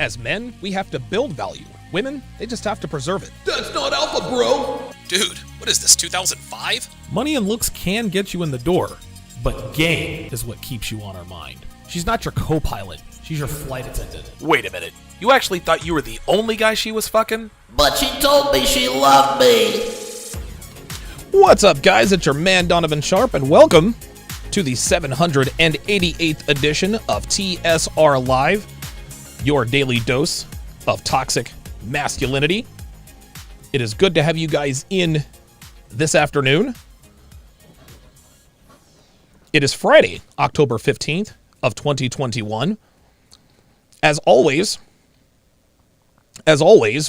As men, we have to build value. Women, they just have to preserve it. That's not alpha, bro! Dude, what is this, 2005? Money and looks can get you in the door, but game is what keeps you on our mind. She's not your co-pilot, she's your flight attendant. Wait a minute. You actually thought you were the only guy she was fucking? But she told me she loved me. What's up, guys? It's your man, Donovan Sharpe, and welcome to the 788th edition of TSR Live, your daily dose of toxic masculinity. It is good to have you guys in this afternoon. It is Friday, October 15th of 2021. As always,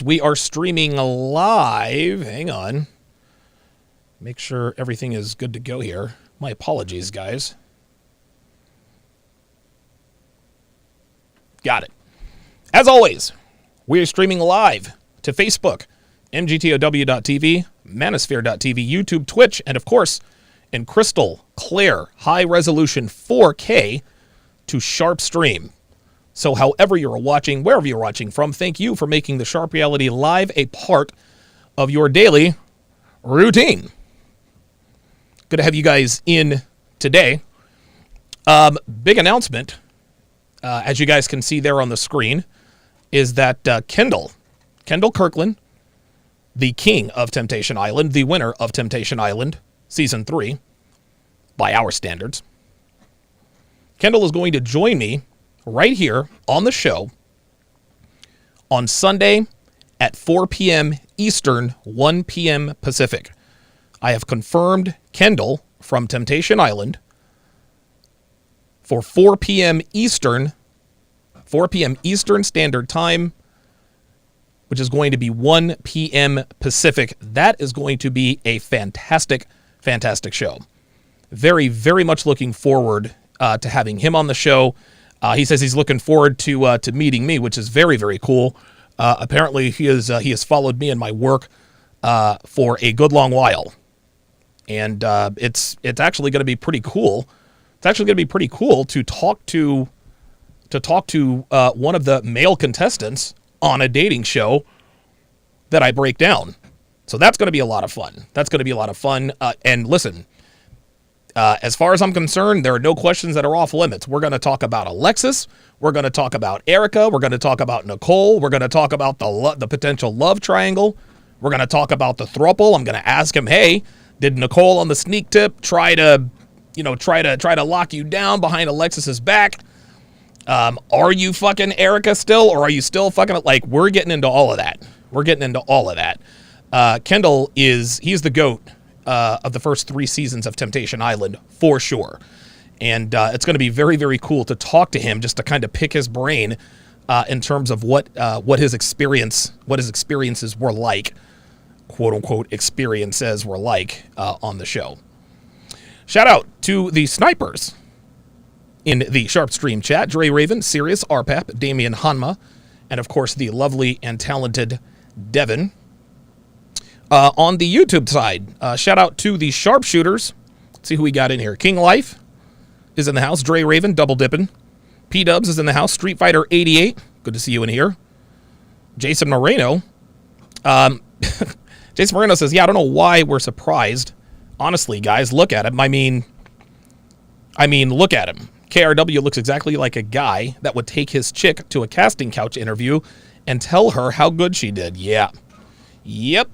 we are streaming live. Hang on. Make sure everything is good to go here. My apologies, guys. Got it. As always, we are streaming live to Facebook, mgtow.tv, manosphere.tv, YouTube, Twitch, and of course, in crystal clear, high-resolution 4K to Sharpe Stream. So however you're watching, wherever you're watching from, thank you for making the Sharpe Reality Live a part of your daily routine. Good to have you guys in today. Big announcement, as you guys can see there on the screen, is that Kendall Kirkland, the king of Temptation Island, the winner of Temptation Island Season 3, by our standards, Kendall is going to join me right here on the show on Sunday at 4 p.m. Eastern, 1 p.m. Pacific. I have confirmed Kendall from Temptation Island for 4 p.m. Eastern Standard Time, which is going to be 1 p.m. Pacific. That is going to be a fantastic show. Very, very much looking forward to having him on the show. He says he's looking forward to meeting me, which is very, very cool. Apparently, he has followed me and my work for a good long while, and it's actually going to be pretty cool. It's actually going to be pretty cool to talk to one of the male contestants on a dating show that I break down. So that's going to be a lot of fun. And listen, as far as I'm concerned, there are no questions that are off limits. We're going to talk about Alexis. We're going to talk about Erica. We're going to talk about Nicole. We're going to talk about the potential love triangle. We're going to talk about the throuple. I'm going to ask him, hey, did Nicole on the sneak tip try to lock you down behind Alexis's back? Are you fucking Erica still, or are you still fucking, like, we're getting into all of that. Kendall he's the GOAT of the first 3 seasons of Temptation Island for sure. And it's going to be very, very cool to talk to him, just to kind of pick his brain in terms of what his experiences were like, quote unquote experiences were like on the show. Shout out to the snipers in the Sharpe Stream chat: Dre Raven, Sirius, Arpap, Damian Hanma, and of course the lovely and talented Devin. On the YouTube side, shout out to the sharpshooters. Let's see who we got in here. King Life is in the house. Dre Raven, double dipping. P-Dubs is in the house. Street Fighter 88, good to see you in here. Jason Moreno. Jason Moreno says, yeah, I don't know why we're surprised. Honestly, guys, look at him. I mean, look at him. KRW looks exactly like a guy that would take his chick to a casting couch interview and tell her how good she did. Yeah. Yep.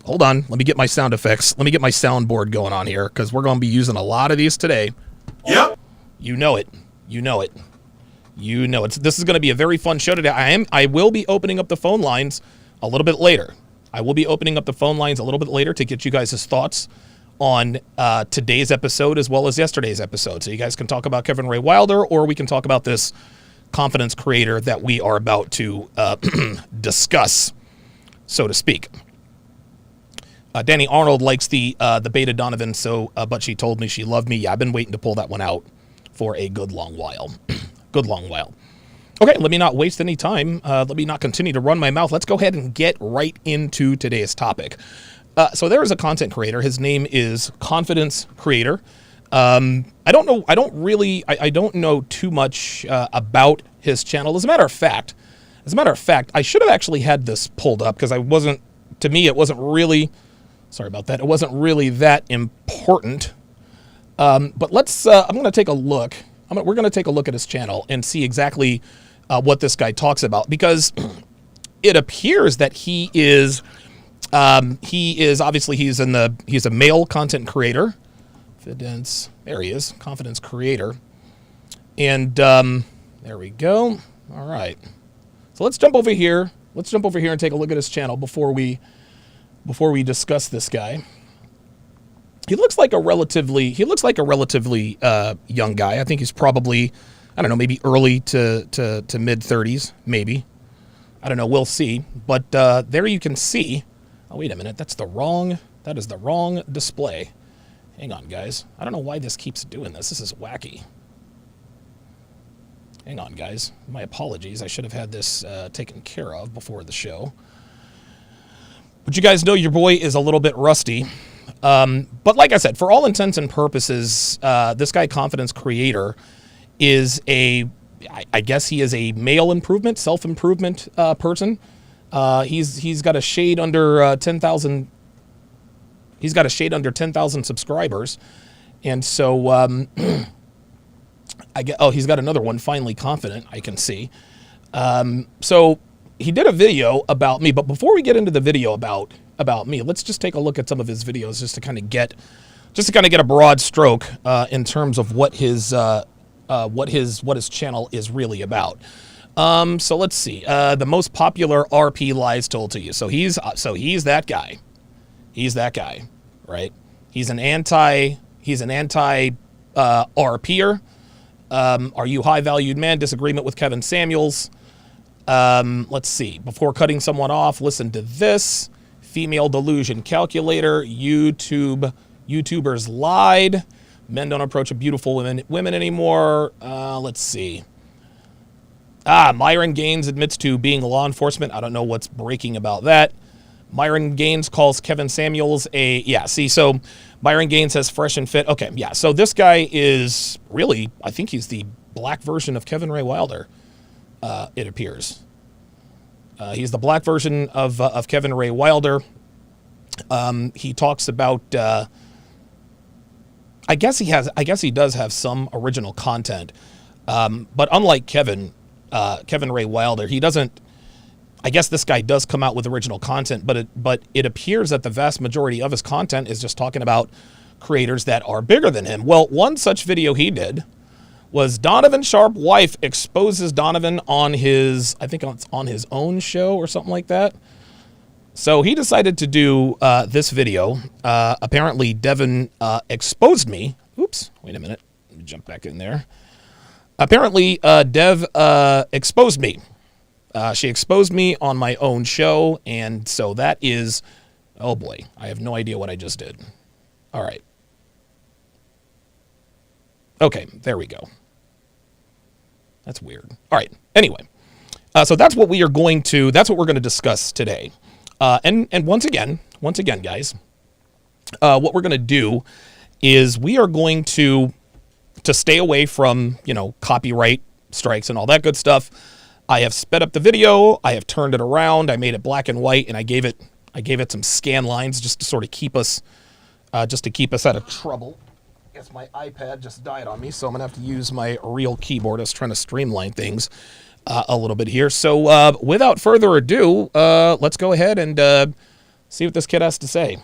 Hold on. Let me get my sound effects. Let me get my soundboard going on here, because we're going to be using a lot of these today. Yep. You know it. This is going to be a very fun show today. I will be opening up the phone lines a little bit later. To get you guys' thoughts on today's episode as well as yesterday's episode. So you guys can talk about Kevin Ray Wilder, or we can talk about this confidence creator that we are about to discuss, so to speak. Danny Arnold likes the beta Donovan, but she told me she loved me. Yeah, I've been waiting to pull that one out for a good long while. Okay, let me not waste any time. Let me not continue to run my mouth. Let's go ahead and get right into today's topic. So there is a content creator. His name is Confidence Creator. I don't know too much about his channel. As a matter of fact, I should have actually had this pulled up because to me, it wasn't really, sorry about that, it wasn't really that important. But I'm going to take a look. We're going to take a look at his channel and see exactly what this guy talks about, because it appears that he is obviously he's a male content creator. Confidence, there he is, confidence creator. And there we go. All right. So let's jump over here. Let's jump over here and take a look at his channel before we discuss this guy. He looks like a relatively young guy. I think he's probably, I don't know, maybe early to mid 30s, maybe. I don't know, we'll see. But there you can see. Oh, wait a minute, that is the wrong display. Hang on, guys. I don't know why this keeps doing this. This is wacky. Hang on, guys. My apologies. I should have had this taken care of before the show. But you guys know your boy is a little bit rusty. But like I said, for all intents and purposes, this guy, Confidence Creator, is I guess he is a male improvement, self-improvement person. He's got a shade under 10,000. He's got a shade under 10,000 subscribers. And so, he's got another one, Finally Confident, I can see. So he did a video about me, but before we get into the video about me, let's just take a look at some of his videos just to kind of get a broad stroke in terms of what his channel is really about. So let's see. The most popular RP lies told to you. So he's that guy. He's that guy, right? He's an anti RPer. Are you high valued man? Disagreement with Kevin Samuels. Let's see. Before cutting someone off, listen to this. Female delusion calculator. YouTubers lied. Men don't approach a beautiful women anymore. Let's see. Myron Gaines admits to being law enforcement. I don't know what's breaking about that. Myron Gaines calls Kevin Samuels so Myron Gaines says fresh and fit. Okay, yeah. So this guy is really, I think he's the black version of Kevin Ray Wilder, it appears. He's the black version of Kevin Ray Wilder. He talks about, I guess he does have some original content. But unlike Kevin Ray Wilder, he doesn't, I guess this guy does come out with original content, but it appears that the vast majority of his content is just talking about creators that are bigger than him. Well, one such video he did was Donovan Sharpe wife exposes Donovan on his, I think it's on his own show or something like that. So he decided to do this video. Apparently Devin exposed me. Oops, wait a minute. Let me jump back in there. Apparently Dev exposed me. She exposed me on my own show, and so that is, oh boy, I have no idea what I just did. All right. Okay, there we go. That's weird. All right, anyway. So that's what we're going to discuss today. And once again, guys, what we're going to do is we are going to stay away from, copyright strikes and all that good stuff. I have sped up the video. I have turned it around. I made it black and white, and I gave it some scan lines just to sort of keep us out of trouble. I guess my iPad just died on me, so I'm gonna have to use my real keyboard. I was trying to streamline things a little bit here. So without further ado, let's go ahead and see what this kid has to say.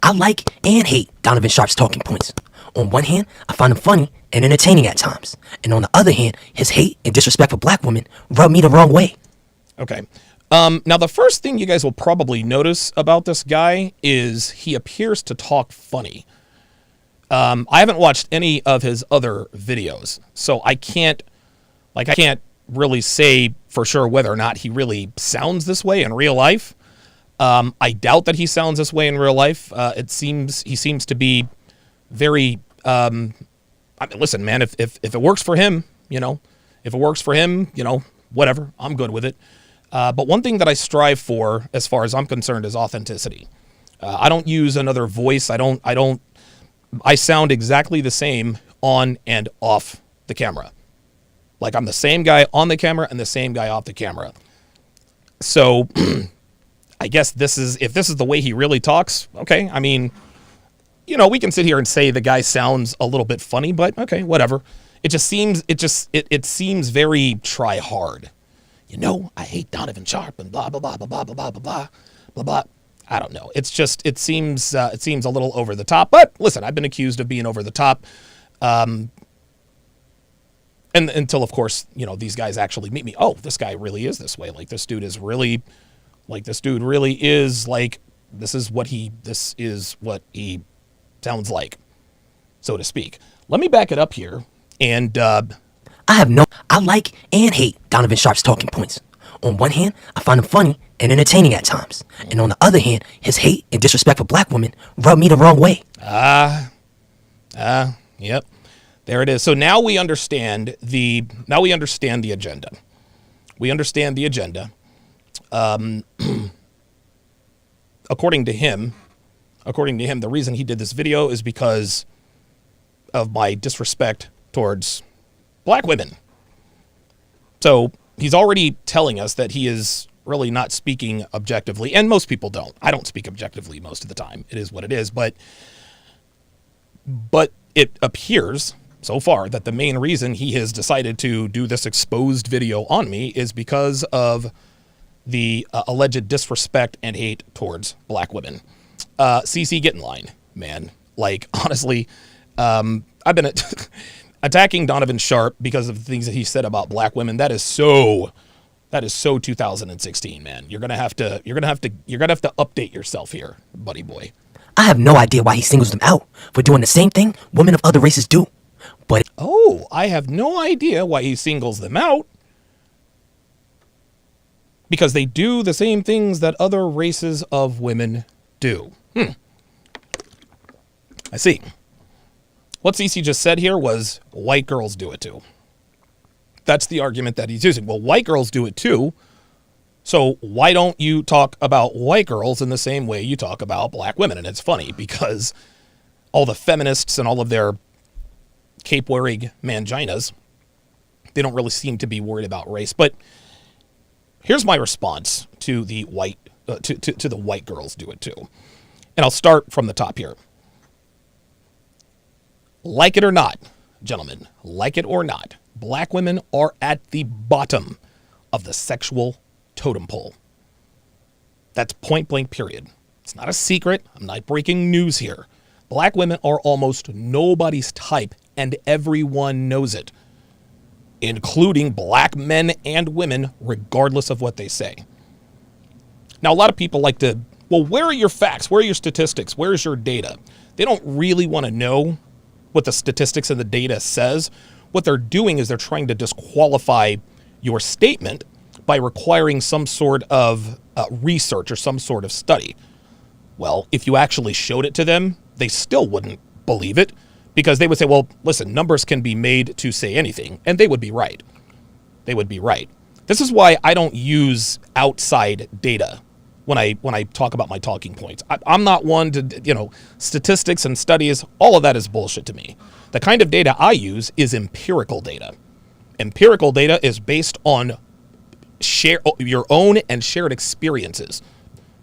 I like and hate Donovan Sharpe's talking points. On one hand, I find him funny and entertaining at times. And on the other hand, his hate and disrespect for black women rub me the wrong way. Okay. Now, the first thing you guys will probably notice about this guy is he appears to talk funny. I haven't watched any of his other videos, so I can't really say for sure whether or not he really sounds this way in real life. I doubt that he sounds this way in real life. He seems to be very, listen, man, if it works for him, whatever, I'm good with it. But one thing that I strive for, as far as I'm concerned, is authenticity. I don't use another voice. I sound exactly the same on and off the camera. Like, I'm the same guy on the camera and the same guy off the camera. So I guess if this is the way he really talks, okay. I mean, you know, we can sit here and say the guy sounds a little bit funny, but okay, whatever. It seems very try hard. You know, I hate Donovan Sharpe and blah blah blah blah blah blah blah blah blah blah. I don't know. It seems a little over the top. But listen, I've been accused of being over the top, and until of course, you know, these guys actually meet me. Oh, this guy really is this way. Like, this dude is really, like, this is what he sounds like, so to speak. Let me back it up here. And I like and hate Donovan Sharpe's talking points. On one hand, I find him funny and entertaining at times. And on the other hand, his hate and disrespect for black women rub me the wrong way. Yep. There it is. So now we understand the agenda. We understand the agenda. According to him, the reason he did this video is because of my disrespect towards black women. So he's already telling us that he is really not speaking objectively, and most people don't. I don't speak objectively most of the time. It is what it is, but it appears so far that the main reason he has decided to do this exposed video on me is because of the alleged disrespect and hate towards black women. CC, get in line, man. Like, honestly, I've been attacking Donovan Sharpe because of the things that he said about black women. That is so 2016, man. You're gonna have to update yourself here, buddy boy. I have no idea why he singles them out for doing the same thing women of other races do. But I have no idea why he singles them out. Because they do the same things that other races of women do. I see. What CC just said here was white girls do it too. That's the argument that he's using. Well, white girls do it too. So why don't you talk about white girls in the same way you talk about black women? And it's funny because all the feminists and all of their cape-wearing manginas, they don't really seem to be worried about race. But here's my response to the white to the white girls do it too. And I'll start from the top here. Like it or not, gentlemen, like it or not, black women are at the bottom of the sexual totem pole. That's point blank, period. It's not a secret. I'm not breaking news here. Black women are almost nobody's type, and everyone knows it, including black men and women, regardless of what they say. Now, a lot of people like to, well, where are your facts? Where are your statistics? Where's your data? They don't really want to know what the statistics and the data says. What they're doing is they're trying to disqualify your statement by requiring some sort of research or some sort of study. Well, if you actually showed it to them, they still wouldn't believe it, because they would say, well, listen, numbers can be made to say anything, and they would be right. They would be right. This is why I don't use outside data when I talk about my talking points. I'm not one to, statistics and studies, all of that is bullshit to me. The kind of data I use is empirical data. Empirical data is based on your own and shared experiences.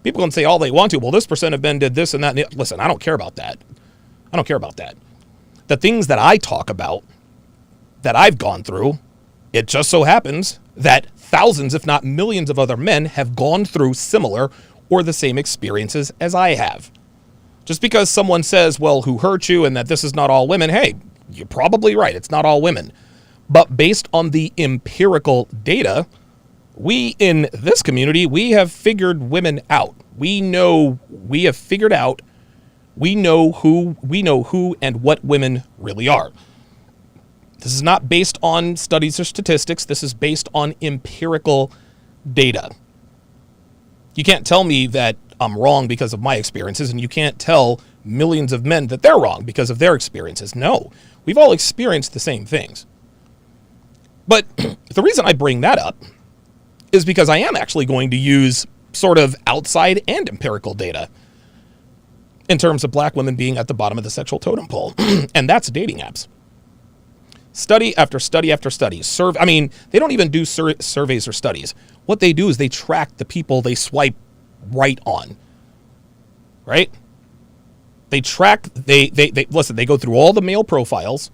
People can say all they want to, well, this percent of men did this and that. Listen, I don't care about that. I don't care about that. The things that I talk about, that I've gone through, it just so happens that thousands, if not millions of other men have gone through similar or the same experiences as I have. Just because someone says, well, who hurt you and that this is not all women, hey, you're probably right. It's not all women. But based on the empirical data, we in this community, we have figured women out. We know who and what women really are. This is not based on studies or statistics. This is based on empirical data. You can't tell me that I'm wrong because of my experiences, and you can't tell millions of men that they're wrong because of their experiences. No, we've all experienced the same things. But the reason I bring that up is because I am actually going to use sort of outside and empirical data in terms of black women being at the bottom of the sexual totem pole, and that's dating apps. Study after study after study. They don't even do surveys or studies. What they do is they track the people they swipe right on. Right? They track, they listen, they go through all the male profiles.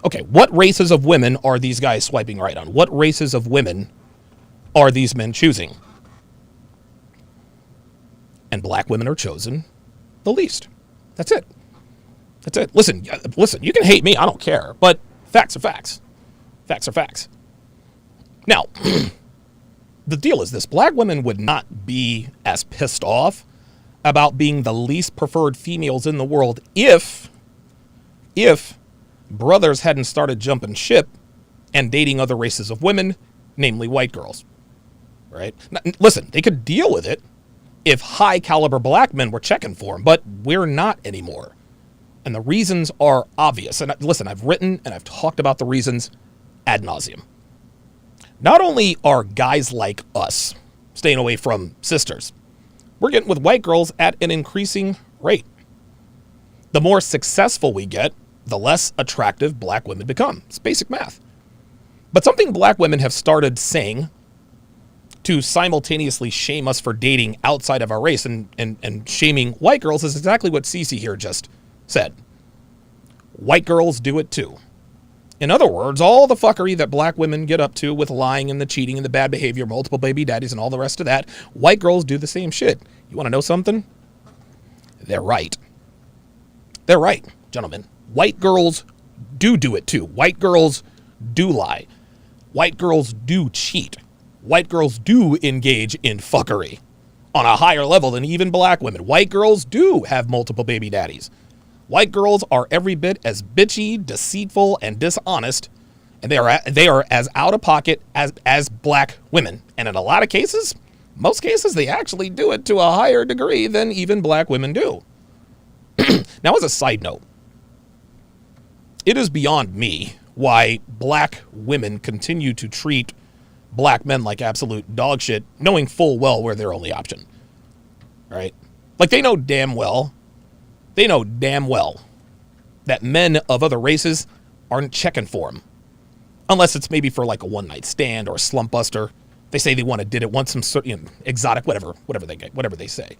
Okay, what races of women are these guys swiping right on? What races of women are these men choosing? And black women are chosen the least. That's it. That's it. Listen, you can hate me, I don't care, but facts are facts. Facts are facts. Now, the deal is this. Black women would not be as pissed off about being the least preferred females in the world if brothers hadn't started jumping ship and dating other races of women, namely white girls. Right? Now, listen, they could deal with it if high caliber black men were checking for them, but we're not anymore. And the reasons are obvious. And listen, I've written and I've talked about the reasons ad nauseum. Not only are guys like us staying away from sisters, we're getting with white girls at an increasing rate. The more successful we get, the less attractive black women become. It's basic math. But something black women have started saying to simultaneously shame us for dating outside of our race and shaming white girls is exactly what Cece here just said. White girls do it too. In other words, all the fuckery that black women get up to with lying and the cheating and the bad behavior, multiple baby daddies and all the rest of that, white girls do the same shit. You want to know something? They're right. They're right, gentlemen. White girls do it too. White girls do lie. White girls do cheat. White girls do engage in fuckery on a higher level than even black women. White girls do have multiple baby daddies. White girls are every bit as bitchy, deceitful, and dishonest, and they are as out of pocket as black women. And in a lot of cases, most cases, they actually do it to a higher degree than even black women do. Now, as a side note, it is beyond me why black women continue to treat black men like absolute dog shit, knowing full well we're their only option. Right? Like they know damn well that men of other races aren't checking for them. Unless it's maybe for like a one-night stand or a slump buster. They say they want to did it once, some sort of exotic, whatever they say.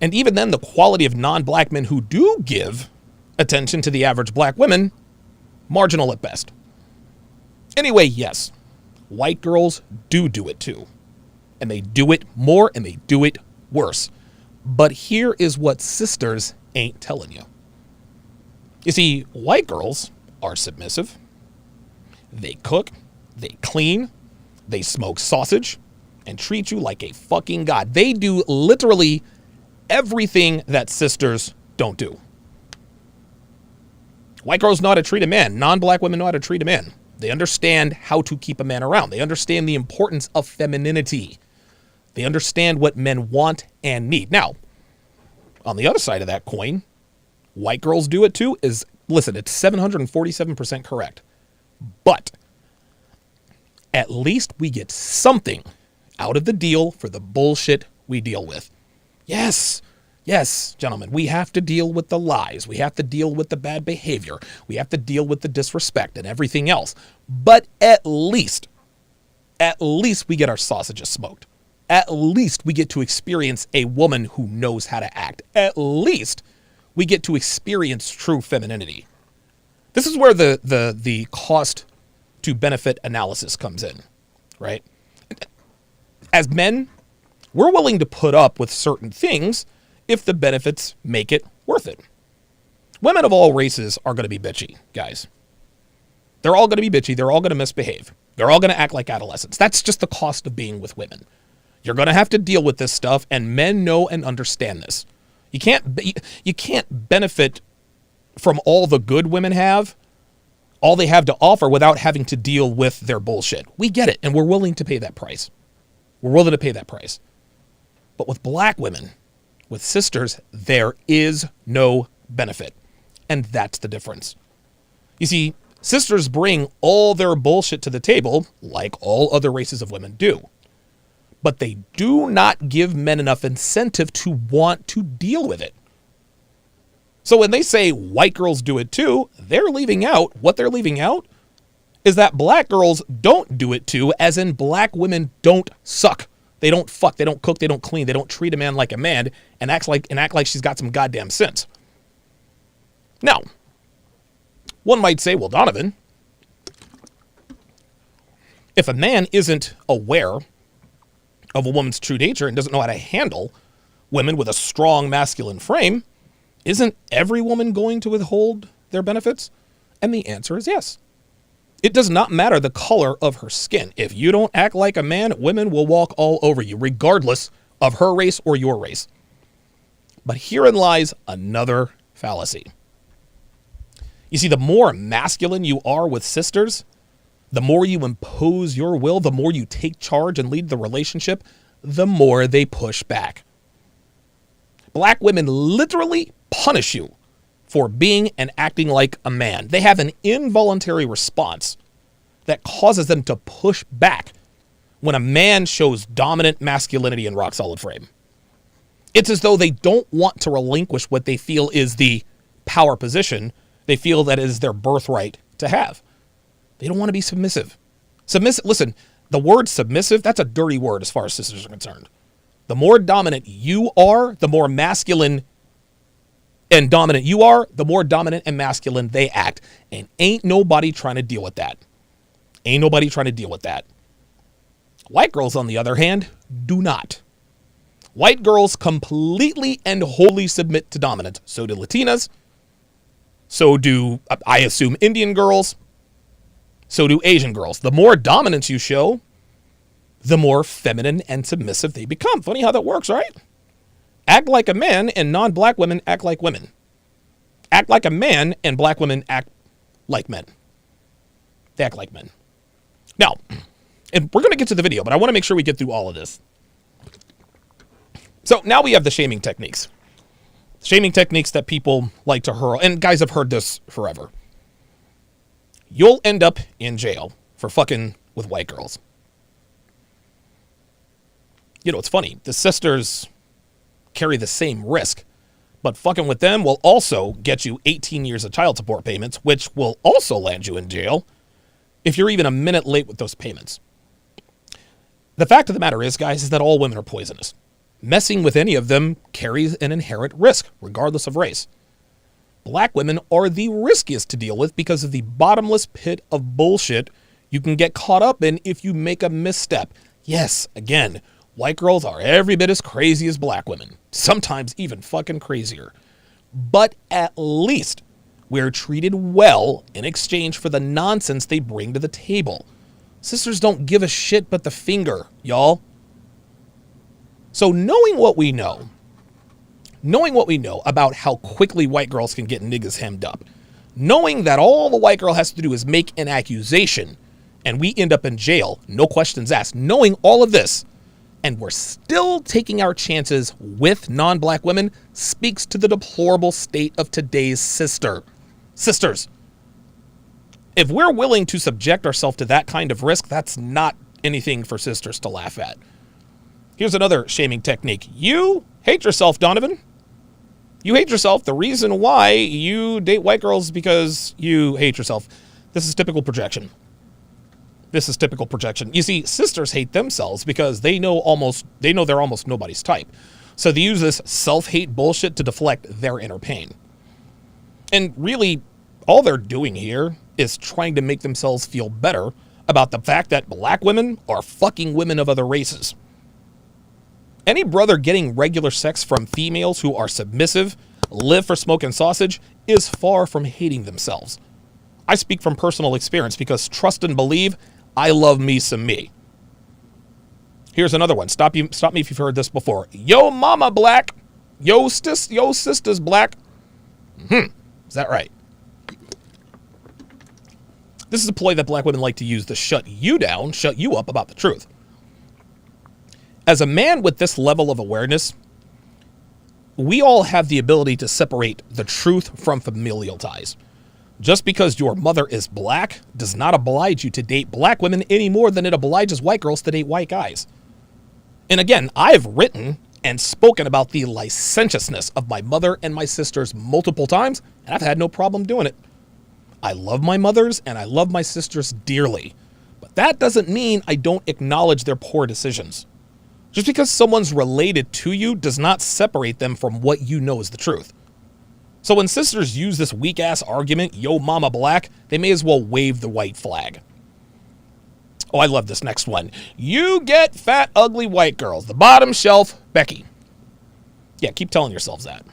And even then, the quality of non-black men who do give attention to the average black women, marginal at best. Anyway, yes, white girls do it too. And they do it more and they do it worse. But here is what sisters ain't telling you. You see, white girls are submissive. They cook, they clean, they smoke sausage, and treat you like a fucking god. They do literally everything that sisters don't do. White girls know how to treat a man. Non-black women know how to treat a man. They understand how to keep a man around. They understand the importance of femininity. They understand what men want and need. Now, on the other side of that coin, white girls do it too is, listen, it's 747% correct. But at least we get something out of the deal for the bullshit we deal with. Yes, gentlemen, we have to deal with the lies. We have to deal with the bad behavior. We have to deal with the disrespect and everything else. But at least we get our sausages smoked. At least we get to experience a woman who knows how to act. At least we get to experience true femininity. This is where the cost to benefit analysis comes in, right? As men, we're willing to put up with certain things if the benefits make it worth it. Women of all races are going to be bitchy, guys. They're all going to be bitchy. They're all going to misbehave. They're all going to act like adolescents. That's just the cost of being with women. You're going to have to deal with this stuff, and men know and understand this. You can't benefit from all the good women have, all they have to offer without having to deal with their bullshit. We get it, and we're willing to pay that price. We're willing to pay that price. But with black women, with sisters, there is no benefit. And that's the difference. You see, sisters bring all their bullshit to the table, like all other races of women do. But they do not give men enough incentive to want to deal with it. So when they say white girls do it too, what they're leaving out is that black girls don't do it too, as in black women don't suck. They don't fuck, they don't cook, they don't clean, they don't treat a man like a man and act like she's got some goddamn sense. Now, one might say, well, Donovan, if a man isn't aware of a woman's true nature and doesn't know how to handle women with a strong masculine frame, isn't every woman going to withhold their benefits? And the answer is yes. It does not matter the color of her skin. If you don't act like a man, women will walk all over you, regardless of her race or your race. But herein lies another fallacy. You see, the more masculine you are with sisters, the more you impose your will, the more you take charge and lead the relationship, the more they push back. Black women literally punish you for being and acting like a man. They have an involuntary response that causes them to push back when a man shows dominant masculinity and rock solid frame. It's as though they don't want to relinquish what they feel is the power position they feel that is their birthright to have. They don't want to be submissive. Listen, the word submissive, that's a dirty word as far as sisters are concerned. The more dominant you are, the more masculine and dominant you are, the more dominant and masculine they act. And ain't nobody trying to deal with that. Ain't nobody trying to deal with that. White girls, on the other hand, do not. White girls completely and wholly submit to dominance. So do Latinas. So do, I assume, Indian girls. So do Asian girls. The more dominance you show, the more feminine and submissive they become. Funny how that works, right? Act like a man and non-black women act like women. Act like a man and black women act like men. They act like men. Now, and we're going to get to the video, but I want to make sure we get through all of this. So now we have the shaming techniques. Shaming techniques that people like to hurl. And guys have heard this forever. You'll end up in jail for fucking with white girls. You know, it's funny. The sisters carry the same risk, but fucking with them will also get you 18 years of child support payments, which will also land you in jail if you're even a minute late with those payments. The fact of the matter is, guys, is that all women are poisonous. Messing with any of them carries an inherent risk, regardless of race. Black women are the riskiest to deal with because of the bottomless pit of bullshit you can get caught up in if you make a misstep. Yes, again, white girls are every bit as crazy as black women, sometimes even fucking crazier. But at least we're treated well in exchange for the nonsense they bring to the table. Sisters don't give a shit but the finger, y'all. So knowing what we know about how quickly white girls can get niggas hemmed up, knowing that all the white girl has to do is make an accusation and we end up in jail, no questions asked, knowing all of this, and we're still taking our chances with non-black women speaks to the deplorable state of today's sisters. If we're willing to subject ourselves to that kind of risk, that's not anything for sisters to laugh at. Here's another shaming technique. You hate yourself, Donovan. You hate yourself. The reason why you date white girls is because you hate yourself. This is typical projection. You see, sisters hate themselves because they know they're almost nobody's type. So they use this self-hate bullshit to deflect their inner pain. And really, all they're doing here is trying to make themselves feel better about the fact that black women are fucking women of other races. Any brother getting regular sex from females who are submissive, live for smoke and sausage, is far from hating themselves. I speak from personal experience because trust and believe, I love me some me. Here's another one. Stop me if you've heard this before. Yo mama black. Yo sisters black. Is that right? This is a ploy that black women like to use to shut you down, shut you up about the truth. As a man with this level of awareness, we all have the ability to separate the truth from familial ties. Just because your mother is black does not oblige you to date black women any more than it obliges white girls to date white guys. And again, I've written and spoken about the licentiousness of my mother and my sisters multiple times, and I've had no problem doing it. I love my mothers and I love my sisters dearly, but that doesn't mean I don't acknowledge their poor decisions. Just because someone's related to you does not separate them from what you know is the truth. So when sisters use this weak-ass argument, yo mama black, they may as well wave the white flag. Oh, I love this next one. You get fat, ugly white girls. The bottom shelf, Becky. Yeah, keep telling yourselves that.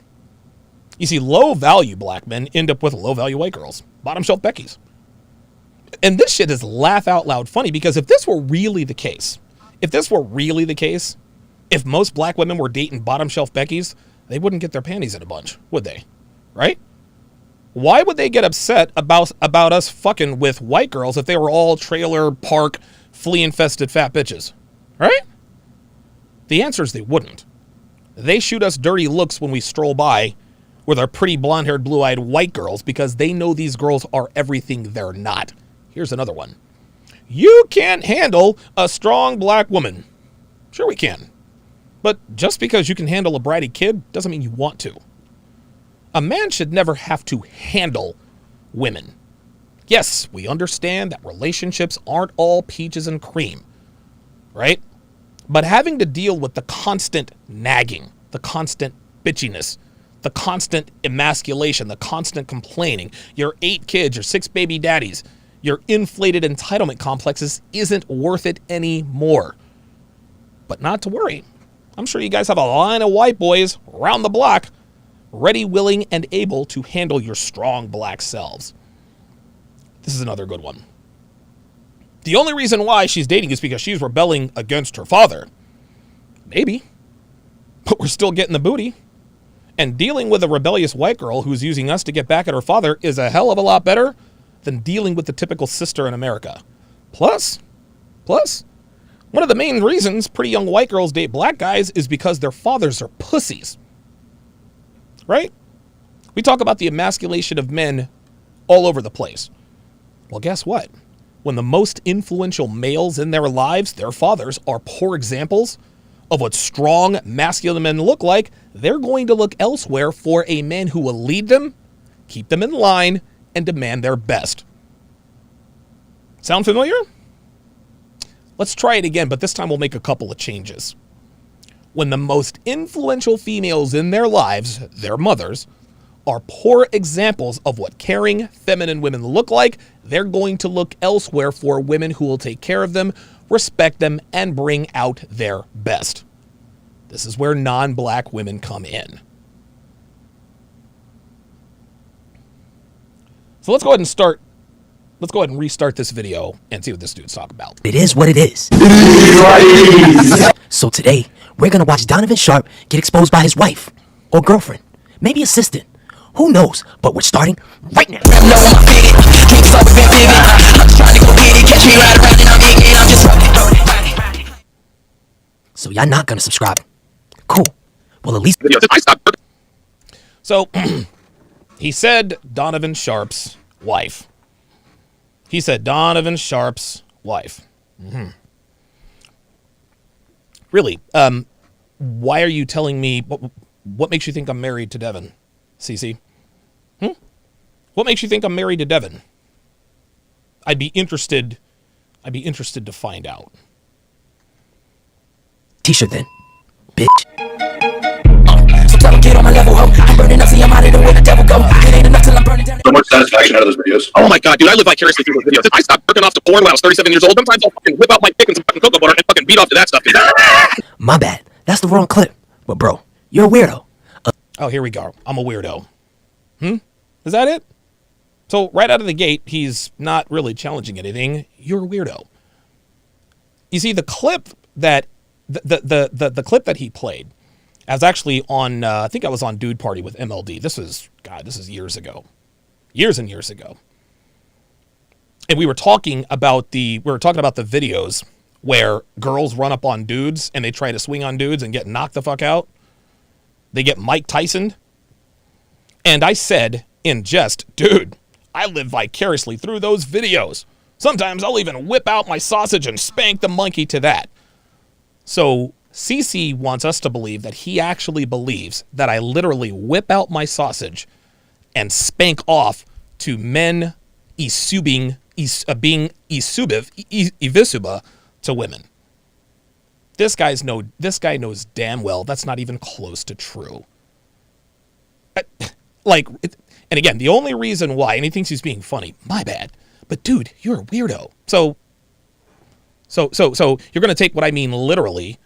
You see, low-value black men end up with low-value white girls. Bottom shelf Beckys. And this shit is laugh-out-loud funny, because if this were really the case, if most black women were dating bottom shelf Beckys, they wouldn't get their panties in a bunch, would they? Right? Why would they get upset about us fucking with white girls if they were all trailer park, flea-infested fat bitches? Right? The answer is they wouldn't. They shoot us dirty looks when we stroll by with our pretty blonde-haired, blue-eyed white girls because they know these girls are everything they're not. Here's another one. You can't handle a strong black woman. Sure we can. But just because you can handle a bratty kid doesn't mean you want to. A man should never have to handle women. Yes, we understand that relationships aren't all peaches and cream, right? But having to deal with the constant nagging, the constant bitchiness, the constant emasculation, the constant complaining, your 8 kids, your 6 baby daddies, your inflated entitlement complexes isn't worth it anymore. But not to worry. I'm sure you guys have a line of white boys around the block ready, willing, and able to handle your strong black selves. This is another good one. The only reason why she's dating is because she's rebelling against her father. Maybe. But we're still getting the booty. And dealing with a rebellious white girl who's using us to get back at her father is a hell of a lot better than dealing with the typical sister in America. Plus, one of the main reasons pretty young white girls date black guys is because their fathers are pussies. Right? We talk about the emasculation of men all over the place. Well, guess what? When the most influential males in their lives, their fathers, are poor examples of what strong, masculine men look like, they're going to look elsewhere for a man who will lead them, keep them in line, and demand their best. Sound familiar? Let's try it again, but this time we'll make a couple of changes. When the most influential females in their lives, their mothers, are poor examples of what caring, feminine women look like, they're going to look elsewhere for women who will take care of them, respect them, and bring out their best. This is where non-black women come in. So let's go ahead and restart this video and see what this dude's talking about. It is what it is. So today, we're gonna watch Donovan Sharpe get exposed by his wife or girlfriend, maybe assistant. Who knows? But we're starting right now. So y'all not gonna subscribe? Cool. Well, at least. So he said Donovan Sharpe's wife. He said Donovan Sharpe's wife. Mm-hmm. Really? Why are you telling me? What makes you think I'm married to Devin, Cece? What makes you think I'm married to Devin? I'd be interested to find out. T-shirt then, bitch. So tell 'em get on my level, ho. I'm burning up, see I'm out of the way the devil go. It ain't enough till I'm burning down. So much satisfaction out of those videos. Oh my god, dude, I live vicariously through those videos. If I stopped jerking off to porn when I was 37 years old, sometimes I'll fucking whip out my dick and some fucking cocoa butter and fucking beat off to that stuff. My bad. That's the wrong clip. But bro, you're a weirdo. Oh, here we go. I'm a weirdo. Is that it? So right out of the gate, he's not really challenging anything. You're a weirdo. You see, the clip that the clip that he played, I was actually on. I think I was on Dude Party with MLD. This is years ago, years and years ago. And we were talking about the videos where girls run up on dudes and they try to swing on dudes and get knocked the fuck out. They get Mike Tyson'd. And I said in jest, dude, I live vicariously through those videos. Sometimes I'll even whip out my sausage and spank the monkey to that. So CC wants us to believe that he actually believes that I literally whip out my sausage and spank off to men being evisuba to women. This guy knows damn well that's not even close to true. And again, the only reason why, and he thinks he's being funny, my bad, but dude, you're a weirdo. So you're going to take what I mean literally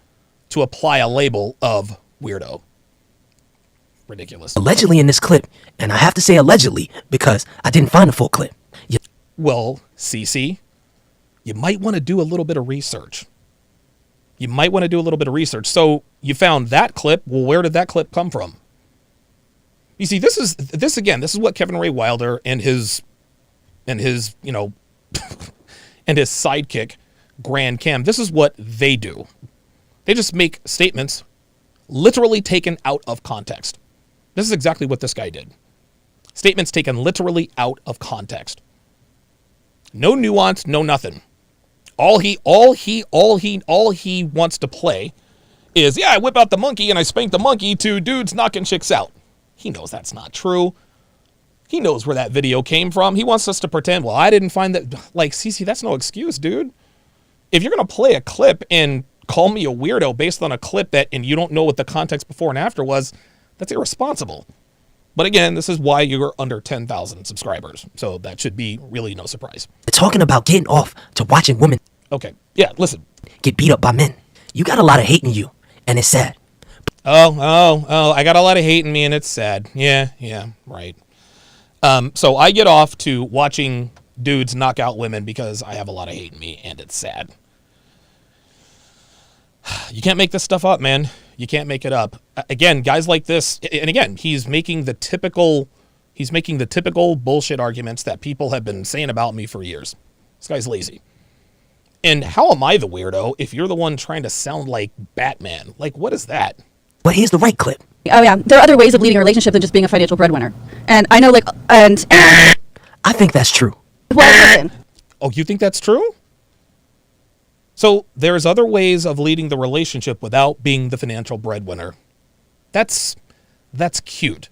to apply a label of weirdo. Ridiculous. Allegedly in this clip, and I have to say allegedly because I didn't find the full clip. Well, CC, you might want to do a little bit of research. So you found that clip. Well, where did that clip come from? You see, this is what Kevin Ray Wilder and his and his sidekick, Grand Cam, this is what they do. They just make statements literally taken out of context. This is exactly what this guy did. Statements taken literally out of context. No nuance, no nothing. All he wants to play is, yeah, I whip out the monkey and I spank the monkey to dudes knocking chicks out. He knows that's not true. He knows where that video came from. He wants us to pretend, well, I didn't find that. Like, CC, that's no excuse, dude. If you're going to play a clip and call me a weirdo based on a clip and you don't know what the context before and after was, that's irresponsible. But again, this is why you're under 10,000 subscribers. So that should be really no surprise. Talking about getting off to watching women. Okay. Yeah, listen. Get beat up by men. You got a lot of hate in you, and it's sad. Oh, I got a lot of hate in me and it's sad. Yeah, right. So I get off to watching dudes knock out women because I have a lot of hate in me and it's sad. You can't make this stuff up, man. You can't make it up. Again, guys like this, and again, he's making the typical bullshit arguments that people have been saying about me for years. This guy's lazy. And how am I the weirdo if you're the one trying to sound like Batman? Like, what is that? But here's the right clip. Oh yeah, there are other ways of leading a relationship than just being a financial breadwinner. And I know, I think that's true. well, listen. Oh, you think that's true? So there's other ways of leading the relationship without being the financial breadwinner. That's cute.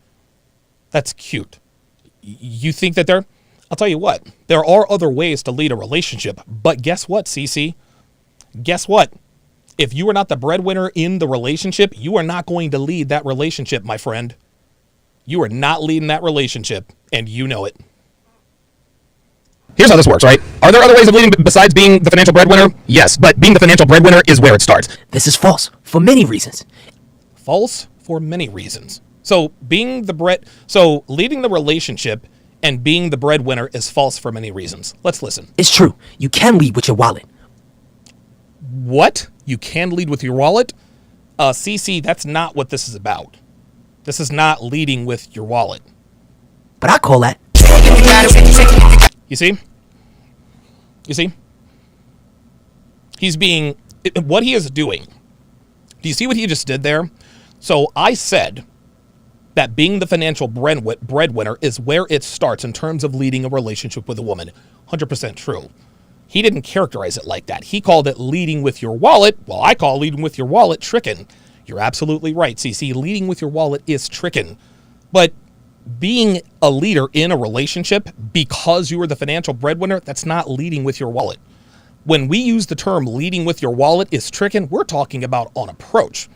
That's cute. You think that I'll tell you what, there are other ways to lead a relationship, but guess what, CC? Guess what? If you are not the breadwinner in the relationship, you are not going to lead that relationship, my friend. You are not leading that relationship, and you know it. Here's how this works, right? Are there other ways of leading besides being the financial breadwinner? Yes, but being the financial breadwinner is where it starts. This is false for many reasons. False for many reasons. So leading the relationship and being the breadwinner is false for many reasons. Let's listen. It's true. You can lead with your wallet. What? You can lead with your wallet? CC, that's not what this is about. This is not leading with your wallet. But I call that. You see? What he is doing. Do you see what he just did there? So I said that being the financial breadwinner is where it starts in terms of leading a relationship with a woman. 100% true. He didn't characterize it like that. He called it leading with your wallet. Well, I call leading with your wallet trickin'. You're absolutely right, CC. Leading with your wallet is trickin'. But being a leader in a relationship because you are the financial breadwinner, that's not leading with your wallet. When we use the term leading with your wallet is trickin', we're talking about on approach.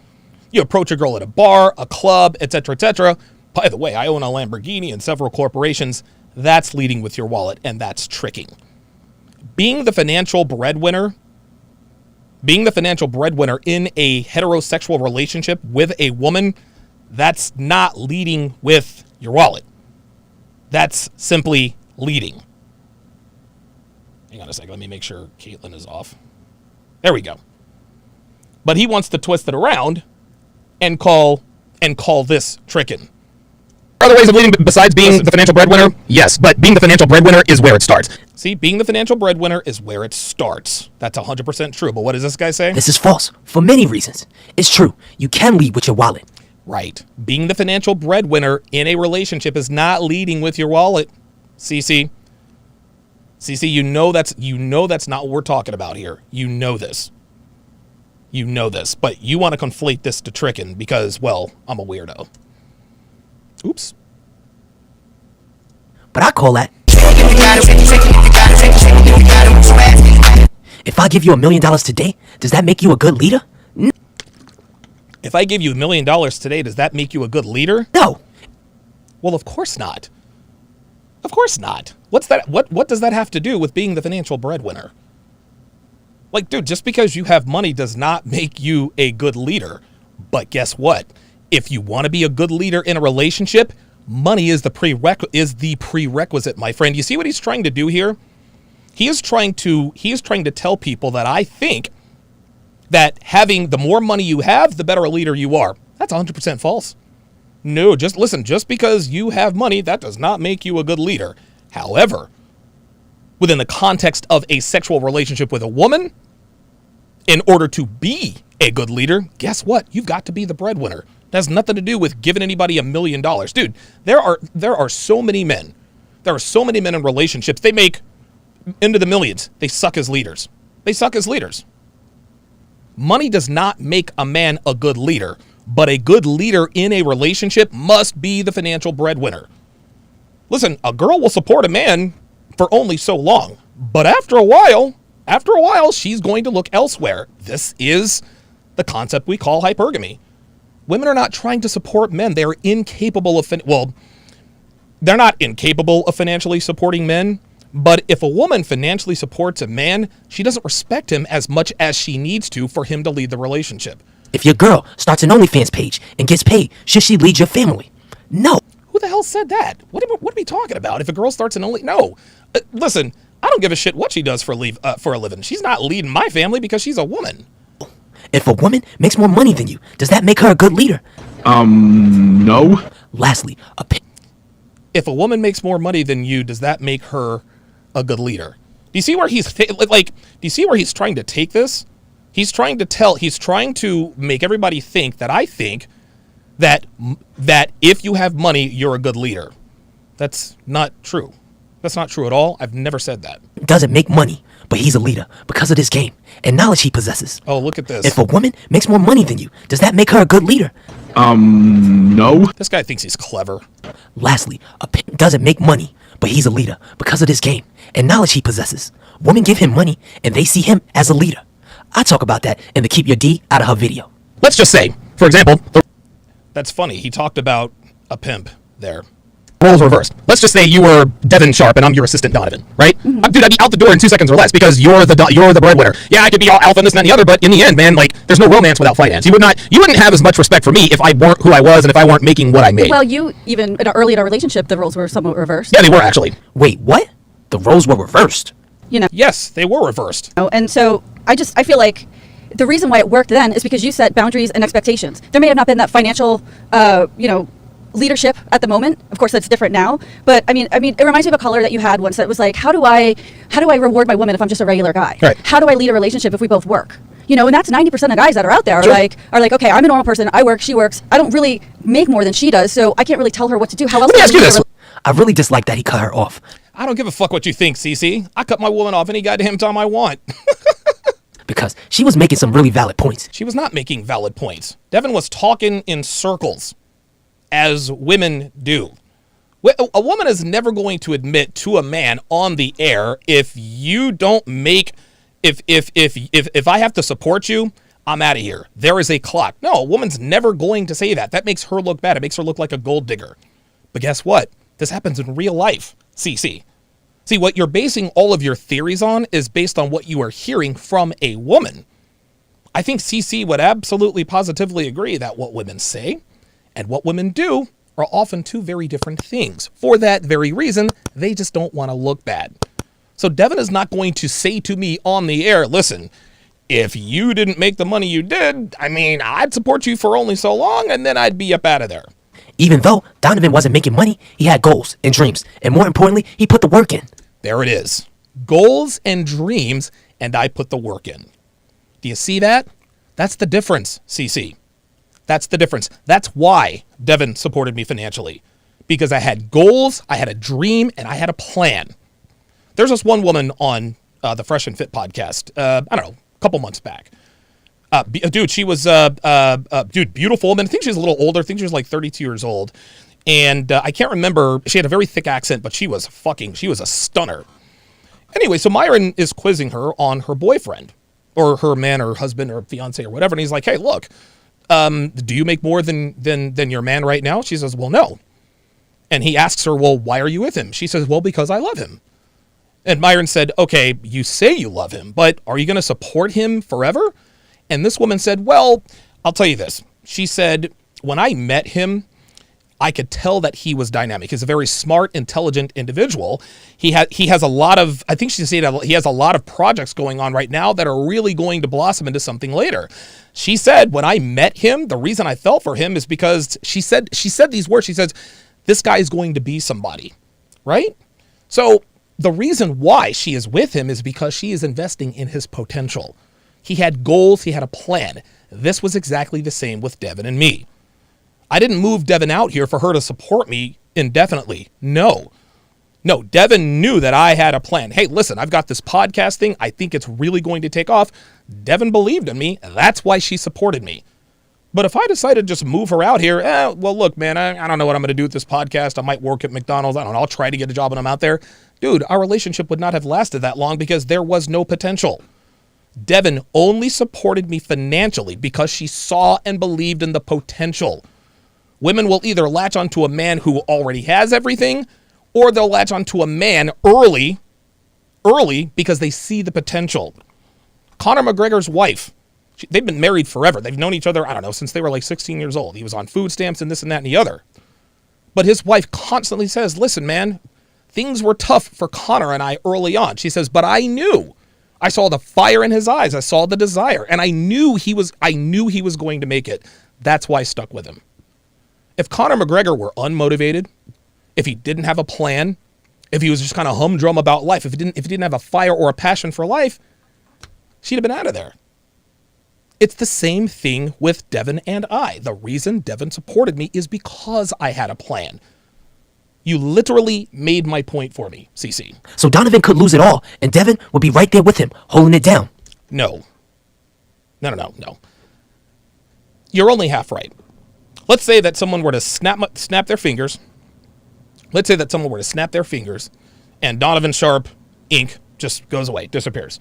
You approach a girl at a bar, a club, etc., etc. By the way, I own a Lamborghini and several corporations. That's leading with your wallet, and that's tricking. Being the financial breadwinner in a heterosexual relationship with a woman, that's not leading with your wallet. That's simply leading. Hang on a second. Let me make sure Caitlin is off. There we go. But he wants to twist it around and call this trickin'. Are there ways of leading besides being the financial breadwinner? Yes, but being the financial breadwinner is where it starts. See, being the financial breadwinner is where it starts. That's 100% true. But what does this guy say? This is false for many reasons. It's true. You can lead with your wallet. Right. Being the financial breadwinner in a relationship is not leading with your wallet. CC, you know that's not what we're talking about here. You know this. You know this, but you want to conflate this to tricking because, well, I'm a weirdo. Oops. But I call that. If I give you $1 million today, does that make you a good leader? If I give you $1 million today, does that make you a good leader? No. Well, of course not. Of course not. What's that? What does that have to do with being the financial breadwinner? Like, dude, just because you have money does not make you a good leader. But guess what? If you want to be a good leader in a relationship, money is the prerequisite, my friend. You see what he's trying to do here? He is trying to tell people that I think that having the more money you have, the better a leader you are. That's 100% false. No, just listen, just because you have money, that does not make you a good leader. However, within the context of a sexual relationship with a woman, in order to be a good leader, guess what? You've got to be the breadwinner. It has nothing to do with giving anybody $1 million. Dude, there are so many men. There are so many men in relationships. They make into the millions. They suck as leaders. They suck as leaders. Money does not make a man a good leader, but a good leader in a relationship must be the financial breadwinner. Listen, a girl will support a man for only so long, but after a while, she's going to look elsewhere. This is the concept we call hypergamy. Women are not trying to support men. They're incapable of, they're not incapable of financially supporting men, but if a woman financially supports a man, she doesn't respect him as much as she needs to for him to lead the relationship. If your girl starts an OnlyFans page and gets paid, should she lead your family? No. Who the hell said that? What are we talking about? If a girl starts an no. Listen, I don't give a shit what she does for a living. She's not leading my family because she's a woman. If a woman makes more money than you, does that make her a good leader? No. Lastly, if a woman makes more money than you, does that make her a good leader? Do you see where he's trying to take this? He's trying to make everybody think that I think that if you have money, you're a good leader. That's not true. That's not true at all. I've never said that. Doesn't make money, but he's a leader because of this game and knowledge he possesses. Oh, look at this. If a woman makes more money than you, does that make her a good leader? No. This guy thinks he's clever. Lastly, a pimp doesn't make money, but he's a leader because of this game and knowledge he possesses. Women give him money and they see him as a leader. I talk about that in the Keep Your D Out of Her video. Let's just say, for example, the That's funny. He talked about a pimp there. roles reversed. Let's just say you were Devin Sharpe and I'm your assistant Donovan, right? Dude, I'd be out the door in 2 seconds or less because you're the breadwinner. Yeah, I could be all alpha and this and that and the other, but in the end, man, like, there's no romance without finance. You wouldn't have as much respect for me if I weren't who I was and if I weren't making what I made. Well, you even early in our relationship, the roles were somewhat reversed. Yeah, they were actually. Wait, what? The roles were reversed. You know. Yes, they were reversed. And so I feel like the reason why it worked then is because you set boundaries and expectations. There may have not been that financial, leadership at the moment. Of course, that's different now. But I mean, it reminds me of a caller that you had once that was like, how do I reward my woman if I'm just a regular guy? Right. How do I lead a relationship if we both work? You know, and that's 90% of guys that are out there are Sure. like, okay, I'm a normal person. I work, she works. I don't really make more than she does, so I can't really tell her what to do. How else? Let me can I ask you lead a this. I really dislike that he cut her off. I don't give a fuck what you think, Cece. I cut my woman off any goddamn time I want. Because she was making some really valid points. She was not making valid points. Devin was talking in circles, as women do. A woman is never going to admit to a man on the air if you don't make, if I have to support you, I'm out of here. There is a clock. No, a woman's never going to say that. That makes her look bad. It makes her look like a gold digger. But guess what? This happens in real life, CC. See, what you're basing all of your theories on is based on what you are hearing from a woman. I think CC would absolutely positively agree that what women say and what women do are often two very different things. For that very reason, they just don't want to look bad. So Devin is not going to say to me on the air, listen, if you didn't make the money you did, I'd support you for only so long and then I'd be up out of there. Even though Donovan wasn't making money, he had goals and dreams. And more importantly, he put the work in. There it is. Goals and dreams, and I put the work in. Do you see that? That's the difference, CC. That's the difference. That's why Devin supported me financially. Because I had goals, I had a dream, and I had a plan. There's this one woman on the Fresh and Fit podcast, a couple months back. Dude, she was, dude, beautiful woman. I think she was a little older. I think she was like 32 years old. And I can't remember. She had a very thick accent, but she was a stunner. Anyway, so Myron is quizzing her on her boyfriend or her man or husband or fiance or whatever. And he's like, hey, look, do you make more than your man right now? She says, well, no. And he asks her, well, why are you with him? She says, well, because I love him. And Myron said, okay, you say you love him, but are you going to support him forever? And this woman said, well, I'll tell you this. She said, when I met him, I could tell that he was dynamic. He's a very smart, intelligent individual. He has a lot of, I think she said he has a lot of projects going on right now that are really going to blossom into something later. She said, when I met him, the reason I fell for him is because she said these words. She says, this guy is going to be somebody, right? So the reason why she is with him is because she is investing in his potential. He had goals. He had a plan. This was exactly the same with Devin and me. I didn't move Devin out here for her to support me indefinitely. No, Devin knew that I had a plan. Hey, listen, I've got this podcast thing. I think it's really going to take off. Devin believed in me. That's why she supported me. But if I decided to just move her out here, well, look, man, I don't know what I'm going to do with this podcast. I might work at McDonald's. I don't know. I'll try to get a job when I'm out there. Dude, our relationship would not have lasted that long because there was no potential. Devin only supported me financially because she saw and believed in the potential. Women will either latch onto a man who already has everything, or they'll latch onto a man early because they see the potential. Conor McGregor's wife, they've been married forever. They've known each other, I don't know, since they were like 16 years old. He was on food stamps and this and that and the other. But his wife constantly says, listen, man, things were tough for Conor and I early on. She says, but I knew. I saw the fire in his eyes. I saw the desire. And I knew he was going to make it. That's why I stuck with him. If Conor McGregor were unmotivated, if he didn't have a plan, if he was just kind of humdrum about life, if he didn't have a fire or a passion for life, she'd have been out of there. It's the same thing with Devin and I. The reason Devin supported me is because I had a plan. You literally made my point for me, CC. So Donovan could lose it all, and Devin would be right there with him, holding it down. No. You're only half right. Let's say that someone were to snap their fingers. Let's say that someone were to snap their fingers and Donovan Sharpe, Inc. just goes away, disappears.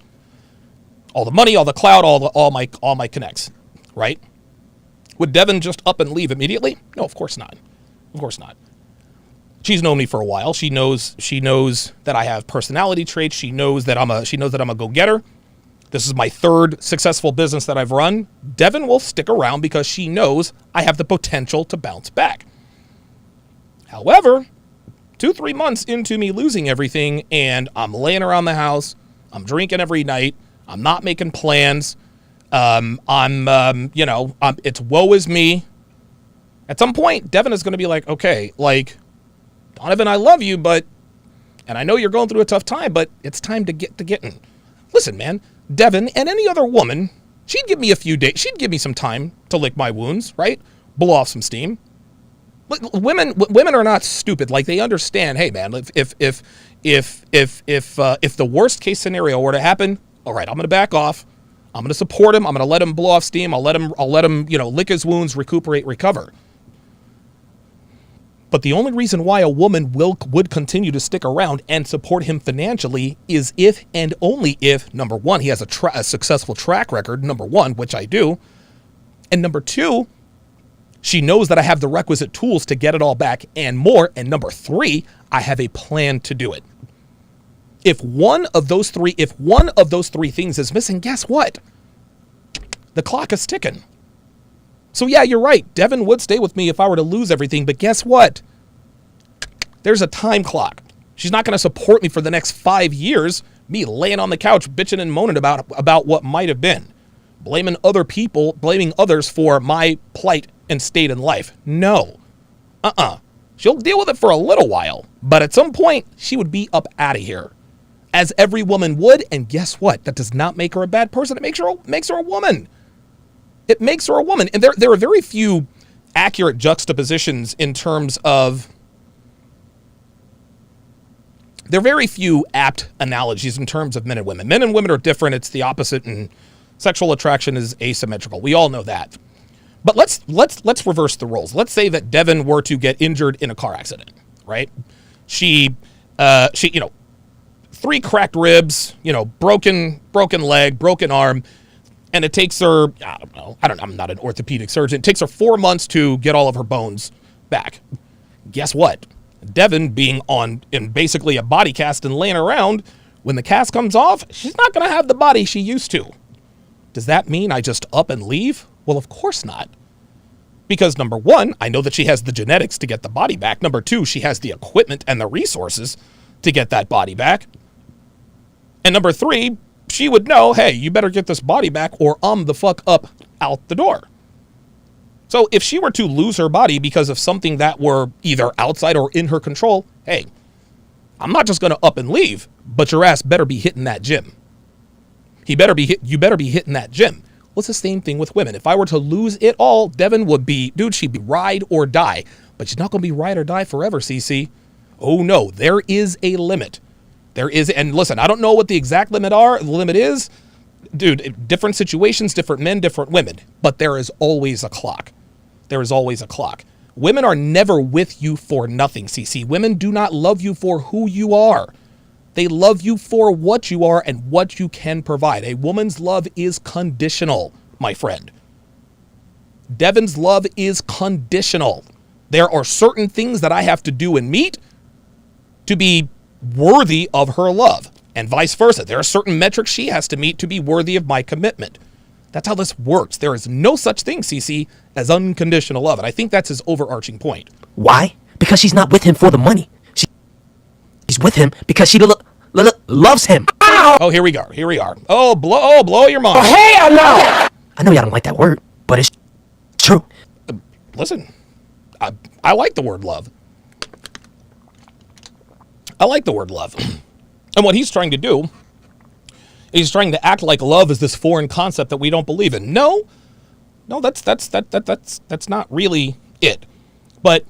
All the money, all the clout, all my connects, right? Would Devin just up and leave immediately? No, of course not. Of course not. She's known me for a while. She knows that I have personality traits. She knows that I'm a go-getter. This is my third successful business that I've run. Devin will stick around because she knows I have the potential to bounce back. However, 2-3 months into me losing everything and I'm laying around the house, I'm drinking every night, I'm not making plans, it's woe is me. At some point, Devin is going to be like, okay, like, Donovan, I love you, and I know you're going through a tough time, but it's time to get to getting. Listen, man, Devin and any other woman, she'd give me a few days. She'd give me some time to lick my wounds, right? Blow off some steam. Women are not stupid. Like, they understand. Hey, man, if the worst case scenario were to happen, all right, I'm going to back off. I'm going to support him. I'm going to let him blow off steam. I'll let him, lick his wounds, recuperate, recover. But the only reason why a woman would continue to stick around and support him financially is if and only if, number one, he has a successful track record, number one, which I do, and number two, she knows that I have the requisite tools to get it all back and more, and number three, I have a plan to do it. If one of those three things is missing, guess what? The clock is ticking. So yeah, you're right. Devin would stay with me if I were to lose everything, but guess what? There's a time clock. She's not going to support me for the next 5 years, me laying on the couch bitching and moaning about what might have been, blaming other people, blaming others for my plight and state in life. No. She'll deal with it for a little while, but at some point, she would be up out of here, as every woman would, and guess what? That does not make her a bad person. It makes her a woman. It makes her a woman. And there are very few accurate juxtapositions in terms of... There are very few apt analogies in terms of men and women. Men and women are different. It's the opposite in Sexual attraction is asymmetrical. We all know that. But let's reverse the roles. Let's say that Devin were to get injured in a car accident, right? She 3 cracked ribs, broken leg, broken arm, and it takes her, I don't know, I'm not an orthopedic surgeon. It takes her 4 months to get all of her bones back. Guess what? Devin being in basically a body cast and laying around, when the cast comes off, she's not going to have the body she used to. Does that mean I just up and leave? Well, of course not. Because number 1, I know that she has the genetics to get the body back. Number 2, she has the equipment and the resources to get that body back. And number 3, she would know, hey, you better get this body back or I'm the fuck up out the door. So if she were to lose her body because of something that were either outside or in her control, hey, I'm not just going to up and leave, but your ass better be hitting that gym. You better be hitting that gym. Well, it's the same thing with women. If I were to lose it all, Devin would be, she'd be ride or die. But she's not going to be ride or die forever, CC. Oh no, there is a limit. There is, and listen, I don't know what the exact limit is. Dude, different situations, different men, different women. But there is always a clock. There is always a clock. Women are never with you for nothing, CC. Women do not love you for who you are. They love you for what you are and what you can provide. A woman's love is conditional, my friend. Devin's love is conditional. There are certain things that I have to do and meet to be worthy of her love, and vice versa. There are certain metrics she has to meet to be worthy of my commitment. That's how this works. There is no such thing, CC, as unconditional love, and I think that's his overarching point. Why? Because she's not with him for the money. She's with him because she loves him. Oh, here we are. Oh, blow your mind. Oh, hell no! I know y'all don't like that word, but it's true. Listen, I like the word love. I like the word love. And what he's trying to do, he's trying to act like love is this foreign concept that we don't believe in. No, that's not really it. But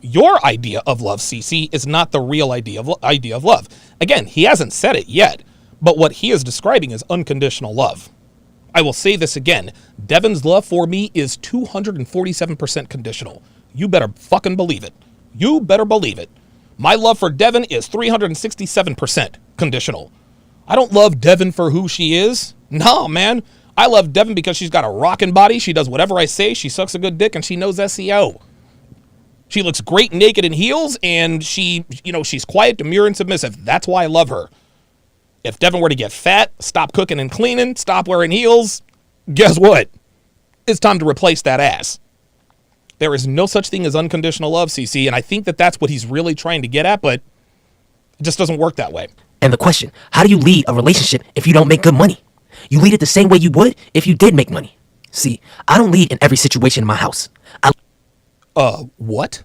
your idea of love, CC, is not the real idea of love. Again, he hasn't said it yet, but what he is describing is unconditional love. I will say this again. Devin's love for me is 247% conditional. You better fucking believe it. You better believe it. My love for Devin is 367% conditional. I don't love Devin for who she is. No, man. I love Devin because she's got a rockin' body. She does whatever I say. She sucks a good dick and she knows SEO. She looks great naked in heels, and she's quiet, demure, and submissive. That's why I love her. If Devin were to get fat, stop cooking and cleaning, stop wearing heels, guess what? It's time to replace that ass. There is no such thing as unconditional love, CC, and I think that that's what he's really trying to get at, but it just doesn't work that way. And the question, how do you lead a relationship if you don't make good money? You lead it the same way you would if you did make money. See, I don't lead in every situation in my house. What?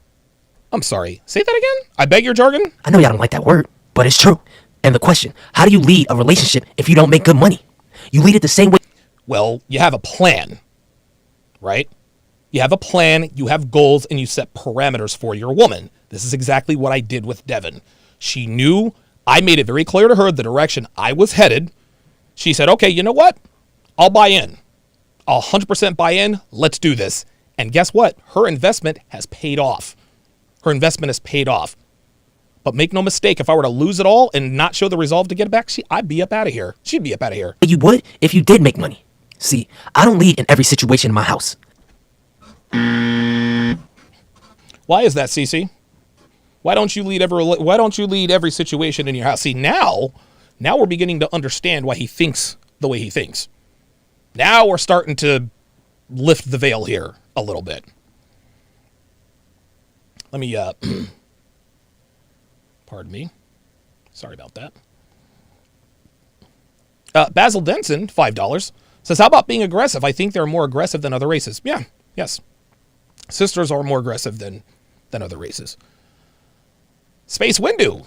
I'm sorry. Say that again? I beg your jargon? I know y'all don't like that word, but it's true. And the question, how do you lead a relationship if you don't make good money? You lead it the same way. Well, you have a plan, right? You have a plan, you have goals, and you set parameters for your woman. This is exactly what I did with Devin. She knew, I made it very clear to her the direction I was headed. She said, okay, you know what? I'll buy in. I'll 100% buy in. Let's do this. And guess what? Her investment has paid off. Her investment has paid off. But make no mistake, if I were to lose it all and not show the resolve to get it back, I'd be up out of here. She'd be up out of here. You would if you did make money. See, I don't lead in every situation in my house. Why is that, CC? Why don't you lead every situation in your house? See, now we're beginning to understand why he thinks the way he thinks. Now we're starting to lift the veil here a little bit. Let me, pardon me. Sorry about that. Basil Denson, $5, says, how about being aggressive? I think they're more aggressive than other races. Yeah, yes. Sisters are more aggressive than other races. Space Windu,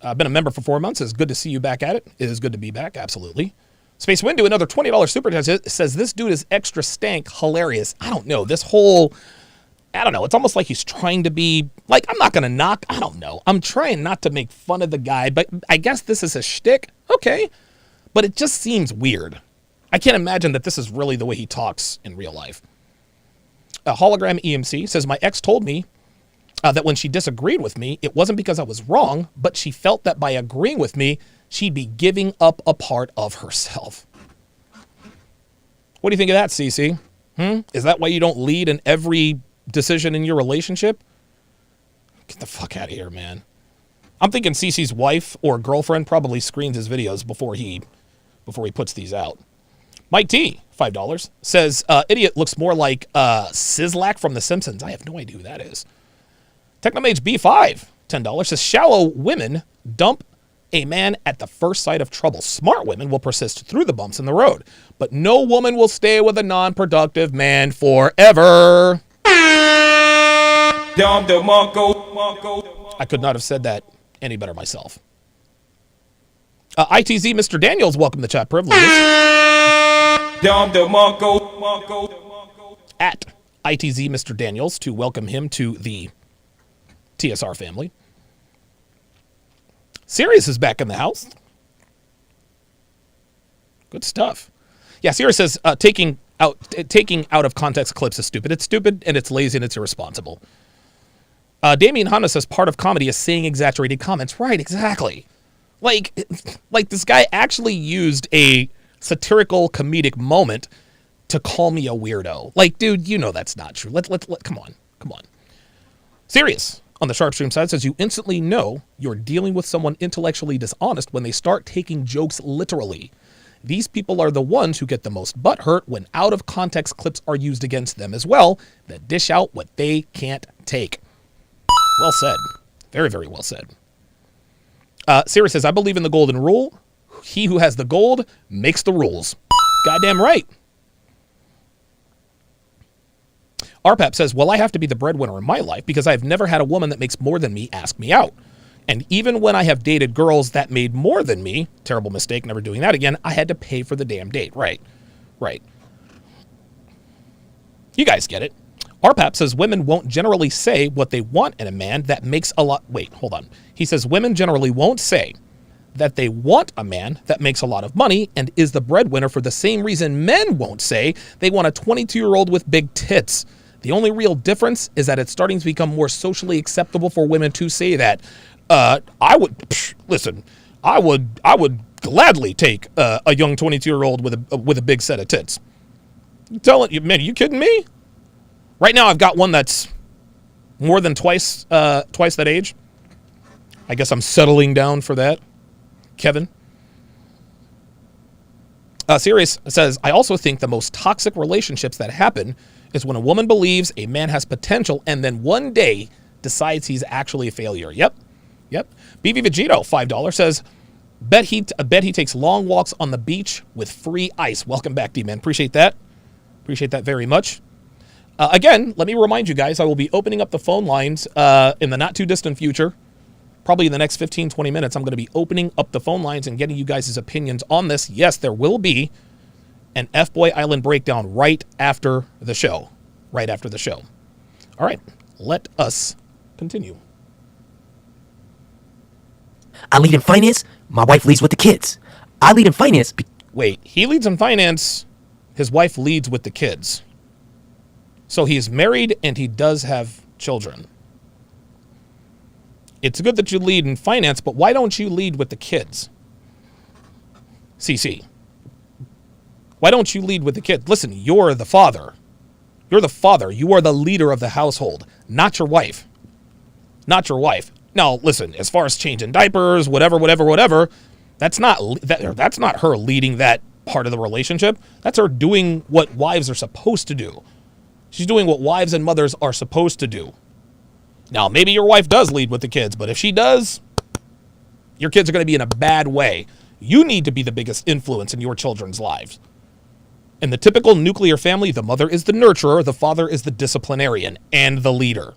I've been a member for 4 months. It's good to see you back at it. It is good to be back, absolutely. Space Windu, another $20 super chat, says, this dude is extra stank, hilarious. I don't know. It's almost like he's trying to be, like, I'm not going to knock. I don't know. I'm trying not to make fun of the guy, but I guess this is a shtick. Okay. But it just seems weird. I can't imagine that this is really the way he talks in real life. A hologram EMC says, my ex told me that when she disagreed with me, it wasn't because I was wrong, but she felt that by agreeing with me, she'd be giving up a part of herself. What do you think of that, CC? Is that why you don't lead in every decision in your relationship? Get the fuck out of here, man. I'm thinking CC's wife or girlfriend probably screens his videos before he puts these out. Mike T, $5, says, idiot looks more like Sizzlack from The Simpsons. I have no idea who that is. Technomage B5, $10, says, shallow women dump a man at the first sight of trouble. Smart women will persist through the bumps in the road, but no woman will stay with a non-productive man forever. I could not have said that any better myself. ITZ Mr. Daniels, welcome to chat privileges. At ITZ Mr. Daniels to welcome him to the TSR family. Sirius is back in the house. Good stuff. Yeah, Sirius says taking out of context clips is stupid. It's stupid and it's lazy and it's irresponsible. Damien Hanna says part of comedy is saying exaggerated comments. Right, exactly. Like this guy actually used a satirical comedic moment to call me a weirdo. Like, dude, you know that's not true. Let come on. Sirius on the Sharpe stream side says you instantly know you're dealing with someone intellectually dishonest when they start taking jokes literally. These people are the ones who get the most butthurt when out of context clips are used against them as well that dish out what they can't take. Well said. Very, very well said. Sirius says, I believe in the golden rule. He who has the gold makes the rules. Goddamn right. RPAP says, well, I have to be the breadwinner in my life because I've never had a woman that makes more than me ask me out. And even when I have dated girls that made more than me, terrible mistake, never doing that again, I had to pay for the damn date. Right. You guys get it. RPAP says women won't generally say what they want in a man that makes a lot. Wait, hold on. He says women generally won't say that they want a man that makes a lot of money and is the breadwinner for the same reason men won't say they want a 22-year-old with big tits. The only real difference is that it's starting to become more socially acceptable for women to say that. I would gladly take a young 22-year-old with a big set of tits. I'm telling you, man, are you kidding me? Right now, I've got one that's more than twice that age. I guess I'm settling down for that. Kevin. Sirius says, I also think the most toxic relationships that happen is when a woman believes a man has potential and then one day decides he's actually a failure. Yep. BB Vegito, $5, says, bet he takes long walks on the beach with free ice. Welcome back, D-Man. Appreciate that. Appreciate that very much. Again, let me remind you guys, I will be opening up the phone lines in the not too distant future. Probably in the next 15, 20 minutes, I'm going to be opening up the phone lines and getting you guys' opinions on this. Yes, there will be an F-Boy Island breakdown right after the show. All right, let us continue. I lead in finance. My wife leads with the kids. I lead in finance. Wait, he leads in finance. His wife leads with the kids. So he's married and he does have children. It's good that you lead in finance, but why don't you lead with the kids? CC. Why don't you lead with the kids? Listen, you're the father. You're the father. You are the leader of the household, not your wife. Not your wife. Now, listen, as far as changing diapers, whatever, that's not her leading that part of the relationship. That's her doing what wives are supposed to do. She's doing what wives and mothers are supposed to do. Now, maybe your wife does lead with the kids, but if she does, your kids are going to be in a bad way. You need to be the biggest influence in your children's lives. In the typical nuclear family, the mother is the nurturer, the father is the disciplinarian and the leader.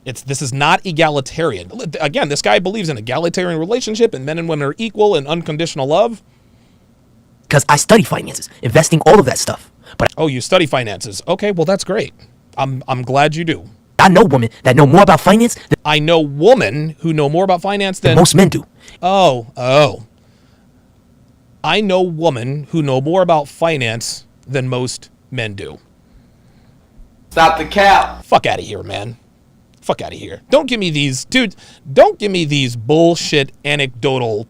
This is not egalitarian. Again, this guy believes in egalitarian relationship and men and women are equal and unconditional love. Because I study finances, investing, all of that stuff. But oh, you study finances. Okay, well, that's great. I'm glad you do. I know women that know more about finance than I know women who know more about finance than most men do. Oh. I know women who know more about finance than most men do. Stop the cap. Fuck out of here, man. Fuck out of here. Don't give me these, dude, don't give me these bullshit anecdotal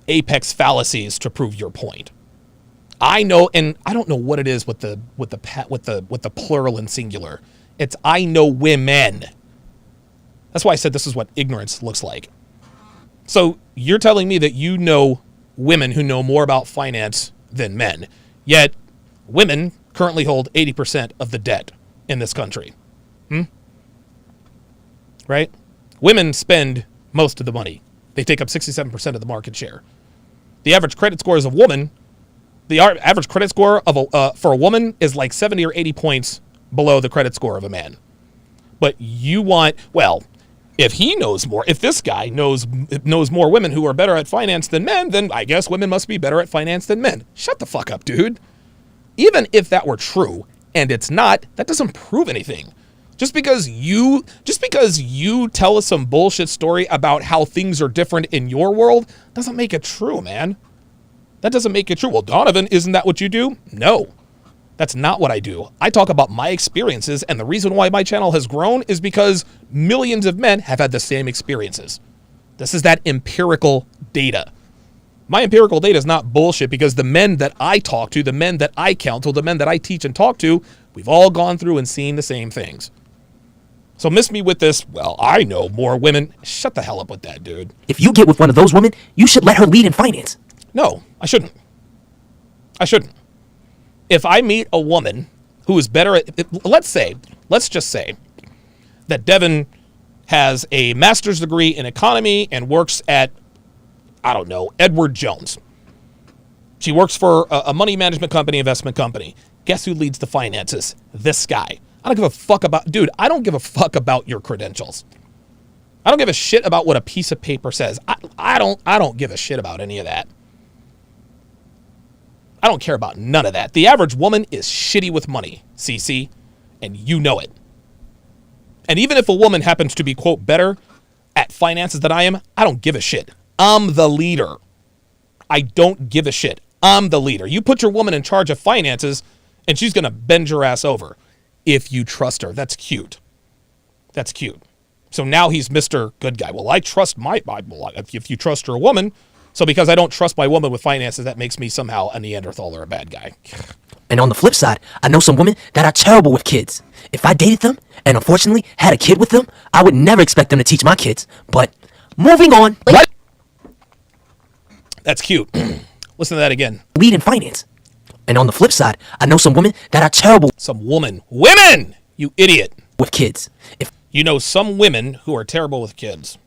apex fallacies to prove your point. I know, and I don't know what it is with the plural and singular. It's I know women. That's why I said this is what ignorance looks like. So you're telling me that you know women who know more about finance than men, yet women currently hold 80% of the debt in this country. Right? Women spend most of the money. They take up 67% of the market share. The average credit score as a woman, the average credit score of for a woman is like 70 or 80 points below the credit score of a man. But you want, well, if he knows more, if this guy knows more women who are better at finance than men, then I guess women must be better at finance than men. Shut the fuck up, dude. Even if that were true, and it's not, that doesn't prove anything. Just because you tell us some bullshit story about how things are different in your world doesn't make it true, man. That doesn't make it true. Well, Donovan, isn't that what you do? No, that's not what I do. I talk about my experiences, and the reason why my channel has grown is because millions of men have had the same experiences. This is that empirical data. My empirical data is not bullshit because the men that I talk to, the men that I counsel, the men that I teach and talk to, we've all gone through and seen the same things. So miss me with this, well, I know more women. Shut the hell up with that, dude. If you get with one of those women, you should let her lead in finance. No, I shouldn't. I shouldn't. If I meet a woman who is better at, let's just say that Devin has a master's degree in economy and works at, I don't know, Edward Jones. She works for a money management company, investment company. Guess who leads the finances? This guy. I don't give a fuck about, dude, I don't give a fuck about your credentials. I don't give a shit about what a piece of paper says. I don't give a shit about any of that. I don't care about none of that. The average woman is shitty with money, CC, and you know it. And even if a woman happens to be, quote, better at finances than I am, I don't give a shit. I'm the leader. I don't give a shit. I'm the leader. You put your woman in charge of finances, and she's going to bend your ass over. If you trust her. That's cute. That's cute. So now he's Mr. Good Guy. Well, I trust my Bible. If you trust your woman, so because I don't trust my woman with finances, that makes me somehow a Neanderthal or a bad guy. And on the flip side, I know some women that are terrible with kids. If I dated them and unfortunately had a kid with them, I would never expect them to teach my kids. But moving on. What? That's cute. Listen to that again. Lead in finance. And on the flip side, I know some women that are terrible. Some women. Women! You idiot. With kids. If you know some women who are terrible with kids.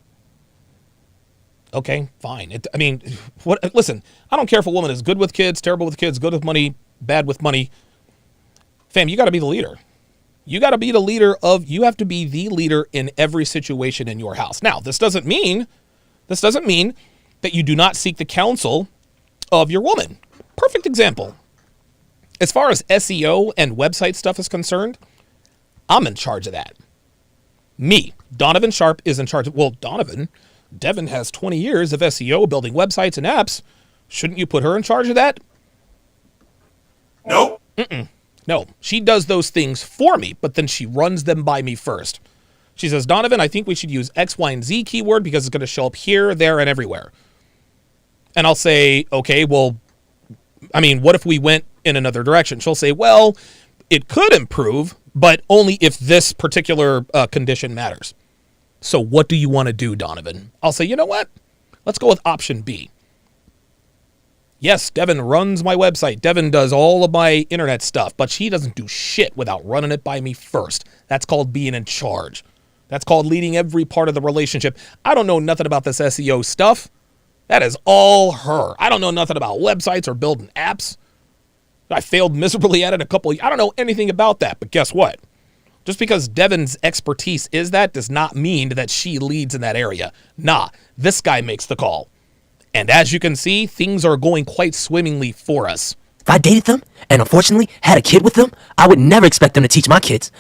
Okay, fine. I mean, what? Listen, I don't care if a woman is good with kids, terrible with kids, good with money, bad with money. Fam, you got to be the leader. You got to be the leader you have to be the leader in every situation in your house. Now, this doesn't mean that you do not seek the counsel of your woman. Perfect example. As far as SEO and website stuff is concerned, I'm in charge of that. Me, Donovan Sharpe, is in charge of, well, Devin has 20 years of SEO building websites and apps. Shouldn't you put her in charge of that? Nope. No, she does those things for me, but then she runs them by me first. She says, Donovan, I think we should use X, Y, and Z keyword because it's going to show up here, there, and everywhere. And I'll say, okay, well, I mean, what if we went in another direction? She'll say, well, it could improve, but only if this particular condition matters. So what do you want to do, Donovan? I'll say, you know what? Let's go with option B. Yes, Devin runs my website. Devin does all of my internet stuff, but she doesn't do shit without running it by me first. That's called being in charge. That's called leading every part of the relationship. I don't know nothing about this SEO stuff. That is all her. I don't know nothing about websites or building apps. I failed miserably at it I don't know anything about that, but guess what? Just because Devin's expertise is that does not mean that she leads in that area. Nah, this guy makes the call. And as you can see, things are going quite swimmingly for us. If I dated them and unfortunately had a kid with them, I would never expect them to teach my kids.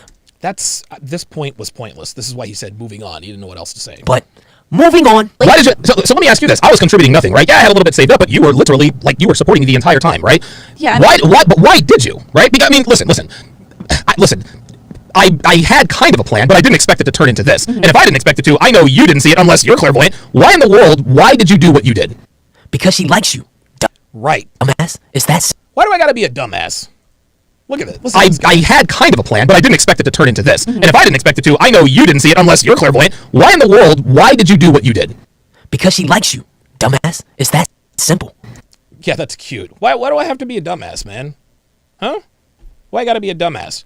This point was pointless. This is why he said moving on. He didn't know what else to say. But Moving on. Why did you? So let me ask you this. I was contributing nothing, right? Yeah, I had a little bit saved up, but you were literally like you were supporting me the entire time, right? Yeah. But why did you? Right? Because I mean, listen. I had kind of a plan, but I didn't expect it to turn into this. And if I didn't expect it to, I know you didn't see it unless you're clairvoyant. Why in the world? Why did you do what you did? Because she likes you. Right. Dumbass. Is that Why do I gotta be a dumbass? Look at it. Listen to this guy. I had kind of a plan, but I didn't expect it to turn into this. And if I didn't expect it to, I know you didn't see it unless you're clairvoyant. Why in the world? Why did you do what you did? Because she likes you. Dumbass. It's that simple. Yeah, that's cute. Why do I have to be a dumbass, man? Huh? Why I gotta be a dumbass?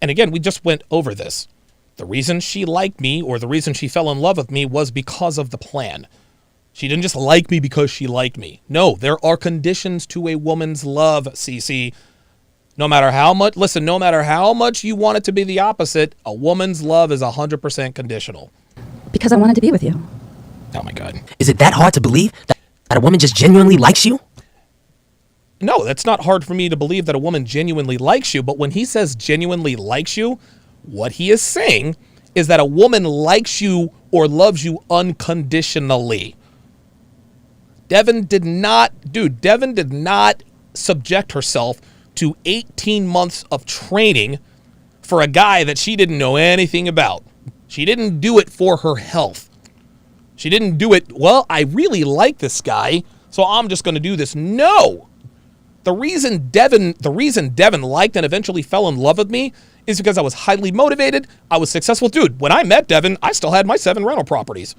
And again, we just went over this. The reason she liked me or the reason she fell in love with me was because of the plan. She didn't just like me because she liked me. No, there are conditions to a woman's love, CC. No matter how much you want it to be the opposite, a woman's love is 100% conditional. Because I wanted to be with you. Oh my God. Is it that hard to believe that a woman just genuinely likes you? No, that's not hard for me to believe that a woman genuinely likes you. But when he says genuinely likes you, what he is saying is that a woman likes you or loves you unconditionally. Devin did not subject herself to 18 months of training for a guy that she didn't know anything about. She didn't do it for her health. She didn't do it, well, I really like this guy, so I'm just going to do this. No. The reason Devin liked and eventually fell in love with me is because I was highly motivated. I was successful. Dude, when I met Devin, I still had my 7 rental properties.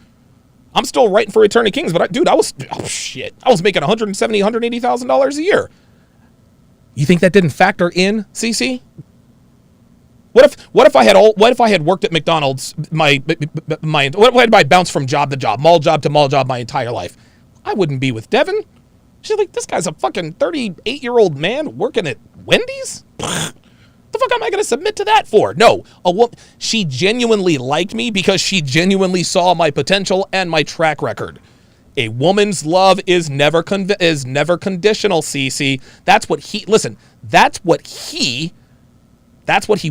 I'm still writing for Return of Kings, but I was making $170,000, $180,000 a year. You think that didn't factor in, CC? What if I had worked at McDonald's what if I bounced from job to job, mall job to mall job my entire life? I wouldn't be with Devin. She's like, this guy's a fucking 38-year-old man working at Wendy's? The fuck am I going to submit to that for? No, she genuinely liked me because she genuinely saw my potential and my track record. A woman's love is never conditional, CC. That's what he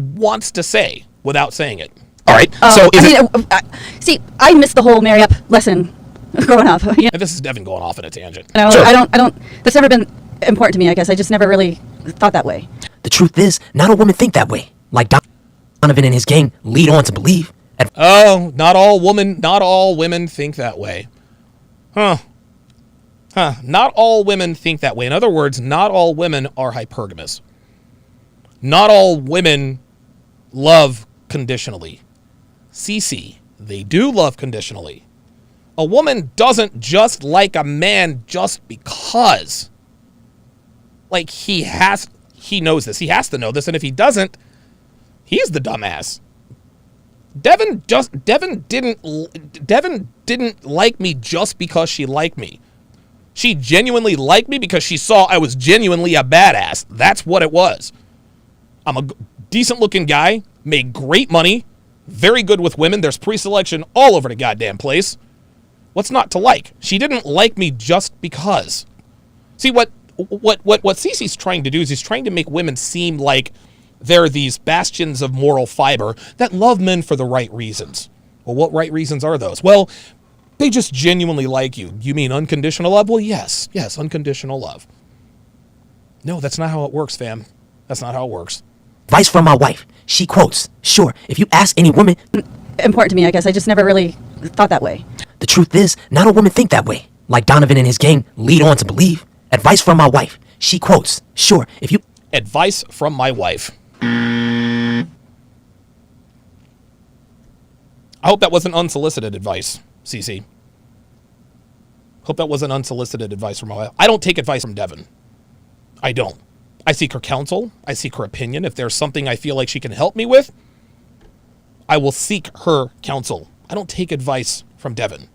wants to say without saying it. All right. I missed the whole marry up lesson growing up. Yeah. And this is Devin going off on a tangent. No, Sure. I don't. That's never been important to me. I guess I just never really thought that way. The truth is, not all women think that way. Like Donovan and his gang lead on to believe. Oh, not all women think that way. Huh. Not all women think that way. In other words, not all women are hypergamous. Not all women love conditionally. CC, they do love conditionally. A woman doesn't just like a man just because. Like, he knows this. He has to know this, and if he doesn't, he's the dumbass. Devin didn't like me just because she liked me. She genuinely liked me because she saw I was genuinely a badass. That's what it was. I'm a decent looking guy, made great money, very good with women. There's pre-selection all over the goddamn place. What's not to like? She didn't like me just because. See, what Cece's trying to do is he's trying to make women seem like they're these bastions of moral fiber that love men for the right reasons. Well, what right reasons are those? Well, they just genuinely like you. You mean unconditional love? Well, yes, unconditional love. No, that's not how it works, fam. That's not how it works. Advice from my wife. She quotes, sure, if you ask any woman... Important to me, I guess. I just never really thought that way. The truth is, not all women think that way. Like Donovan and his gang lead on to believe. Advice from my wife. She quotes, sure, if you... Advice from my wife. I hope that wasn't unsolicited advice, CC. Hope that wasn't unsolicited advice from my wife. I don't take advice from Devin. I don't. I seek her counsel. I seek her opinion. If there's something I feel like she can help me with, I will seek her counsel. I don't take advice from Devin.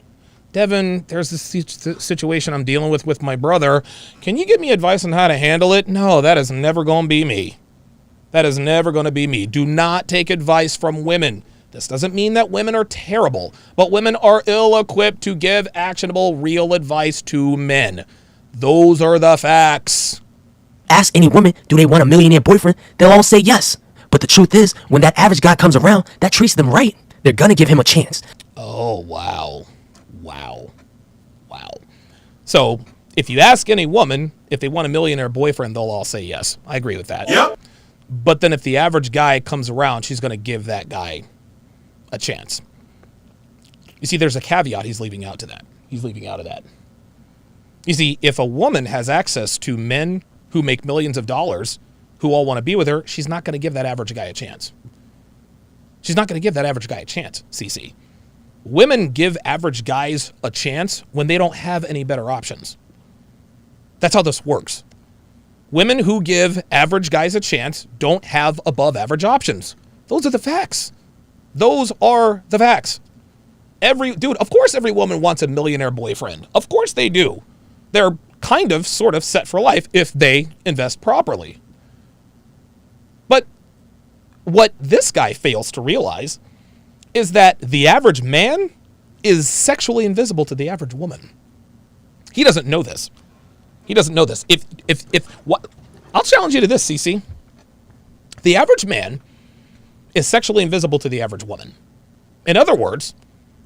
Devin, there's this situation I'm dealing with my brother. Can you give me advice on how to handle it? No, that is never going to be me. That is never going to be me. Do not take advice from women. This doesn't mean that women are terrible, but women are ill-equipped to give actionable, real advice to men. Those are the facts. Ask any woman, do they want a millionaire boyfriend? They'll all say yes. But the truth is, when that average guy comes around that treats them right, they're gonna give him a chance. Oh, wow. Wow. So if you ask any woman if they want a millionaire boyfriend, they'll all say yes. I agree with that. Yep. But then if the average guy comes around, she's going to give that guy a chance. You see, there's a caveat he's leaving out of that. You see, if a woman has access to men who make millions of dollars who all want to be with her, she's not going to give that average guy a chance. CC. Women give average guys a chance when they don't have any better options. That's how this works. Women who give average guys a chance don't have above average options. Those are the facts. Of course every woman wants a millionaire boyfriend. Of course they do. They're kind of, sort of set for life if they invest properly. But what this guy fails to realize is that the average man is sexually invisible to the average woman. He doesn't know this. I'll challenge you to this, CC. The average man is sexually invisible to the average woman. In other words,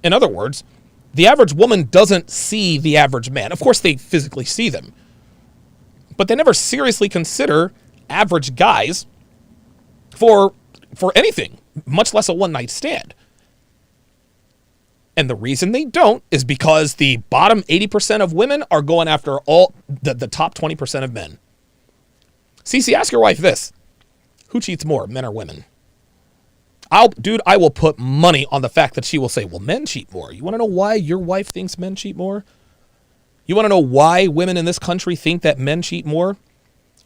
the average woman doesn't see the average man. Of course, they physically see them, but they never seriously consider average guys for anything, much less a one-night stand. And the reason they don't is because the bottom 80% of women are going after all the top 20% of men. Cece, ask your wife this. Who cheats more, men or women? I will put money on the fact that she will say, well, men cheat more. You want to know why your wife thinks men cheat more? You want to know why women in this country think that men cheat more?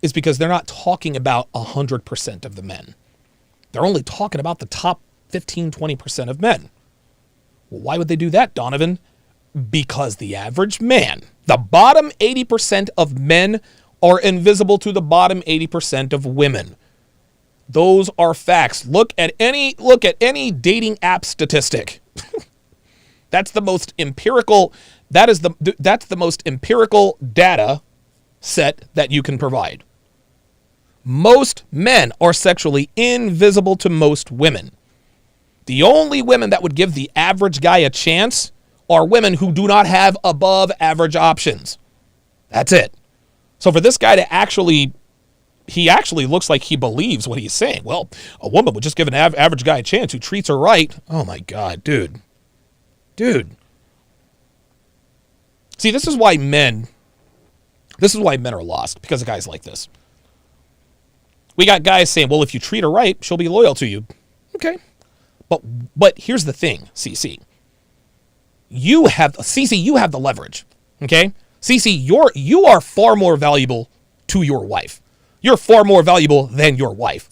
Is because they're not talking about 100% of the men. They're only talking about the top 15, 20% of men. Well, why would they do that, Donovan? Because the average man, the bottom 80% of men are invisible to the bottom 80% of women. Those are facts. Look at any dating app statistic. That's the most empirical data set that you can provide. Most men are sexually invisible to most women. The only women that would give the average guy a chance are women who do not have above average options. That's it. So for this guy to he actually looks like he believes what he's saying. Well, a woman would just give an average guy a chance who treats her right. Oh my God, dude. See, this is why men are lost, because of guys like this. We got guys saying, well, if you treat her right, she'll be loyal to you. Okay. But here's the thing, CC. You have the leverage. Okay? CC, you are far more valuable to your wife. You're far more valuable than your wife.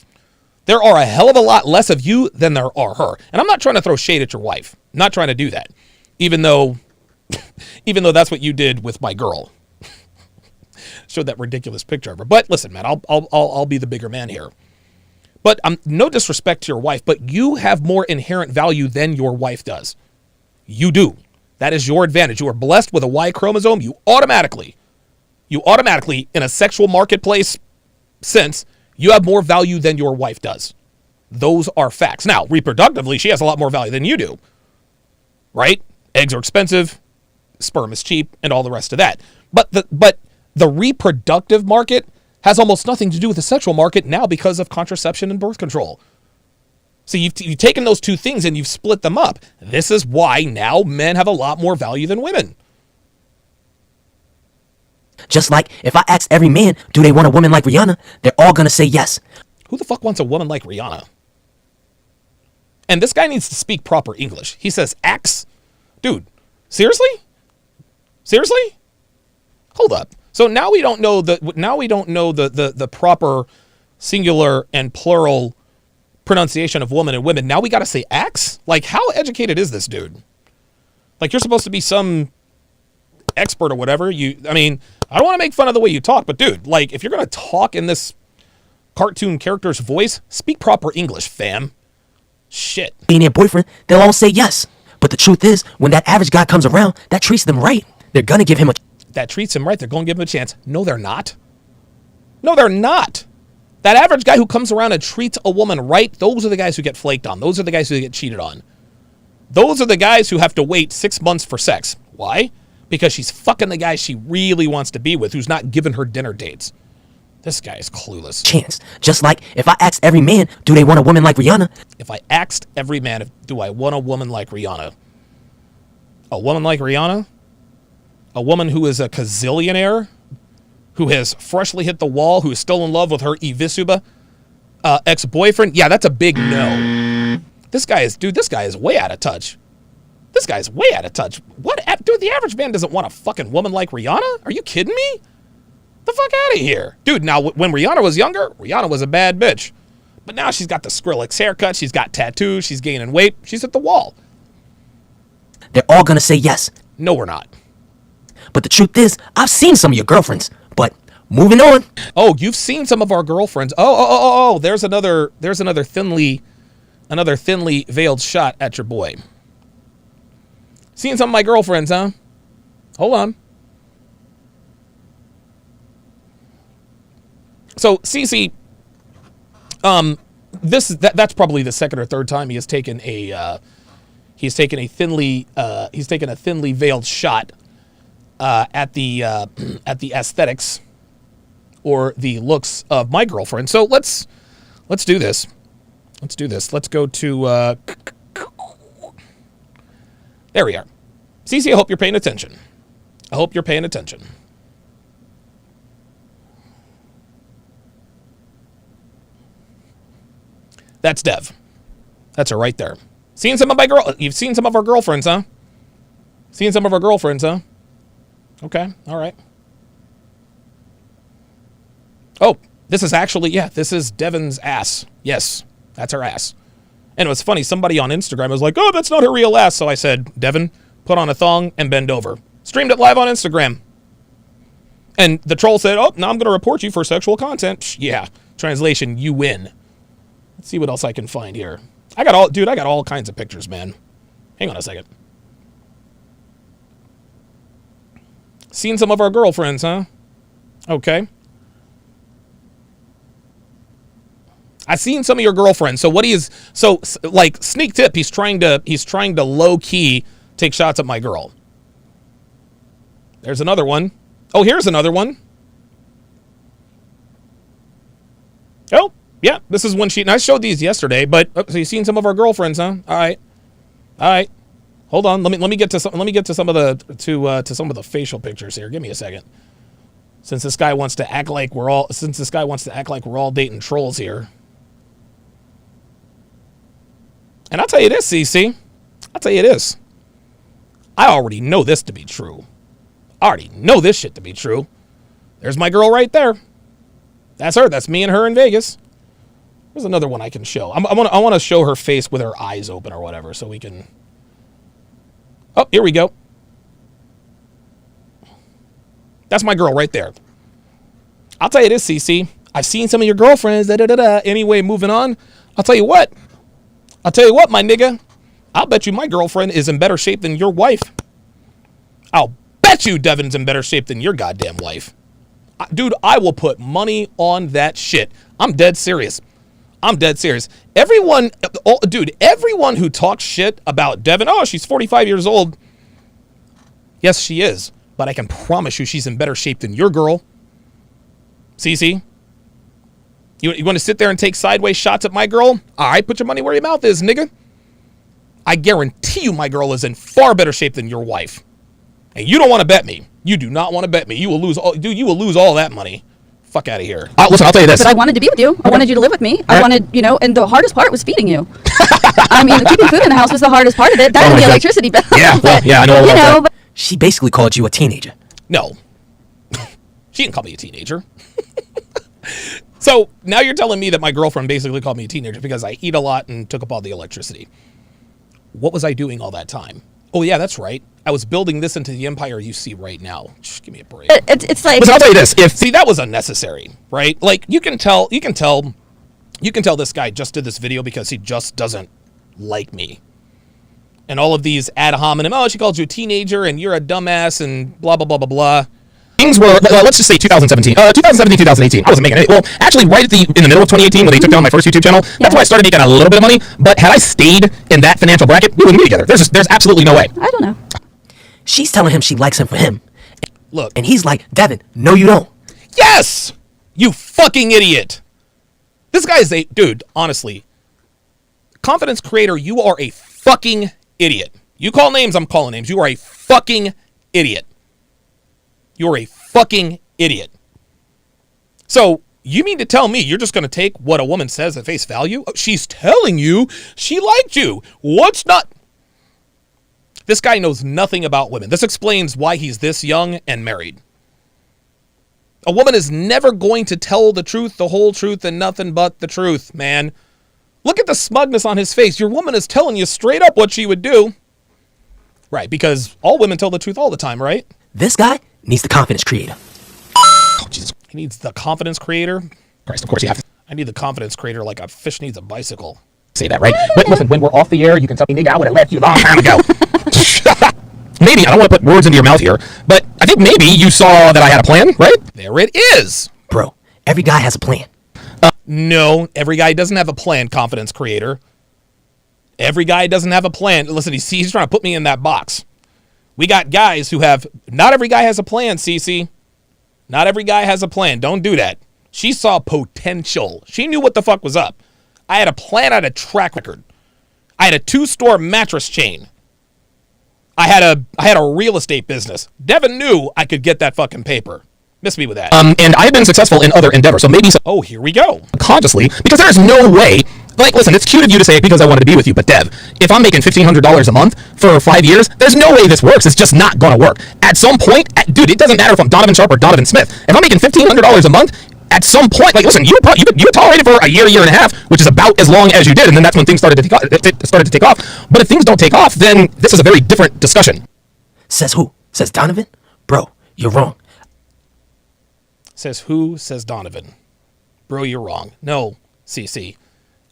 There are a hell of a lot less of you than there are her. And I'm not trying to throw shade at your wife. I'm not trying to do that. Even though that's what you did with my girl. Showed that ridiculous picture of her. But listen, man, I'll be the bigger man here. But no disrespect to your wife, but you have more inherent value than your wife does. You do. That is your advantage. You are blessed with a Y chromosome. You automatically, in a sexual marketplace sense, you have more value than your wife does. Those are facts. Now, reproductively, she has a lot more value than you do. Right? Eggs are expensive, sperm is cheap, and all the rest of that. But the reproductive market has almost nothing to do with the sexual market now because of contraception and birth control. So you've taken those two things and you've split them up. This is why now men have a lot more value than women. Just like if I asked every man, do they want a woman like Rihanna? They're all gonna say yes. Who the fuck wants a woman like Rihanna? And this guy needs to speak proper English. He says axe. Dude, seriously? Hold up. So now we don't know the proper singular and plural pronunciation of woman and women. Now we got to say axe? Like, how educated is this dude? Like, you're supposed to be some expert or whatever. I don't want to make fun of the way you talk, but dude, like, if you're going to talk in this cartoon character's voice, speak proper English, fam. Shit. Being their boyfriend, they'll all say yes. But the truth is, when that average guy comes around, that treats them right. They're gonna give him a... That treats him right. They're going to give him a chance. No, they're not. No, they're not. That average guy who comes around and treats a woman right, those are the guys who get flaked on. Those are the guys who get cheated on. Those are the guys who have to wait 6 months for sex. Why? Because she's fucking the guy she really wants to be with, who's not giving her dinner dates. This guy is clueless. Chance. Just like if I asked every man, do they want a woman like Rihanna? If I asked every man, do I want a woman like Rihanna? A woman like Rihanna? A woman who is a gazillionaire? Who has freshly hit the wall? Who is still in love with her Ivisuba ex-boyfriend? Yeah, that's a big no. This guy is way out of touch. This guy's way out of touch. What? Dude, the average man doesn't want a fucking woman like Rihanna? Are you kidding me? The fuck out of here. Dude, now, when Rihanna was younger, Rihanna was a bad bitch. But now she's got the Skrillex haircut. She's got tattoos. She's gaining weight. She's at the wall. They're all gonna say yes. No, we're not. But the truth is, I've seen some of your girlfriends. But moving on. Oh, you've seen some of our girlfriends. Oh. There's another thinly veiled shot at your boy. Seen some of my girlfriends, huh? Hold on. So, Cece, that's probably the second or third time he has taken a thinly veiled shot at the aesthetics or the looks of my girlfriend. So let's do this. Let's go to there we are. Cece, I hope you're paying attention. That's Dev. That's her right there. You've seen some of our girlfriends, huh? Okay, all right. Oh, this is Devon's ass. Yes, that's her ass. And it was funny, somebody on Instagram was like, oh, that's not her real ass. So I said, Devon, put on a thong and bend over. Streamed it live on Instagram. And the troll said, oh, now I'm going to report you for sexual content. Psh, yeah, translation, you win. Let's see what else I can find here. I got all kinds of pictures, man. Hang on a second. Seen some of our girlfriends, huh? Okay. I've seen some of your girlfriends. So sneak tip, he's trying to low key take shots at my girl. There's another one. Oh, here's another one. Oh, yeah, this is when and I showed these yesterday, but so you've seen some of our girlfriends, huh? All right. Hold on. Let me get to some of the facial pictures here. Give me a second. Since this guy wants to act like we're all dating trolls here. And I'll tell you this, CC. I already know this to be true. I already know this shit to be true. There's my girl right there. That's her. That's me and her in Vegas. There's another one I can show. I want to show her face with her eyes open or whatever, so we can. Oh, here we go. That's my girl right there. I'll tell you this, CC. I've seen some of your girlfriends. Anyway, moving on. I'll tell you what, my nigga. I'll bet you my girlfriend is in better shape than your wife. I'll bet you Devon's in better shape than your goddamn wife. Dude, I will put money on that shit. I'm dead serious. Everyone who talks shit about Devon, oh, she's 45 years old. Yes, she is. But I can promise you she's in better shape than your girl. Cece? You want to sit there and take sideways shots at my girl? All right, put your money where your mouth is, nigga. I guarantee you my girl is in far better shape than your wife. And you don't want to bet me. You do not want to bet me. You will lose all that money. Fuck out of here. Listen, I'll tell you this. But I wanted to be with you. I wanted you to live with me. I wanted, and the hardest part was feeding you. I mean, keeping food in the house was the hardest part of it. That and the electricity bill. Yeah, I know all about that. She basically called you a teenager. No. She didn't call me a teenager. So now you're telling me that my girlfriend basically called me a teenager because I eat a lot and took up all the electricity. What was I doing all that time? Oh, yeah, that's right. I was building this into the empire you see right now. Just give me a break. It's like... Listen, I'll tell you this. See, that was unnecessary, right? Like, you can tell this guy just did this video because he just doesn't like me. And all of these ad hominem, oh, she called you a teenager and you're a dumbass and blah, blah, blah, blah, blah. Things were, let's just say 2017. 2018. I wasn't making it. Well, actually, right in the middle of 2018, when they took down my first YouTube channel, that's why I started making a little bit of money. But had I stayed in that financial bracket, we wouldn't be together. There's absolutely no way. I don't know. She's telling him she likes him for him. Look. And he's like, Devin, no you don't. Yes! You fucking idiot. This guy is a... Dude, honestly. Confidence creator, you are a fucking idiot. You call names, I'm calling names. You are a fucking idiot. You're a fucking idiot. So, you mean to tell me you're just going to take what a woman says at face value? Oh, she's telling you she liked you. What's not... This guy knows nothing about women. This explains why he's this young and married. A woman is never going to tell the truth, the whole truth, and nothing but the truth, man. Look at the smugness on his face. Your woman is telling you straight up what she would do. Right, because all women tell the truth all the time, right? This guy needs the confidence creator. Oh, Jesus. He needs the confidence creator? Christ, of course you have to I need the confidence creator like a fish needs a bicycle. say that, right? But listen, when we're off the air, you can tell me, nigga, I would have left you a long time ago. Maybe, I don't want to put words into your mouth here, but I think maybe you saw that I had a plan, right? There it is. Bro, every guy has a plan. No, every guy doesn't have a plan, confidence creator. Every guy doesn't have a plan. Listen, he's trying to put me in that box. We got guys who have... Not every guy has a plan, Cece. Not every guy has a plan. Don't do that. She saw potential. She knew what the fuck was up. I had a plan. I had a track record. I had a 2-store mattress chain. I had a real estate business. Devin knew I could get that fucking paper. Miss me with that. And I've been successful in other endeavors, so maybe Oh, here we go. consciously, because there's no way, like, listen, it's cute of you to say it because I wanted to be with you, but Dev, if I'm making $1,500 a month for 5 years, there's no way this works. It's just not gonna work. At some point, dude, it doesn't matter if I'm Donovan Sharpe or Donovan Smith. If I'm making $1,500 a month, at some point, like, listen, you tolerated for a year and a half, which is about as long as you did, and then that's when things started to take off. But if things don't take off, then this is a very different discussion. Says who? Says Donovan? Bro, you're wrong. Says who? Says Donovan. Bro, you're wrong. No, CC,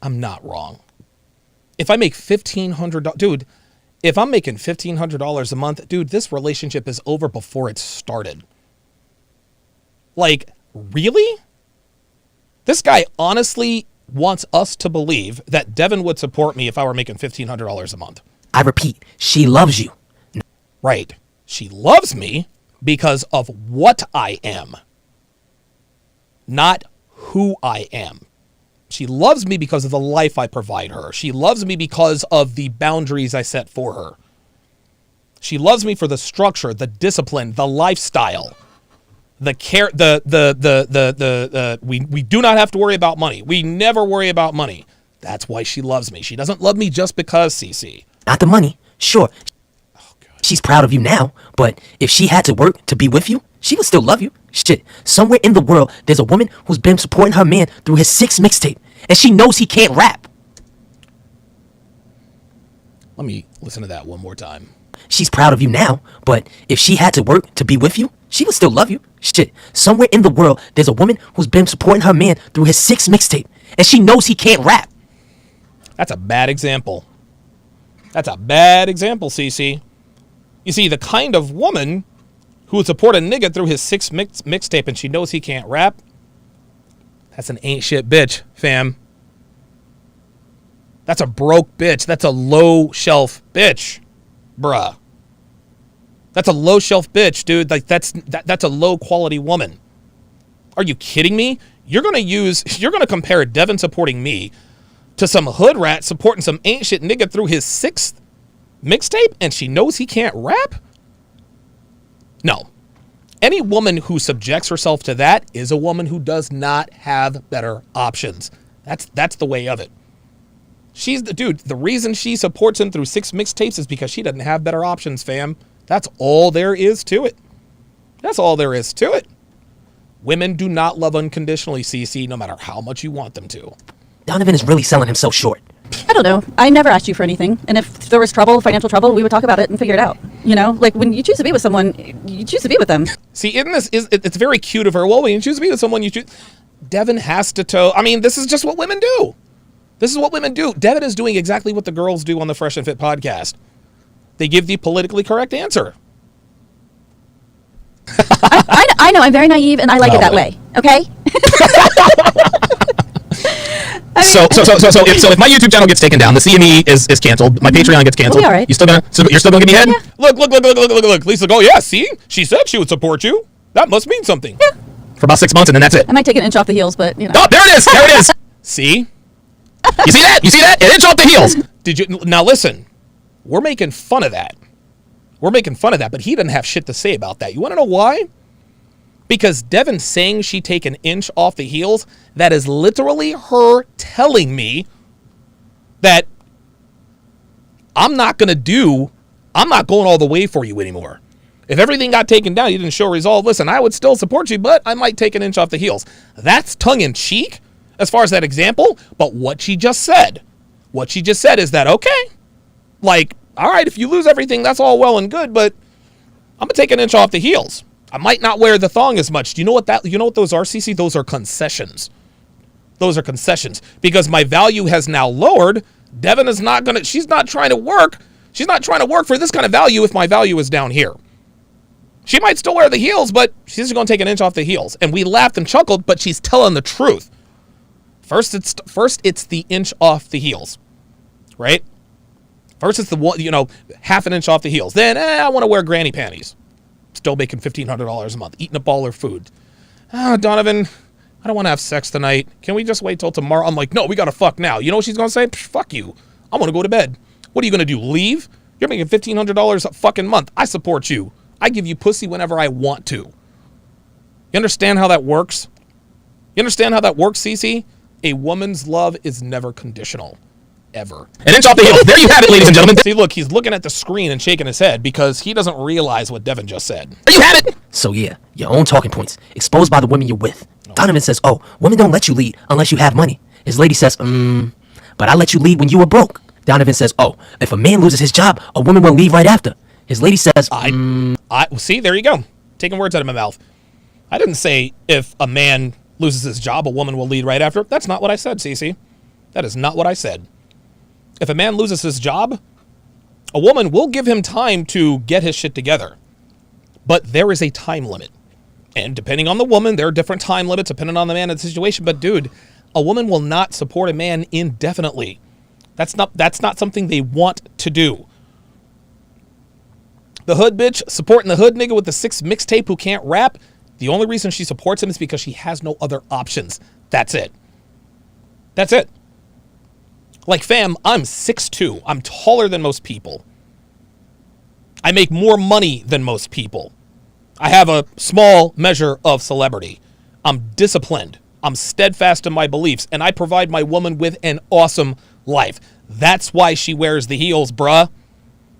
I'm not wrong. If I make $1,500, dude, if I'm making $1,500 a month, dude, this relationship is over before it started. Like, really? This guy honestly wants us to believe that Devin would support me if I were making $1,500 a month. I repeat, she loves you. Right. She loves me because of what I am, not who I am. She loves me because of the life I provide her. She loves me because of the boundaries I set for her. She loves me for the structure, the discipline, the lifestyle, the care, we do not have to worry about money. We never worry about money. That's why she loves me. She doesn't love me just because, CC. Not the money, sure. She's proud of you now, but if she had to work to be with you, she would still love you. Shit, somewhere in the world, there's a woman who's been supporting her man through his 6th mixtape, and she knows he can't rap. Let me listen to that one more time. She's proud of you now, but if she had to work to be with you, she would still love you. Shit, somewhere in the world, there's a woman who's been supporting her man through his 6th mixtape, and she knows he can't rap. That's a bad example. That's a bad example, CC. You see, the kind of woman who would support a nigga through his 6th mixtape and she knows he can't rap, that's an ain't shit bitch, fam. That's a broke bitch. That's a low shelf bitch, bruh. That's a low shelf bitch, dude. Like that's a low quality woman. Are you kidding me? You're gonna compare Devin supporting me to some hood rat supporting some ain't shit nigga through his 6th mixtape and she knows he can't rap? No. Any woman who subjects herself to that is a woman who does not have better options. That's the way of it. She's the dude. The reason she supports him through 6 mixtapes is because she doesn't have better options, fam. That's all there is to it. That's all there is to it. Women do not love unconditionally, CC, no matter how much you want them to. Donovan is really selling himself short. I don't know. I never asked you for anything. And if there was trouble, financial trouble, we would talk about it and figure it out. You know, like when you choose to be with someone, you choose to be with them. See, it's very cute of her. Well, when you choose to be with someone, you choose. Devin has to toe. I mean, this is just what women do. This is what women do. Devin is doing exactly what the girls do on the Fresh and Fit podcast. They give the politically correct answer. I know. I'm very naive and I like it that way. Okay? I if my YouTube channel gets taken down, the CME is canceled, my Patreon gets canceled. We'll be all right. You're still gonna give me head? Yeah. Look. Lisa, go, yeah, see? She said she would support you. That must mean something. Yeah. For about 6 months, and then that's it. I might take an inch off the heels, but you know. Oh, there it is. There it is. See? You see that? You see that? An inch off the heels. Did you now listen? We're making fun of that. But he doesn't have shit to say about that. You want to know why? Because Devin saying she take an inch off the heels, that is literally her telling me that I'm not going all the way for you anymore. If everything got taken down, you didn't show resolve, listen, I would still support you, but I might take an inch off the heels. That's tongue-in-cheek as far as that example, but what she just said is that, okay, like, all right, if you lose everything, that's all well and good, but I'm going to take an inch off the heels. I might not wear the thong as much. Do you know what those are, Cece? Those are concessions. Because my value has now lowered. Devin is she's not trying to work for this kind of value if my value is down here. She might still wear the heels, but she's just going to take an inch off the heels. And we laughed and chuckled, but she's telling the truth. First, it's the inch off the heels, right? First, it's the half an inch off the heels. Then, I want to wear granny panties. Still making $1,500 a month, eating up all her food. Donovan, I don't want to have sex tonight. Can we just wait till tomorrow? I'm like, no, we got to fuck now. You know what she's going to say? Fuck you. I'm going to go to bed. What are you going to do? Leave? You're making $1,500 a fucking month. I support you. I give you pussy whenever I want to. You understand how that works? Cece? A woman's love is never conditional. Ever. An inch off the heels. There you have it, ladies and gentlemen. See, look, he's looking at the screen and shaking his head because he doesn't realize what Devin just said. There you have it. So yeah, your own talking points exposed by the women you're with. Donovan says, "Oh, women don't let you lead unless you have money." His lady says, "But I let you lead when you were broke." Donovan says, "Oh, if a man loses his job, a woman will leave right after." His lady says, see, there you go. Taking words out of my mouth. I didn't say if a man loses his job, a woman will lead right after. That's not what I said, Cece. That is not what I said. If a man loses his job, a woman will give him time to get his shit together. But there is a time limit. And depending on the woman, there are different time limits depending on the man and the situation. But dude, a woman will not support a man indefinitely. That's not something they want to do. The hood bitch supporting the hood nigga with the 6 mixtape who can't rap. The only reason she supports him is because she has no other options. That's it. Like, fam, I'm 6'2". I'm taller than most people. I make more money than most people. I have a small measure of celebrity. I'm disciplined. I'm steadfast in my beliefs. And I provide my woman with an awesome life. That's why she wears the heels, bruh.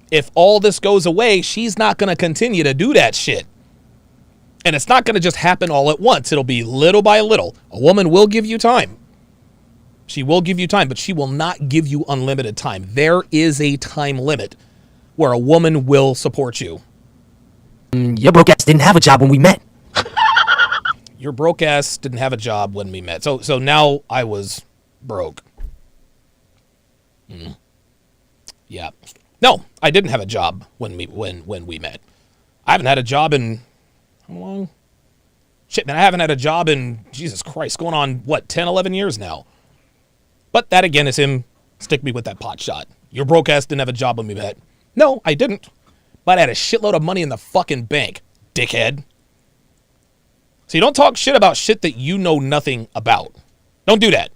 If all this goes away, she's not going to continue to do that shit. And it's not going to just happen all at once. It'll be little by little. A woman will give you time. She will give you time, but she will not give you unlimited time. There is a time limit where a woman will support you. Your broke ass didn't have a job when we met. Your broke ass didn't have a job when we met. So now I was broke. Yeah. No, I didn't have a job when we met. I haven't had a job in how long? Shit, man, I haven't had a job in, Jesus Christ, going on, 10, 11 years now. But that, again, is him stick me with that pot shot. Your broke ass didn't have a job when we met. No, I didn't. But I had a shitload of money in the fucking bank, dickhead. So you don't talk shit about shit that you know nothing about. Don't do that.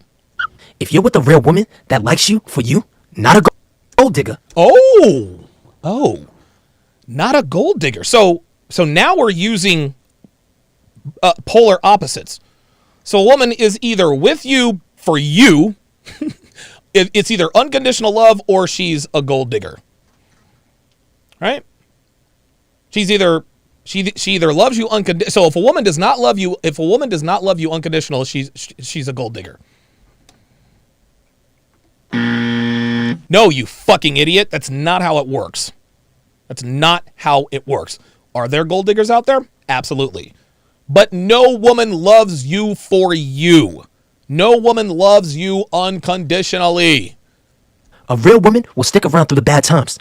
If you're with a real woman that likes you for you, not a gold digger. Oh, not a gold digger. So now we're using polar opposites. So a woman is either with you for you, it's either unconditional love or she's a gold digger. Right? She either loves you unconditional. So if a woman does not love you unconditional, she's a gold digger. No, you fucking idiot. That's not how it works. Are there gold diggers out there? Absolutely. But no woman loves you for you. No woman loves you unconditionally. A real woman will stick around through the bad times.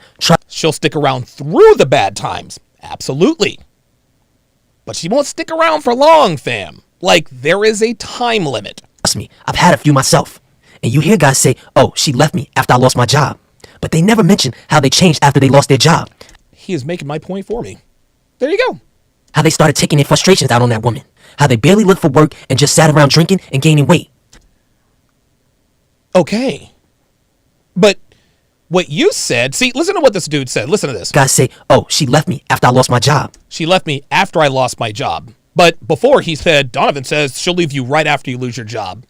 She'll stick around through the bad times. Absolutely. But she won't stick around for long, fam. Like, there is a time limit. Trust me, I've had a few myself. And you hear guys say, oh, she left me after I lost my job. But they never mention how they changed after they lost their job. He is making my point for me. There you go. How they started taking their frustrations out on that woman. How they barely looked for work and just sat around drinking and gaining weight. Okay. But what you said, see, listen to what this dude said. Listen to this. Guys say, oh, she left me after I lost my job. She left me after I lost my job. But before he said, Donovan says she'll leave you right after you lose your job.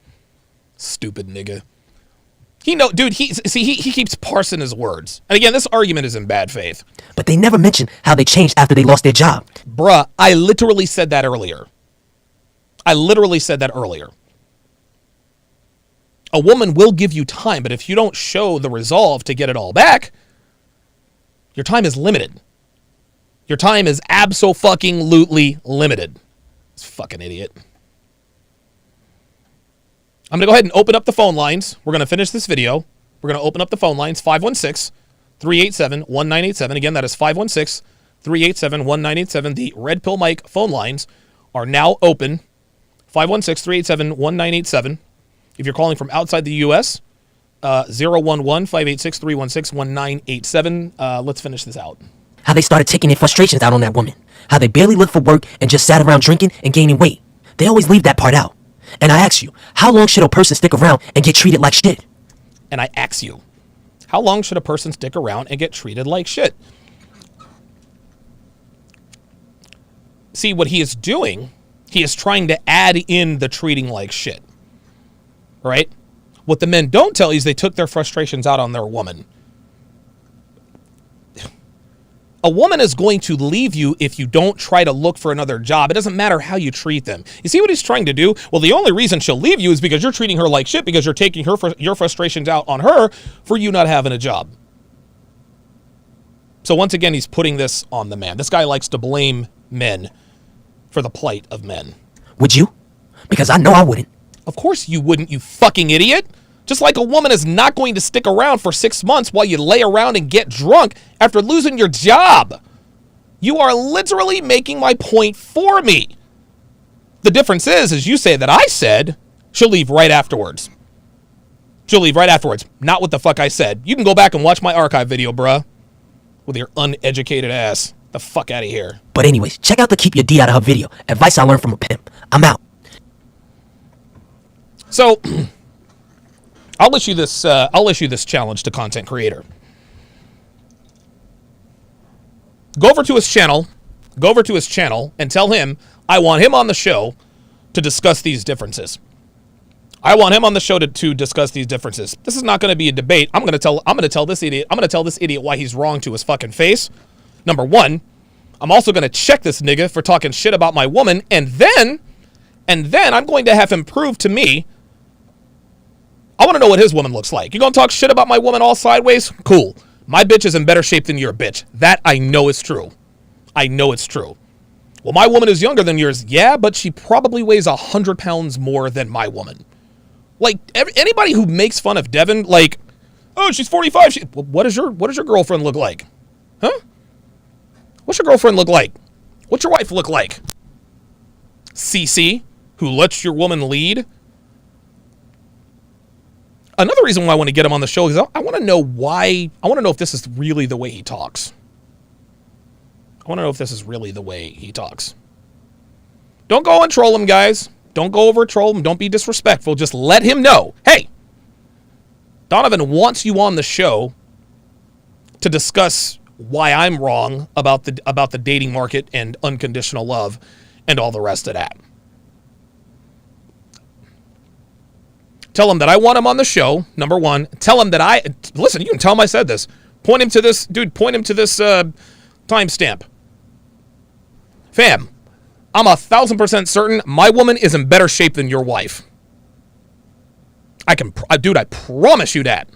Stupid nigga. Dude, he keeps parsing his words. And again, this argument is in bad faith. But they never mention how they changed after they lost their job. Bruh, I literally said that earlier. A woman will give you time, but if you don't show the resolve to get it all back, your time is limited. Your time is abso-fucking-lutely limited. This fucking idiot. I'm going to go ahead and open up the phone lines. We're going to finish this video. We're going to open up the phone lines. 516-387-1987. Again, that is 516-387-1987. The Red Pill Mike phone lines are now open. 516-387-1987. If you're calling from outside the U.S., 011-586-316-1987. Let's finish this out. How they started taking their frustrations out on that woman. How they barely looked for work and just sat around drinking and gaining weight. They always leave that part out. And I ask you, how long should a person stick around and get treated like shit? And I ask you, how long should a person stick around and get treated like shit? See, what he is doing, he is trying to add in the treating like shit. Right? What the men don't tell you is they took their frustrations out on their woman. A woman is going to leave you if you don't try to look for another job. It doesn't matter how you treat them. You see what he's trying to do? Well, the only reason she'll leave you is because you're treating her like shit, because you're taking your frustrations out on her for you not having a job. So once again, he's putting this on the man. This guy likes to blame men for the plight of men. Would you? Because I know I wouldn't. Of course you wouldn't, you fucking idiot. Just like a woman is not going to stick around for 6 months while you lay around and get drunk after losing your job. You are literally making my point for me. The difference is you say that I said she'll leave right afterwards. She'll leave right afterwards. Not what the fuck I said. You can go back and watch my archive video, bruh. With your uneducated ass. The fuck out of here. But anyways, check out the keep your D out of her video. Advice I learned from a pimp. I'm out. So, I'll issue this challenge to content creator. Go over to his channel and tell him I want him on the show to discuss these differences. I want him on the show to discuss these differences. This is not going to be a debate. I'm going to tell this idiot why he's wrong to his fucking face. Number one, I'm also going to check this nigga for talking shit about my woman, and then I'm going to have him prove to me. I want to know what his woman looks like. You gonna talk shit about my woman all sideways? Cool. My bitch is in better shape than your bitch. That I know is true. I know it's true. Well, my woman is younger than yours. Yeah, but she probably weighs 100 pounds more than my woman. Like, anybody who makes fun of Devin, like, oh, she's 45. Well, what does your girlfriend look like? Huh? What's your girlfriend look like? What's your wife look like? CC, who lets your woman lead? Another reason why I want to get him on the show is I want to know why. I want to know if this is really the way he talks. Don't go and troll him, guys. Don't go over troll him. Don't be disrespectful. Just let him know. Hey, Donovan wants you on the show to discuss why I'm wrong about the dating market and unconditional love and all the rest of that. Tell him that I want him on the show, number one. Tell him that listen, you can tell him I said this. Point him to this timestamp. Fam, I'm 1,000% certain my woman is in better shape than your wife. I promise you that.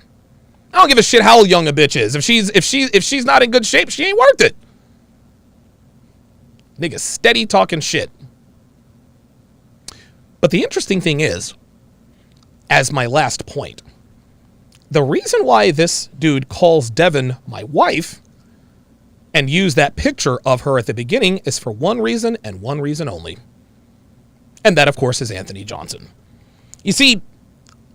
I don't give a shit how young a bitch is. If she's not in good shape, she ain't worth it. Nigga steady talking shit. But the interesting thing is, as my last point, the reason why this dude calls Devin my wife and use that picture of her at the beginning is for one reason and one reason only. And that, of course, is Anthony Johnson. You see,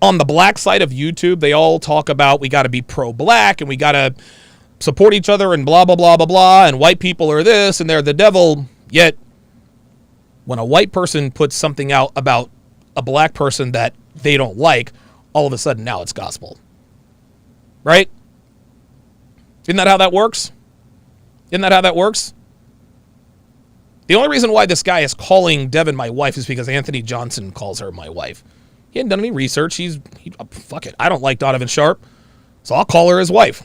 on the black side of YouTube, they all talk about we got to be pro-black and we got to support each other and blah, blah, blah, blah, blah, and white people are this and they're the devil. Yet, when a white person puts something out about a black person that they don't like, all of a sudden now it's gospel. Right? Isn't that how that works? Isn't that how that works? The only reason why this guy is calling Devin my wife is because Anthony Johnson calls her my wife. He hadn't done any research. Fuck it. I don't like Donovan Sharpe, so I'll call her his wife.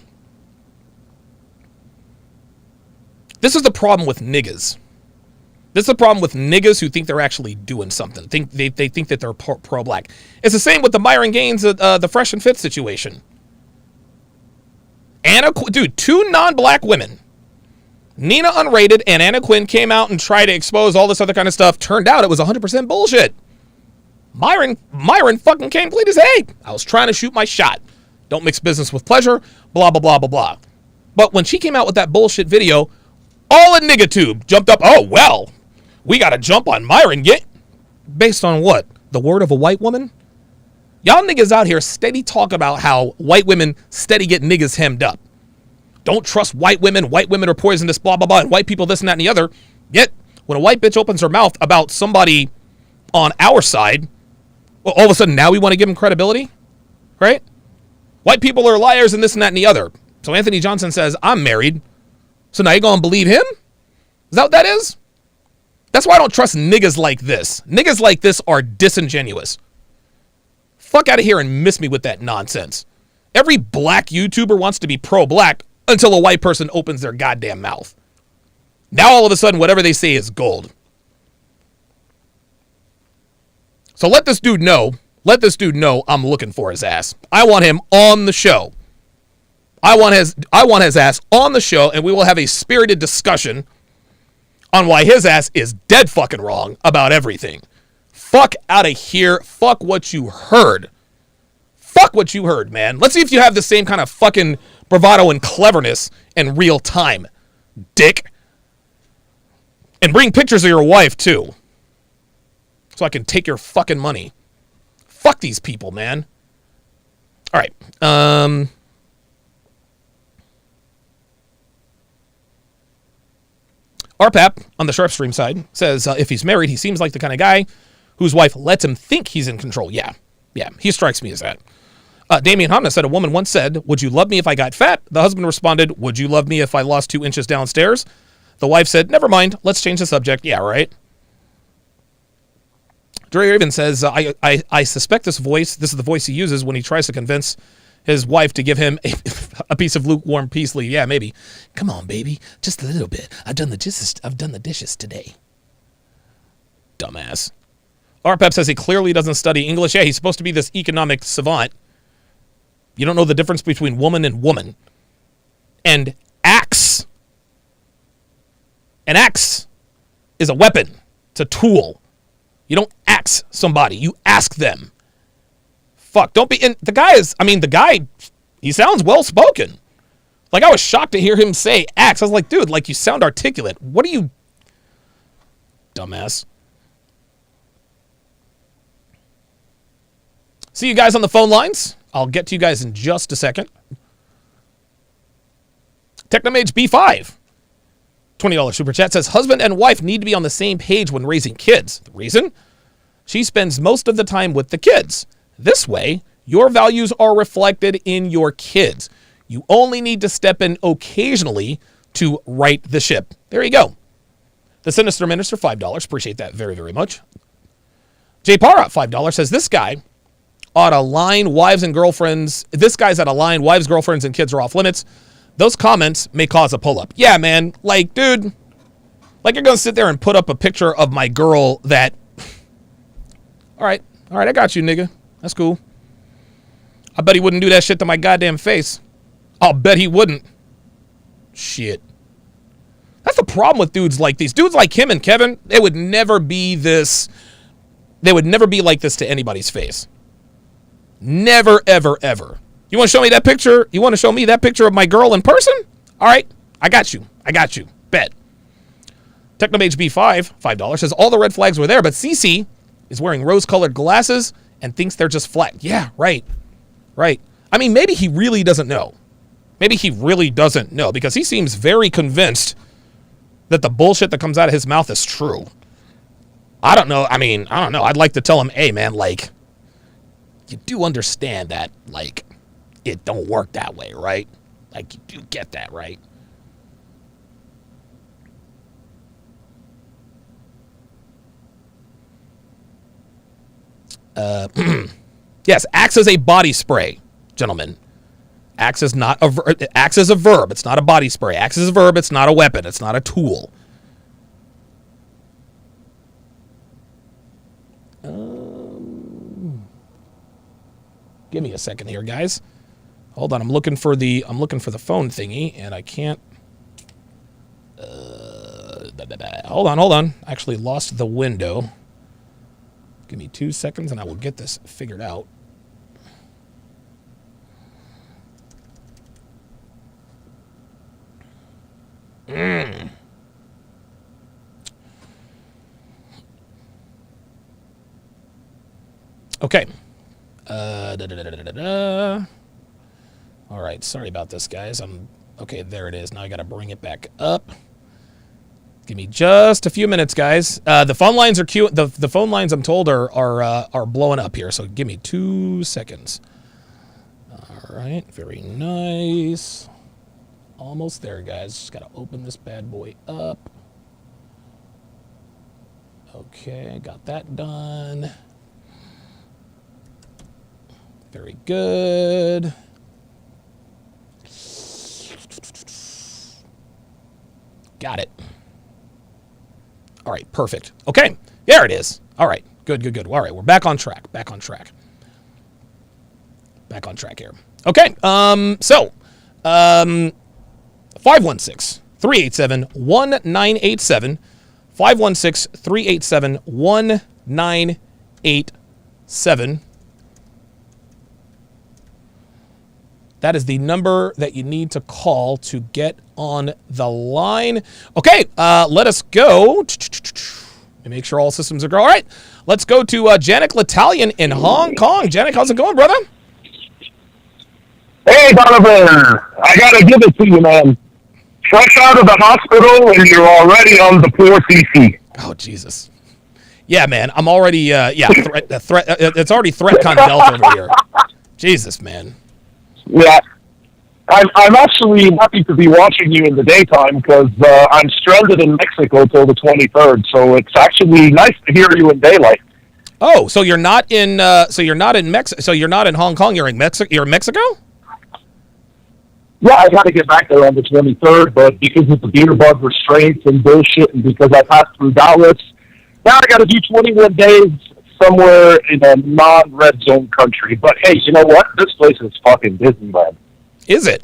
This is the problem with niggas. This is the problem with niggas who think they're actually doing something. They think that they're pro-black. It's the same with the Myron Gaines, the Fresh and Fit situation. Two non-black women, Nina Unrated and Anna Quinn, came out and tried to expose all this other kind of stuff. Turned out it was 100% bullshit. Myron fucking came clean as hey, I was trying to shoot my shot. Don't mix business with pleasure, blah, blah, blah, blah, blah. But when she came out with that bullshit video, all of NiggaTube jumped up. Oh, well, we got to jump on Myron. Based on what? The word of a white woman? Y'all niggas out here steady talk about how white women steady get niggas hemmed up. Don't trust white women are poisonous, blah, blah, blah, and white people this and that and the other. Yet, when a white bitch opens her mouth about somebody on our side, well, all of a sudden now we want to give them credibility, right? White people are liars and this and that and the other. So Anthony Johnson says, I'm married. So now you're going to believe him? Is that what that is? That's why I don't trust niggas like this. Niggas like this are disingenuous. Fuck out of here and miss me with that nonsense. Every black YouTuber wants to be pro-black until a white person opens their goddamn mouth. Now all of a sudden whatever they say is gold. So let this dude know I'm looking for his ass. I want him on the show. I want his ass on the show, and we will have a spirited discussion on why his ass is dead fucking wrong about everything. Fuck out of here. Fuck what you heard. Fuck what you heard, man. Let's see if you have the same kind of fucking bravado and cleverness in real time, dick. And bring pictures of your wife, too. So I can take your fucking money. Fuck these people, man. All right. RPAP on the Sharpe stream side says if he's married, he seems like the kind of guy whose wife lets him think he's in control. Yeah, he strikes me as that. Damian Hamna said a woman once said, would you love me if I got fat? The husband responded, would you love me if I lost 2 inches downstairs? The wife said, never mind, let's change the subject. Yeah, right. Dre Raven says, I suspect this is the voice he uses when he tries to convince his wife to give him a piece of lukewarm peace leave. Yeah, maybe. Come on, baby. Just a little bit. I've done the dishes today. Dumbass. RPEP says he clearly doesn't study English. Yeah, he's supposed to be this economic savant. You don't know the difference between woman and woman. And axe. An axe is a weapon. It's a tool. You don't axe somebody. You ask them. Fuck, don't be... And the guy, he sounds well-spoken. Like, I was shocked to hear him say axe. I was like, dude, like, you sound articulate. What are you... Dumbass. See you guys on the phone lines. I'll get to you guys in just a second. Technomage B5. $20 super chat says, husband and wife need to be on the same page when raising kids. The reason? She spends most of the time with the kids. This way, your values are reflected in your kids. You only need to step in occasionally to right the ship. There you go. The Sinister Minister, $5. Appreciate that very, very much. Jay Para, $5, says, this guy ought to line wives and girlfriends. This guy's at a line, wives, girlfriends, and kids are off limits. Those comments may cause a pull-up. Yeah, man. Like, dude, like you're going to sit there and put up a picture of my girl that... All right, I got you, nigga. That's cool. I bet he wouldn't do that shit to my goddamn face. I'll bet he wouldn't. Shit. That's the problem with dudes like these. Dudes like him and Kevin, they would never be this... They would never be like this to anybody's face. Never, ever, ever. You want to show me that picture? You want to show me that picture of my girl in person? All right. I got you. Bet. Technomage B5, $5, says all the red flags were there, but CC is wearing rose-colored glasses and thinks they're just flat. Yeah, right. Right. I mean, maybe he really doesn't know. Maybe he really doesn't know because he seems very convinced that the bullshit that comes out of his mouth is true. I don't know. I mean, I don't know. I'd like to tell him, hey, man, like, you do understand that, like, it don't work that way, right? Like, you do get that, right? Yes, Axe is a body spray, gentlemen. Axe is not a Axe is a verb. It's not a body spray. Axe is a verb. It's not a weapon. It's not a tool. Give me a second here, guys. Hold on. I'm looking for the phone thingy, and I can't. Hold on. I actually lost the window. Give me 2 seconds, and I will get this figured out. Okay. All right. Sorry about this, guys. Okay. There it is. Now I got to bring it back up. Give me just a few minutes, guys. The phone lines are the phone lines, I'm told, are blowing up here. So give me 2 seconds. All right. Very nice. Almost there, guys. Just got to open this bad boy up. Okay, got that done. Very good. Got it. All right, perfect. Okay, there it is. All right, good. All right, we're back on track. Back on track here. Okay, 516-387-1987. 516-387-1987. That is the number that you need to call to get on the line. Okay, let us go. Let me make sure all systems are go. All right, let's go to Janik L'Italian in Hong Kong. Janik, how's it going, brother? Hey, Donovan. I got to give it to you, man. Fresh out of the hospital and you're already on the 4cc. Oh, Jesus. Yeah, man, I'm already, it's already threat con delta over here. Jesus, man. Yeah, I'm actually happy to be watching you in the daytime because I'm stranded in Mexico till the 23rd. So it's actually nice to hear you in daylight. Oh, so you're not in Mexico? So you're not in Hong Kong? You're in Mexico? You're in Mexico? Yeah, I got to get back there on the 23rd, but because of the beer bug restraints and bullshit, and because I passed through Dallas, now I got to do 21 days somewhere in a non-red zone country. But hey, you know what? This place is fucking Disneyland. Is it?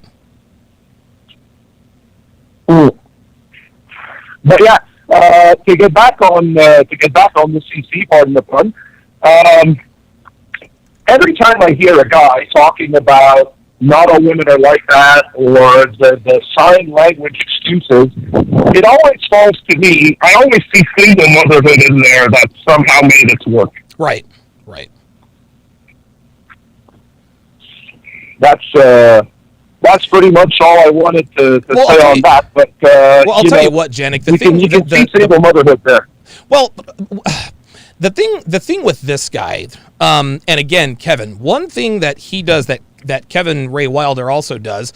But yeah, to get back on the CC part of the fun, every time I hear a guy talking about not all women are like that, or the sign language excuses, it always falls to me. I always see single motherhood in there that somehow made it work. Right. That's pretty much all I wanted to say on that. But I'll tell you what, Janik. You can see single motherhood there. Well, the thing with this guy, and again, Kevin, one thing that he does that Kevin Ray Wilder also does,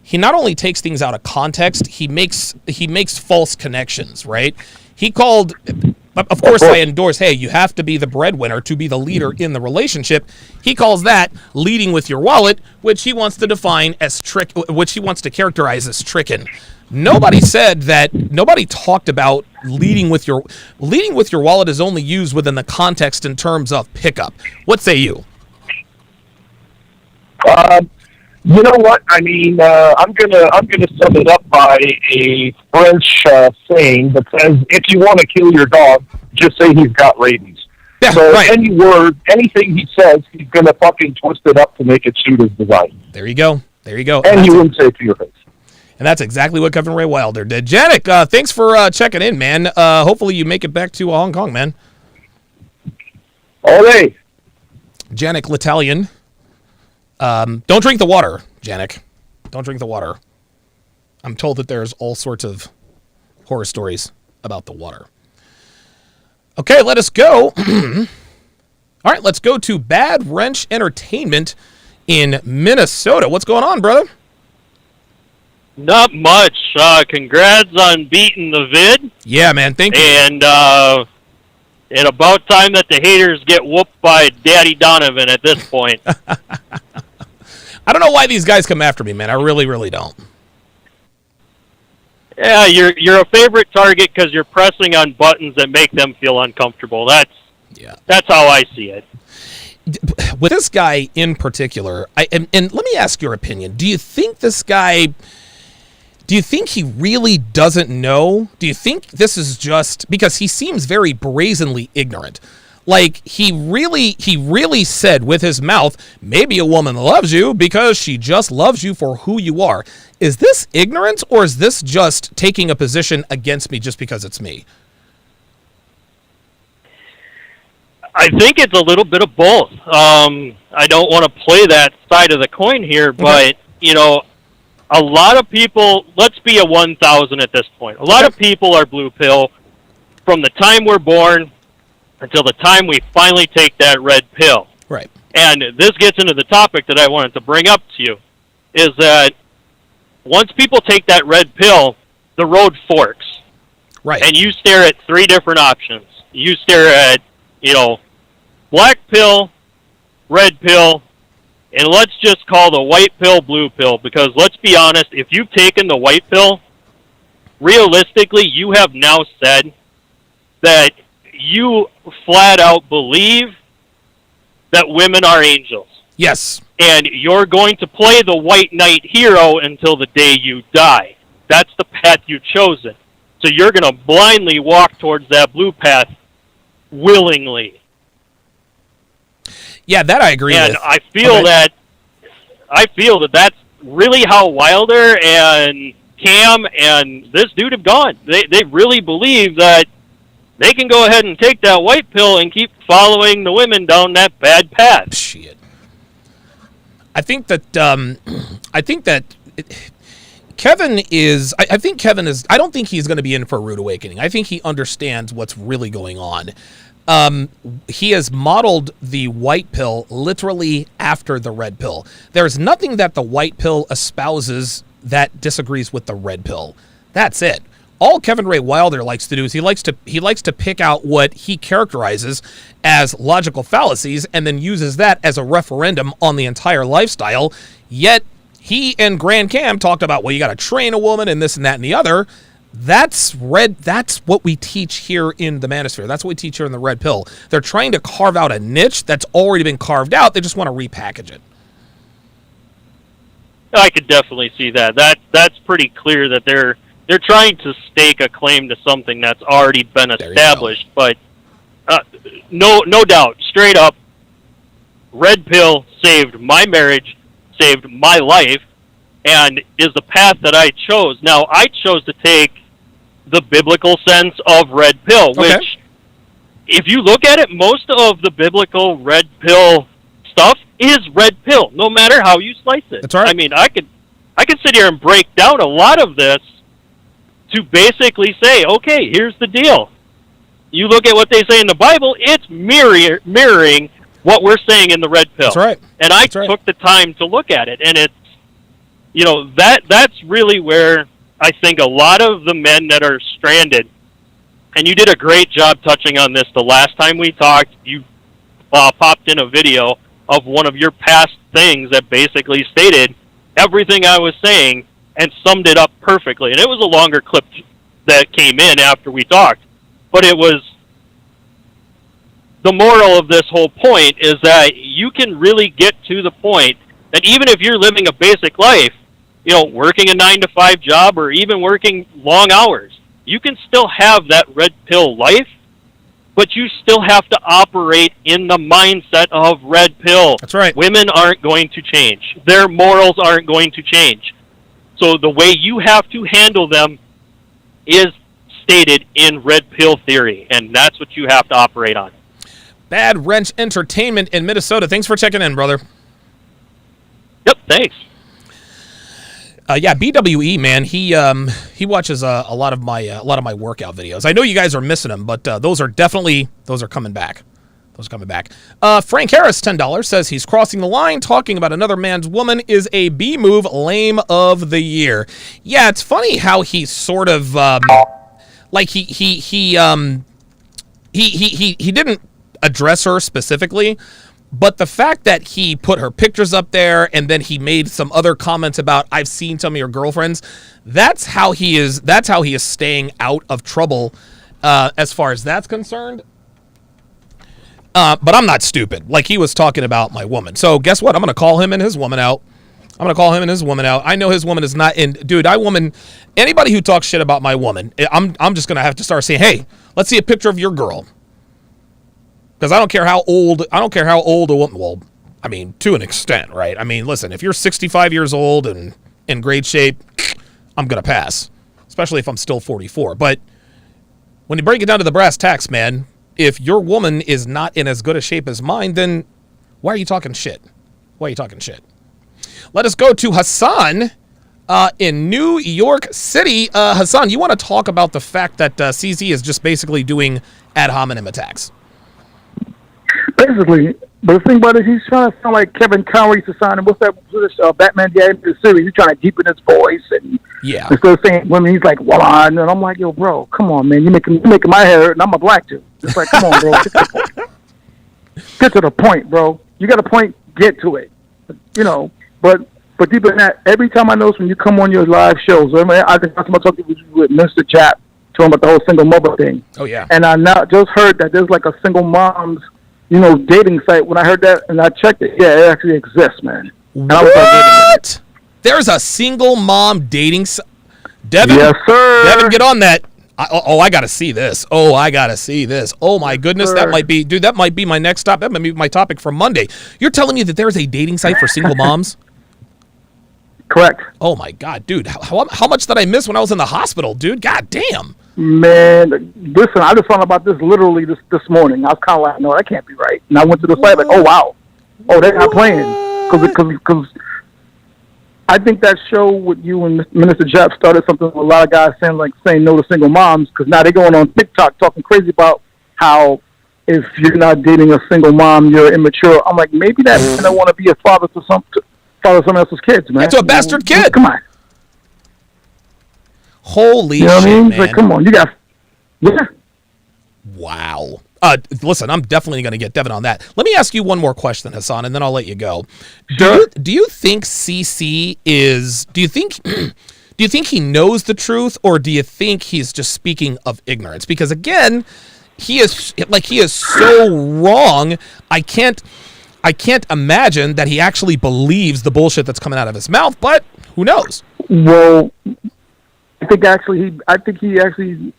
he not only takes things out of context, he makes false connections, right? He called, of course I endorse, hey, you have to be the breadwinner to be the leader in the relationship. He calls that leading with your wallet, which he wants to define as which he wants to characterize as tricking. Nobody talked about leading with your wallet is only used within the context in terms of pickup. What say you? You know what? I mean, I'm gonna sum it up by a French saying that says, "If you want to kill your dog, just say he's got rabies." Yeah, so right. anything he says, he's gonna fucking twist it up to make it suit his design. There you go. And he wouldn't say it to your face. And that's exactly what Kevin Ray Wilder did. Janik, thanks for checking in, man. Hopefully you make it back to Hong Kong, man. All right. Janik L'Italian. Don't drink the water, Janik. Don't drink the water. I'm told that there's all sorts of horror stories about the water. Okay, let us go. All right, let's go to Bad Wrench Entertainment in Minnesota. What's going on, brother? Not much. Congrats on beating the vid. Yeah, man, thank you. And about time that the haters get whooped by Daddy Donovan at this point. I don't know why these guys come after me, man. I really, really don't. Yeah, you're a favorite target because you're pressing on buttons that make them feel uncomfortable. That's how I see it. With this guy in particular, and let me ask your opinion. Do you think this guy... Do you think he really doesn't know? Do you think this is just because he seems very brazenly ignorant? Like he really said with his mouth, maybe a woman loves you because she just loves you for who you are. Is this ignorance or is this just taking a position against me just because it's me? I think it's a little bit of both. I don't want to play that side of the coin here, but, you know, a lot of people, let's be a 1,000 at this point. A lot of people are blue pill from the time we're born until the time we finally take that red pill. Right. And this gets into the topic that I wanted to bring up to you, is that once people take that red pill, the road forks. Right. And you stare at three different options. You stare at, you know, black pill, red pill, and let's just call the white pill blue pill, because let's be honest, if you've taken the white pill, realistically, you have now said that you flat out believe that women are angels. Yes. And you're going to play the white knight hero until the day you die. That's the path you've chosen. So you're going to blindly walk towards that blue path willingly. Yeah, that I agree and with. I feel that that's really how Wilder and Cam and this dude have gone. They really believe that they can go ahead and take that white pill and keep following the women down that bad path. Shit. I think that Kevin is. I think Kevin is. I don't think he's going to be in for a rude awakening. I think he understands what's really going on. He has modeled the white pill literally after the red pill. There's nothing that the white pill espouses that disagrees with the red pill. That's it. All Kevin Ray Wilder likes to do is he likes to pick out what he characterizes as logical fallacies and then uses that as a referendum on the entire lifestyle. Yet he and Grand Cam talked about, well, you got to train a woman and this and that and the other. That's what we teach here in the Manosphere. That's what we teach here in the red pill. They're trying to carve out a niche that's already been carved out. They just want to repackage it. I could definitely see that. That's pretty clear that they're trying to stake a claim to something that's already been established. But no doubt, straight up, red pill saved my marriage, saved my life, and is the path that I chose. Now, I chose to take the biblical sense of red pill, which, if you look at it, most of the biblical red pill stuff is red pill, no matter how you slice it. That's right. I mean, I could sit here and break down a lot of this to basically say, okay, here's the deal. You look at what they say in the Bible, it's mirroring what we're saying in the red pill. That's right. And I took the time to look at it, and it's, you know, that's really where I think a lot of the men that are stranded, and you did a great job touching on this the last time we talked. You popped in a video of one of your past things that basically stated everything I was saying and summed it up perfectly. And it was a longer clip that came in after we talked. But it was, the moral of this whole point is that you can really get to the point that even if you're living a basic life, you know, working a 9-to-5 job or even working long hours, you can still have that red pill life, but you still have to operate in the mindset of red pill. That's right. Women aren't going to change. Their morals aren't going to change. So the way you have to handle them is stated in red pill theory, and that's what you have to operate on. Bad Wrench Entertainment in Minnesota. Thanks for checking in, brother. Yep, thanks. Yeah, BWE, man, he watches a lot of my workout videos. I know you guys are missing them, but those are coming back. Those are coming back. Frank Harris, $10, says he's crossing the line. Talking about another man's woman is a B move. Lame of the year. Yeah, it's funny how he sort of like he didn't address her specifically. But the fact that he put her pictures up there and then he made some other comments about I've seen some of your girlfriends, that's how he is staying out of trouble as far as that's concerned. But I'm not stupid. Like, he was talking about my woman. So guess what? I'm going to call him and his woman out. I know his woman is not in. Dude, anybody who talks shit about my woman, I'm just going to have to start saying, hey, let's see a picture of your girl. Because I don't care how old a woman, well, I mean, to an extent, right? I mean, listen, if you're 65 years old and in great shape, I'm going to pass, especially if I'm still 44. But when you break it down to the brass tacks, man, if your woman is not in as good a shape as mine, then why are you talking shit? Let us go to Hassan in New York City. Hassan, you want to talk about the fact that CZ is just basically doing ad hominem attacks? Basically, but the thing about it, he's trying to sound like Kevin Conroy to sign. And what's that Batman the Animated Series? He's trying to deepen his voice, and instead of saying women, he's like, "Well, and I'm like, yo, bro, come on, man, you're making my hair, and I'm a black dude. It's like, come on, bro, get to the point, bro. You got a point, get to it, you know. But deeper than that, every time I notice when you come on your live shows, I think that's my talking with Mr. Chap, talking about the whole single mother thing. Oh yeah. And I now just heard that there's like a single mom's, dating site. When I heard that and I checked it, yeah, it actually exists, man. What? There's a single mom dating site? Devin? Yes, sir. Devin, get on that. I got to see this. Oh, my goodness. That might be my next topic. That might be my topic for Monday. You're telling me that there's a dating site for single moms? Correct. Oh, my God, dude. How much did I miss when I was in the hospital, dude? God damn. Man, listen, I just found out about this literally this morning. I was kind of like, no, that can't be right. And I went to the site like, oh, wow. Oh, they're not playing. Because I think that show with you and Minister Jeff started something with a lot of guys saying no to single moms, because now they're going on TikTok talking crazy about how if you're not dating a single mom, you're immature. I'm like, maybe that man don't want to be a father to someone else's kids, man. Yeah, to a bastard kid. Come on. Holy shit, what I mean? Man. Like, come on, you got... Yeah. Wow. Listen, I'm definitely going to get Devin on that. Let me ask you one more question, Hassan, and then I'll let you go. Sure. Do you think CC is... Do you think he knows the truth, or do you think he's just speaking of ignorance? Because, again, he is so wrong. I can't imagine that he actually believes the bullshit that's coming out of his mouth, but who knows? Well, I think he actually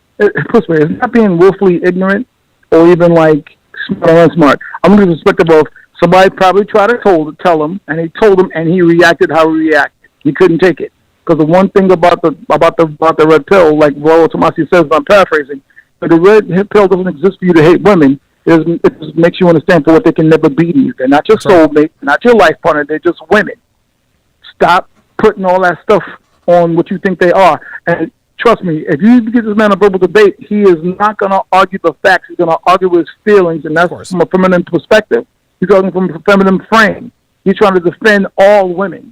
puts me. It's not being willfully ignorant or even like smart or unsmart. I'm going to respect both. Somebody probably tried to tell him, and he told him, and he reacted how he reacted. He couldn't take it, because the one thing about the red pill, like Royal Tomasi says, I'm paraphrasing, but the red pill doesn't exist for you to hate women. It just makes you understand for what they can never be to you. They're not your soulmate, not your life partner. They're just women. Stop putting all that stuff on what you think they are. And trust me, if you get this man a verbal debate, he is not going to argue the facts. He's going to argue with his feelings, and that's from a feminine perspective. He's talking from a feminine frame. He's trying to defend all women,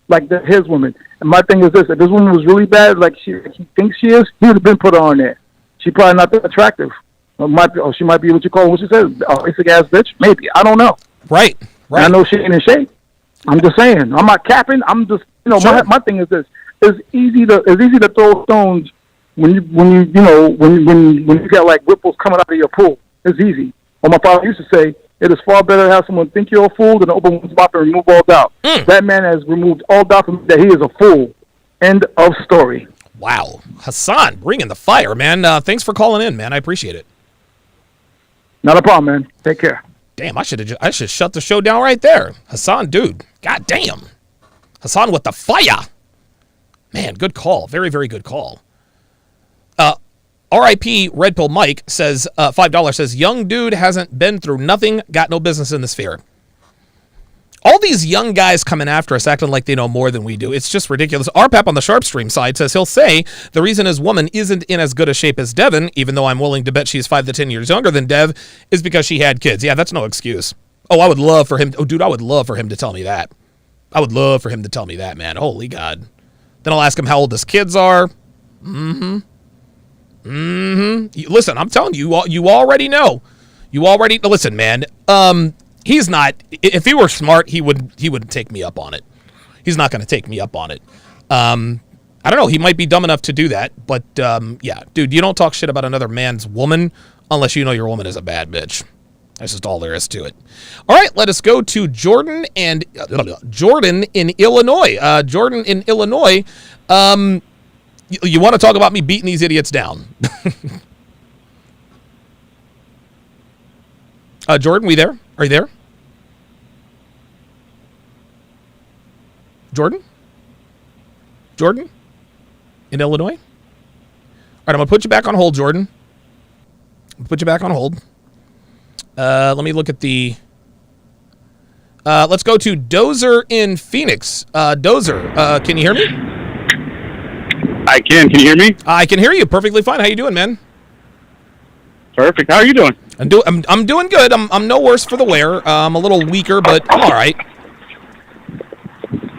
like his women. And my thing is this: if this woman was really bad, like he thinks she is, he would have been put her on there. She's probably not that attractive. She might be what you call what she says, a basic ass bitch. Maybe, I don't know. Right. I know she ain't in shape. I'm just saying. I'm not capping. I'm just sure. my thing is this: it's easy to throw stones when you got like ripples coming out of your pool. It's easy. Well, my father used to say, it is far better to have someone think you're a fool than open one's mouth and remove all doubt. That man has removed all doubt from me that he is a fool. End of story. Wow. Hassan, bringing the fire, man. Thanks for calling in, man. I appreciate it. Not a problem, man. Take care. Damn, I should shut the show down right there. Hassan, dude. God damn. Hassan with the fire. Man, good call. Very, very good call. R.I.P. Red Pill Mike says, $5 says, young dude hasn't been through nothing, got no business in the sphere. All these young guys coming after us acting like they know more than we do. It's just ridiculous. RPAP on the Sharpe stream side says he'll say the reason his woman isn't in as good a shape as Devin, even though I'm willing to bet she's 5 to 10 years younger than Dev, is because she had kids. Yeah, that's no excuse. Oh, I would love for him. Oh, dude, I would love for him to tell me that. I would love for him to tell me that, man. Holy God. Then I'll ask him how old his kids are. Listen, I'm telling you, you already know. You already listen, man. He's not. If he were smart, he wouldn't take me up on it. He's not going to take me up on it. I don't know. He might be dumb enough to do that, but yeah, dude, you don't talk shit about another man's woman unless you know your woman is a bad bitch. That's just all there is to it. All right, let us go to Jordan in Illinois. Jordan in Illinois. You want to talk about me beating these idiots down? Jordan, we there? Are you there? Jordan? Jordan? In Illinois? All right, I'm going to put you back on hold, Jordan. Put you back on hold. Let me look at the... let's go to Dozer in Phoenix. Dozer, can you hear me? I can. Can you hear me? I can hear you perfectly fine. How you doing, man? Perfect. How are you doing? I'm doing good. I'm no worse for the wear. I'm a little weaker, but I'm all right.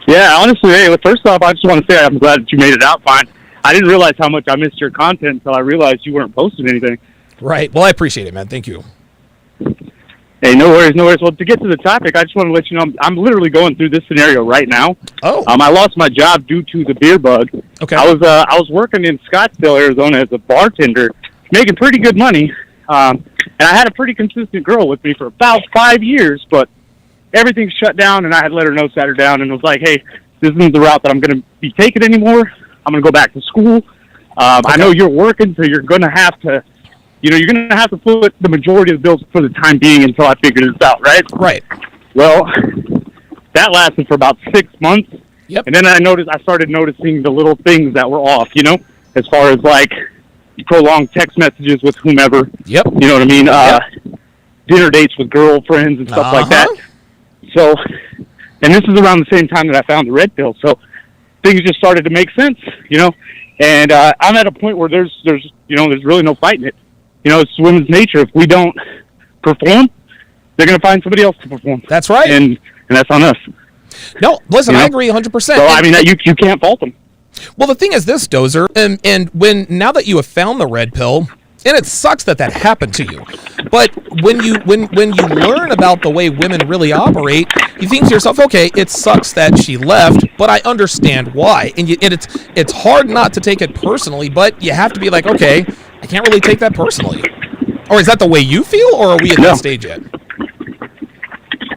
Yeah, honestly, hey, well, first off, I just want to say I'm glad that you made it out fine. I didn't realize how much I missed your content until I realized you weren't posting anything. Right. Well, I appreciate it, man. Thank you. Hey, no worries, no worries. Well, to get to the topic, I just want to let you know I'm literally going through this scenario right now. Oh. I lost my job due to the beer bug. Okay. I was working in Scottsdale, Arizona as a bartender, making pretty good money. And I had a pretty consistent girl with me for about 5 years, but everything shut down, and I had let her know, sat her down, and was like, hey, this isn't the route that I'm going to be taking anymore. I'm going to go back to school. Okay. I know you're working, so you're going to have to, you're going to have to put the majority of the bills for the time being until I figure this out, right? Right. Well, that lasted for about 6 months. Yep. And then I started noticing the little things that were off, as far as like prolonged text messages with whomever. Yep. You know what I mean? Dinner dates with girlfriends and stuff like that. So, and this is around the same time that I found the red pill. So things just started to make sense, and I'm at a point where there's really no fighting it. It's women's nature. If we don't perform, they're going to find somebody else to perform. That's right. And that's on us. No, listen, I agree 100%. So, I mean, you can't fault them. Well, the thing is this, Dozer, and now that you have found the red pill, and it sucks that happened to you, but when you learn about the way women really operate, you think to yourself, okay, it sucks that she left, but I understand why, and it's hard not to take it personally, but you have to be like, okay, I can't really take that personally. Or is that the way you feel, or are we at that stage yet?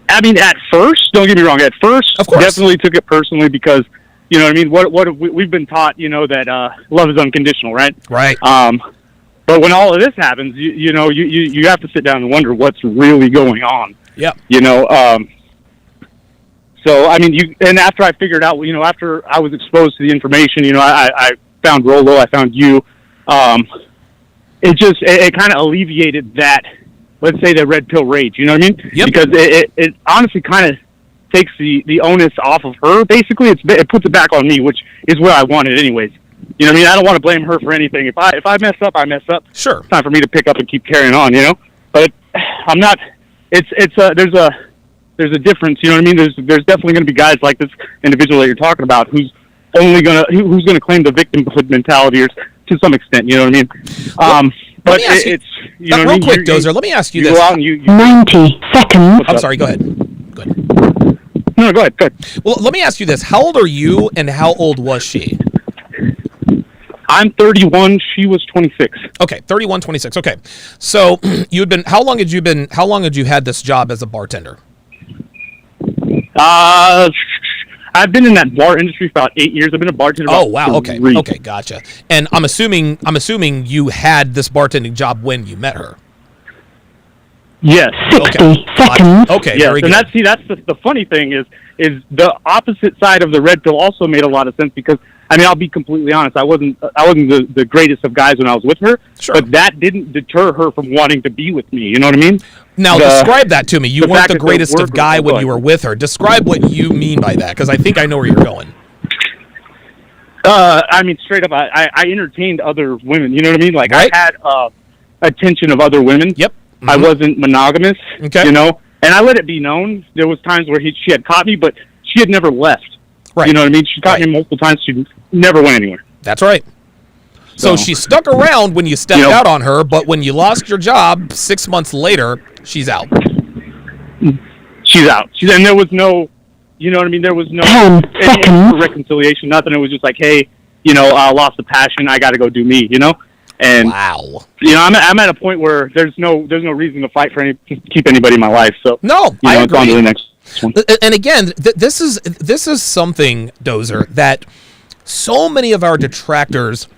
I mean, at first, don't get me wrong, at first, of course, definitely took it personally because, you know what I mean, what we've been taught, that love is unconditional, right? Right. But when all of this happens, you have to sit down and wonder what's really going on. Yep. So, I mean, and after I figured out, after I was exposed to the information, I found Rolo, I found you, it kind of alleviated that, let's say, the red pill rage, you know what I mean? Yep. Because it honestly kind of takes the onus off of her, basically. It puts it back on me, which is where I want it anyways. You know what I mean? I don't want to blame her for anything. If I mess up, I mess up. Sure. It's time for me to pick up and keep carrying on, But I'm not. There's a difference. You know what I mean? There's definitely going to be guys like this individual that you're talking about who's gonna claim the victimhood mentality, or to some extent. You know what I mean? But it's real quick, Dozer. Let me ask you this. Go out and you 90 seconds. I'm sorry. Go ahead. No, go ahead. Well, let me ask you this. How old are you, and how old was she? I'm 31. She was 26. Okay, 31, 26. Okay, so how long had you had this job as a bartender? I've been in that bar industry for about 8 years. I've been a bartender. Oh wow. Okay, gotcha. And I'm assuming you had this bartending job when you met her. Yes. 60 seconds. Okay. Yes, Very good. And that's the funny thing is the opposite side of the red pill also made a lot of sense, because I mean, I'll be completely honest. I wasn't the greatest of guys when I was with her, but that didn't deter her from wanting to be with me. You know what I mean? Now, describe that to me. You weren't the greatest of guy when you were with her. Describe what you mean by that, because I think I know where you're going. I mean, straight up, I entertained other women. You know what I mean? Like, I had attention of other women. Yep. Mm-hmm. I wasn't monogamous. Okay. You know? And I let it be known. There was times where she had caught me, but she had never left. Right. You know what I mean? She caught me multiple times. She never went anywhere. That's right. So she stuck around when you stepped out on her, but when you lost your job 6 months later, she's out. She's out. And there was no, you know what I mean? There was no reconciliation, nothing. It was just like, hey, you know, I lost the passion. I got to go do me, you know? And, you know, I'm at a point where there's no reason to fight to keep anybody in my life. So, I agree. On to the next one. And again, this is something, Dozer, that so many of our detractors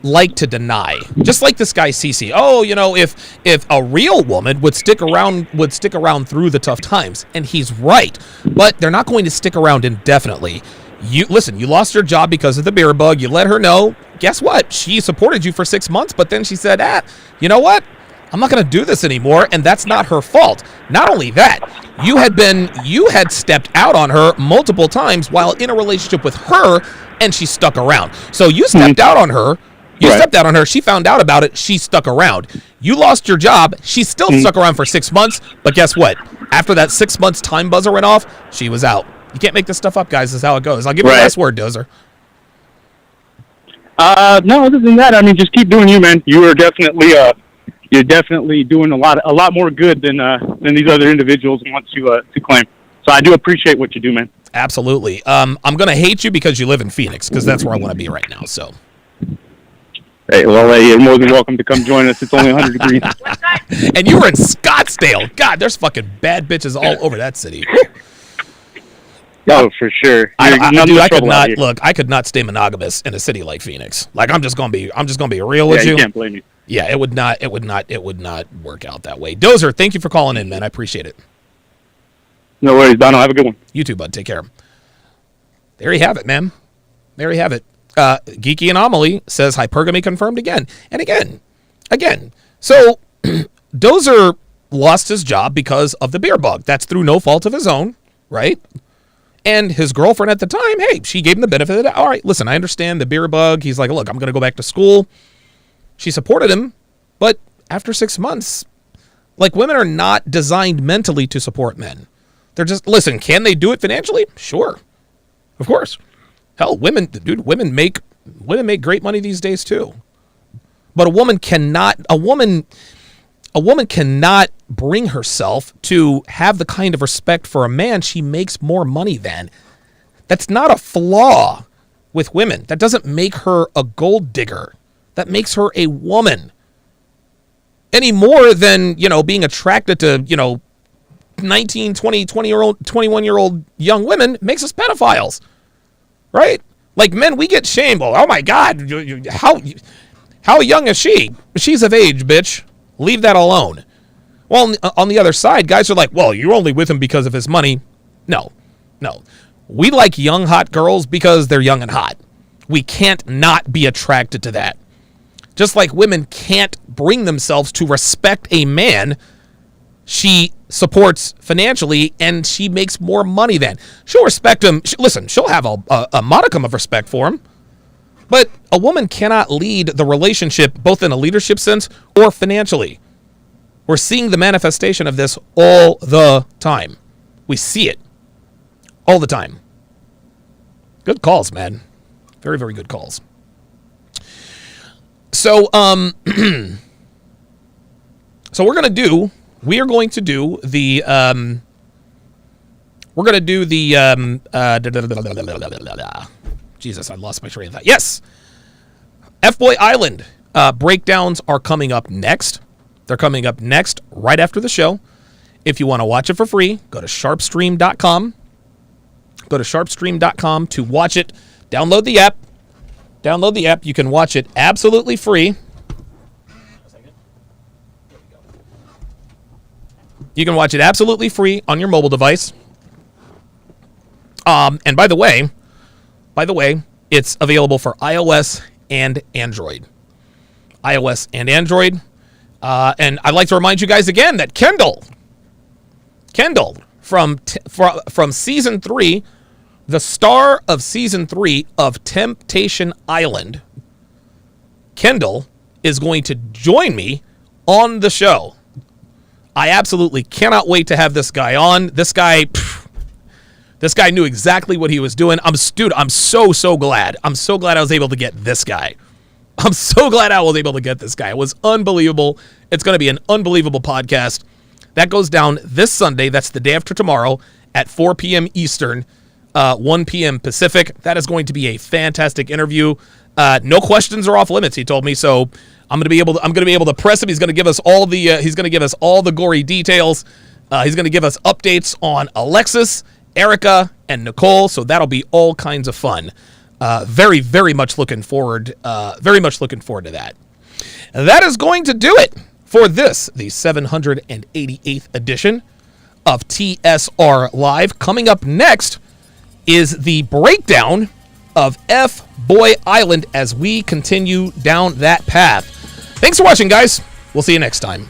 like to deny. Just like this guy CC. Oh, you know, if a real woman would stick around through the tough times, and he's right. But they're not going to stick around indefinitely. You lost your job because of the beer bug. You let her know. Guess what? She supported you for 6 months, but then she said, you know what? I'm not going to do this anymore, and that's not her fault. Not only that, you had stepped out on her multiple times while in a relationship with her, and she stuck around. So you stepped out on her. Stepped out on her. She found out about it. She stuck around. You lost your job. She still stuck around for 6 months, but guess what? After that 6 months time buzzer went off, she was out. You can't make this stuff up, guys. This is how it goes. I'll give you the last word, Dozer. No, other than that, I mean, just keep doing you, man. You are definitely you're definitely doing a lot more good than these other individuals want to claim. So I do appreciate what you do, man. Absolutely. I'm gonna hate you because you live in Phoenix, because that's where I want to be right now. So. Hey, well, you're more than welcome to come join us. It's only 100 degrees. And you were in Scottsdale. God, there's fucking bad bitches all over that city. Oh, for sure. I could not stay monogamous in a city like Phoenix. Like, I'm just gonna be real with you. You can't blame me. Yeah, it would not work out that way. Dozer, thank you for calling in, man. I appreciate it. No worries, Dono. Have a good one. You too, bud. Take care. There you have it, man. There you have it. Geeky Anomaly says hypergamy confirmed again and again. So Dozer lost his job because of the beer bug. That's through no fault of his own, right? And his girlfriend at the time, hey, she gave him the benefit of the doubt. All right, listen, I understand the beer bug. He's like, look, I'm going to go back to school. She supported him, but after 6 months, like, women are not designed mentally to support men. They're just, listen, can they do it financially? Sure. Of course. Hell, women make great money these days too. But a woman cannot bring herself to have the kind of respect for a man she makes more money than. That's not a flaw with women. That doesn't make her a gold digger. That makes her a woman. Any more than, being attracted to, 19, 20, 21-year-old young women makes us pedophiles. Right? Like, men, we get shamed. Oh my God, how young is she? She's of age, bitch. Leave that alone. Well, on the other side, guys are like, well, you're only with him because of his money. No. We like young, hot girls because they're young and hot. We can't not be attracted to that. Just like women can't bring themselves to respect a man she supports financially and she makes more money than. She'll respect him. She'll have a modicum of respect for him. But a woman cannot lead the relationship both in a leadership sense or financially. We're seeing the manifestation of this all the time. We see it all the time. Good calls, man. Very, very good calls. So, so we are going to do the Jesus, I lost my train of thought. Yes. F-Boy Island breakdowns are coming up next. They're coming up next right after the show. If you want to watch it for free, go to sharpestream.com. Go to sharpestream.com to watch it. Download the app. You can watch it absolutely free. You can watch it absolutely free on your mobile device. And by the way, It's available for iOS and Android. iOS and Android. And I'd like to remind you guys again that Kendall from season 3, the star of season 3 of Temptation Island, Kendall is going to join me on the show. I absolutely cannot wait to have this guy on. This guy knew exactly what he was doing. I'm so glad. I'm so glad I was able to get this guy. I'm so glad I was able to get this guy. It was unbelievable. It's going to be an unbelievable podcast. That goes down this Sunday. That's the day after tomorrow at 4 p.m. Eastern, 1 p.m. Pacific. That is going to be a fantastic interview. No questions are off limits, he told me. So I'm going to be able to press him. He's going to give us all the gory details. He's going to give us updates on Alexis, Erica, and Nicole. So that'll be all kinds of fun. Very, very much looking forward. Very much looking forward to that. That is going to do it for this, the 788th edition of TSR Live. Coming up next is the breakdown of F-Boy Island as we continue down that path. Thanks for watching, guys. We'll see you next time.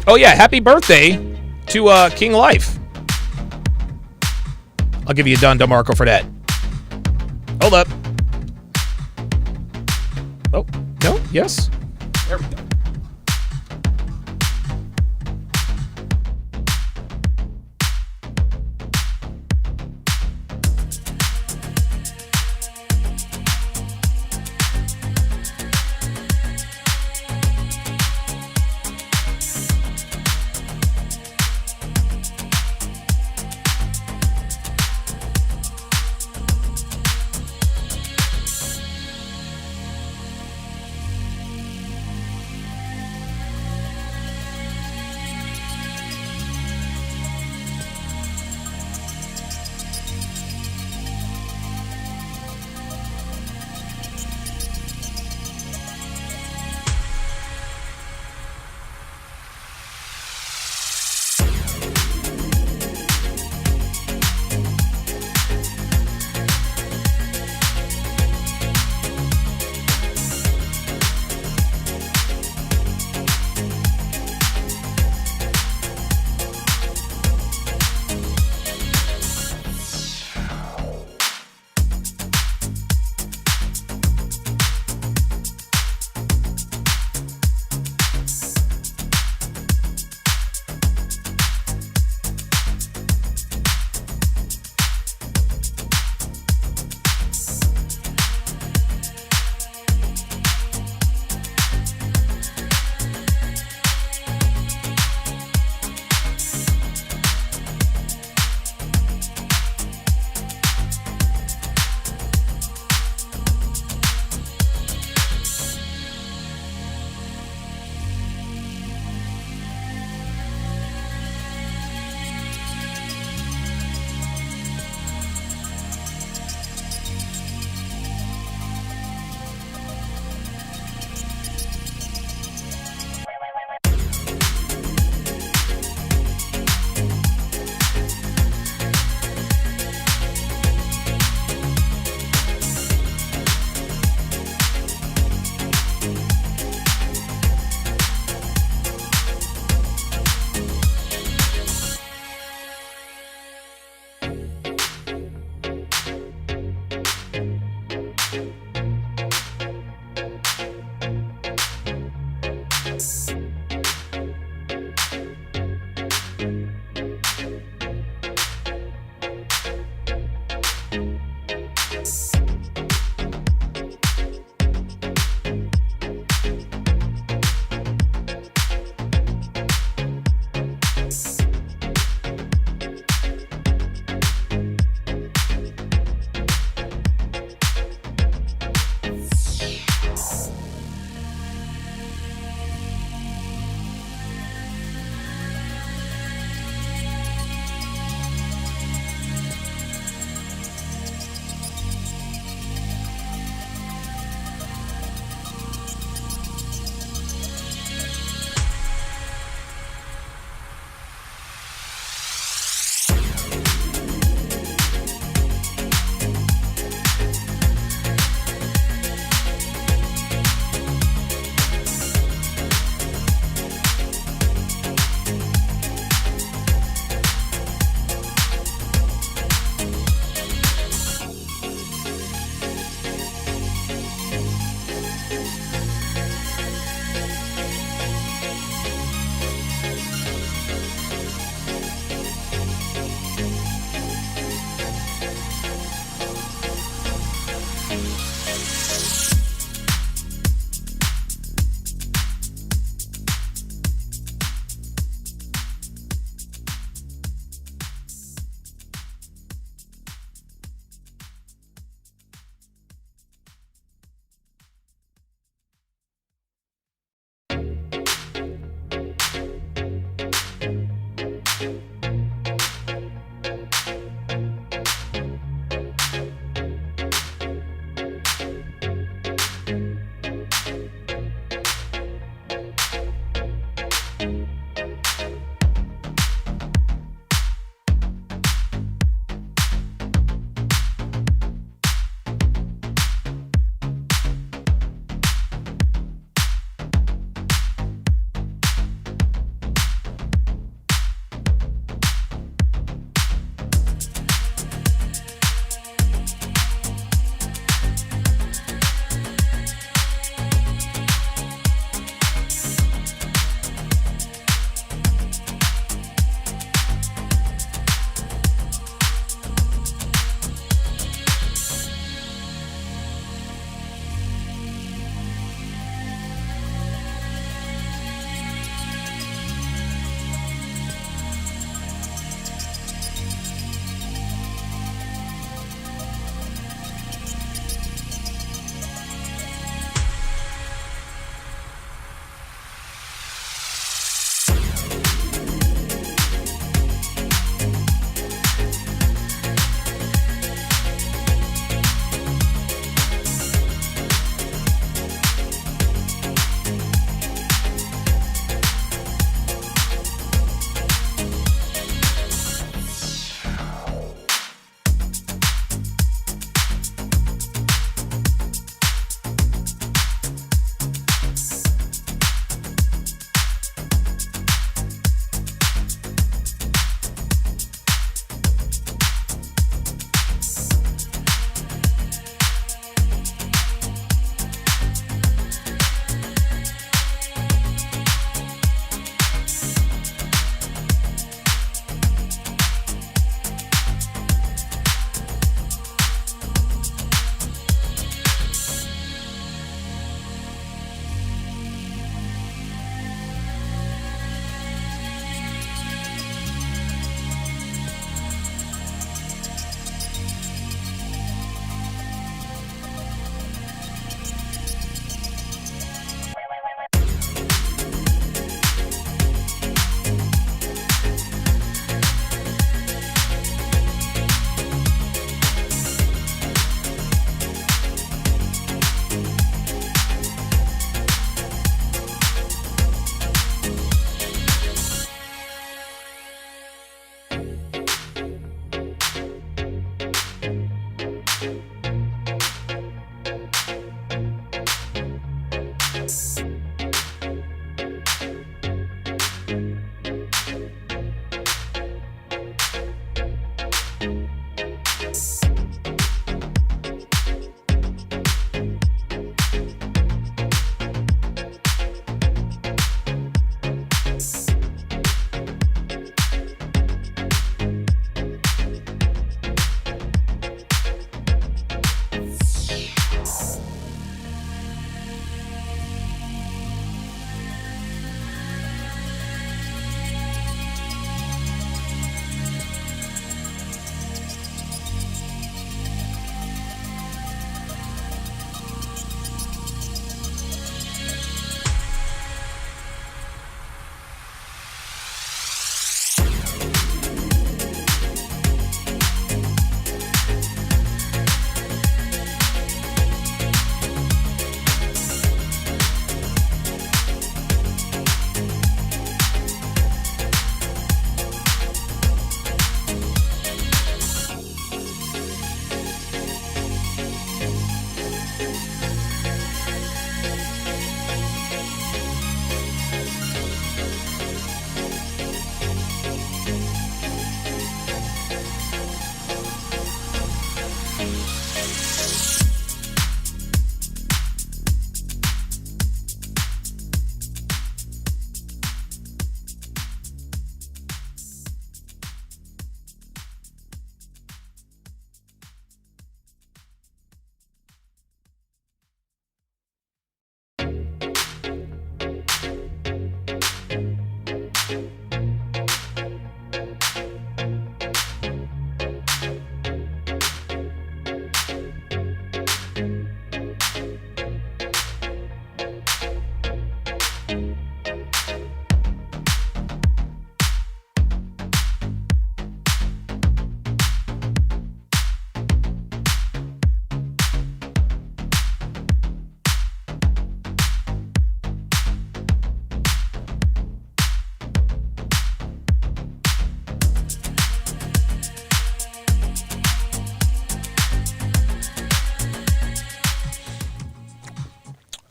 Oh yeah, happy birthday to King Life. I'll give you a Don DeMarco for that. Hold up. Oh, no, yes. There we go.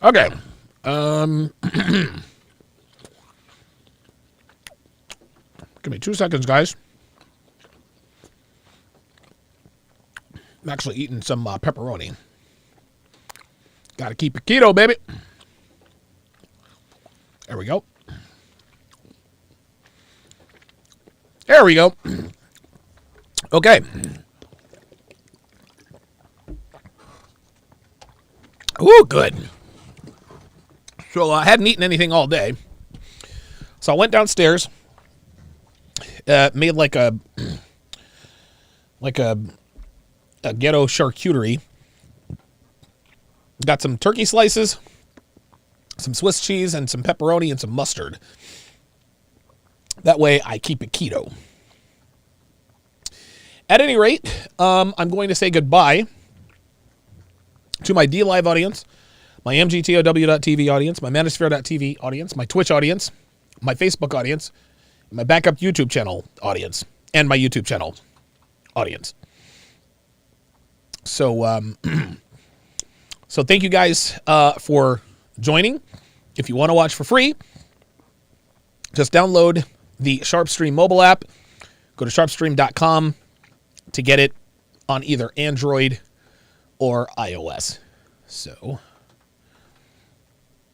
Okay. Give me 2 seconds, guys. I'm actually eating some pepperoni. Got to keep it keto, baby. There we go. There we go. Okay. Ooh, good. So I hadn't eaten anything all day. So I went downstairs, made like a ghetto charcuterie. Got some turkey slices, some Swiss cheese, and some pepperoni and some mustard. That way I keep it keto. At any rate, I'm going to say goodbye to my DLive audience, my MGTOW.TV audience, my Manosphere.TV audience, my Twitch audience, my Facebook audience, my backup YouTube channel audience, and my YouTube channel audience. So, so thank you guys for joining. If you want to watch for free, just download the SharpeStream mobile app. Go to sharpestream.com to get it on either Android or iOS. So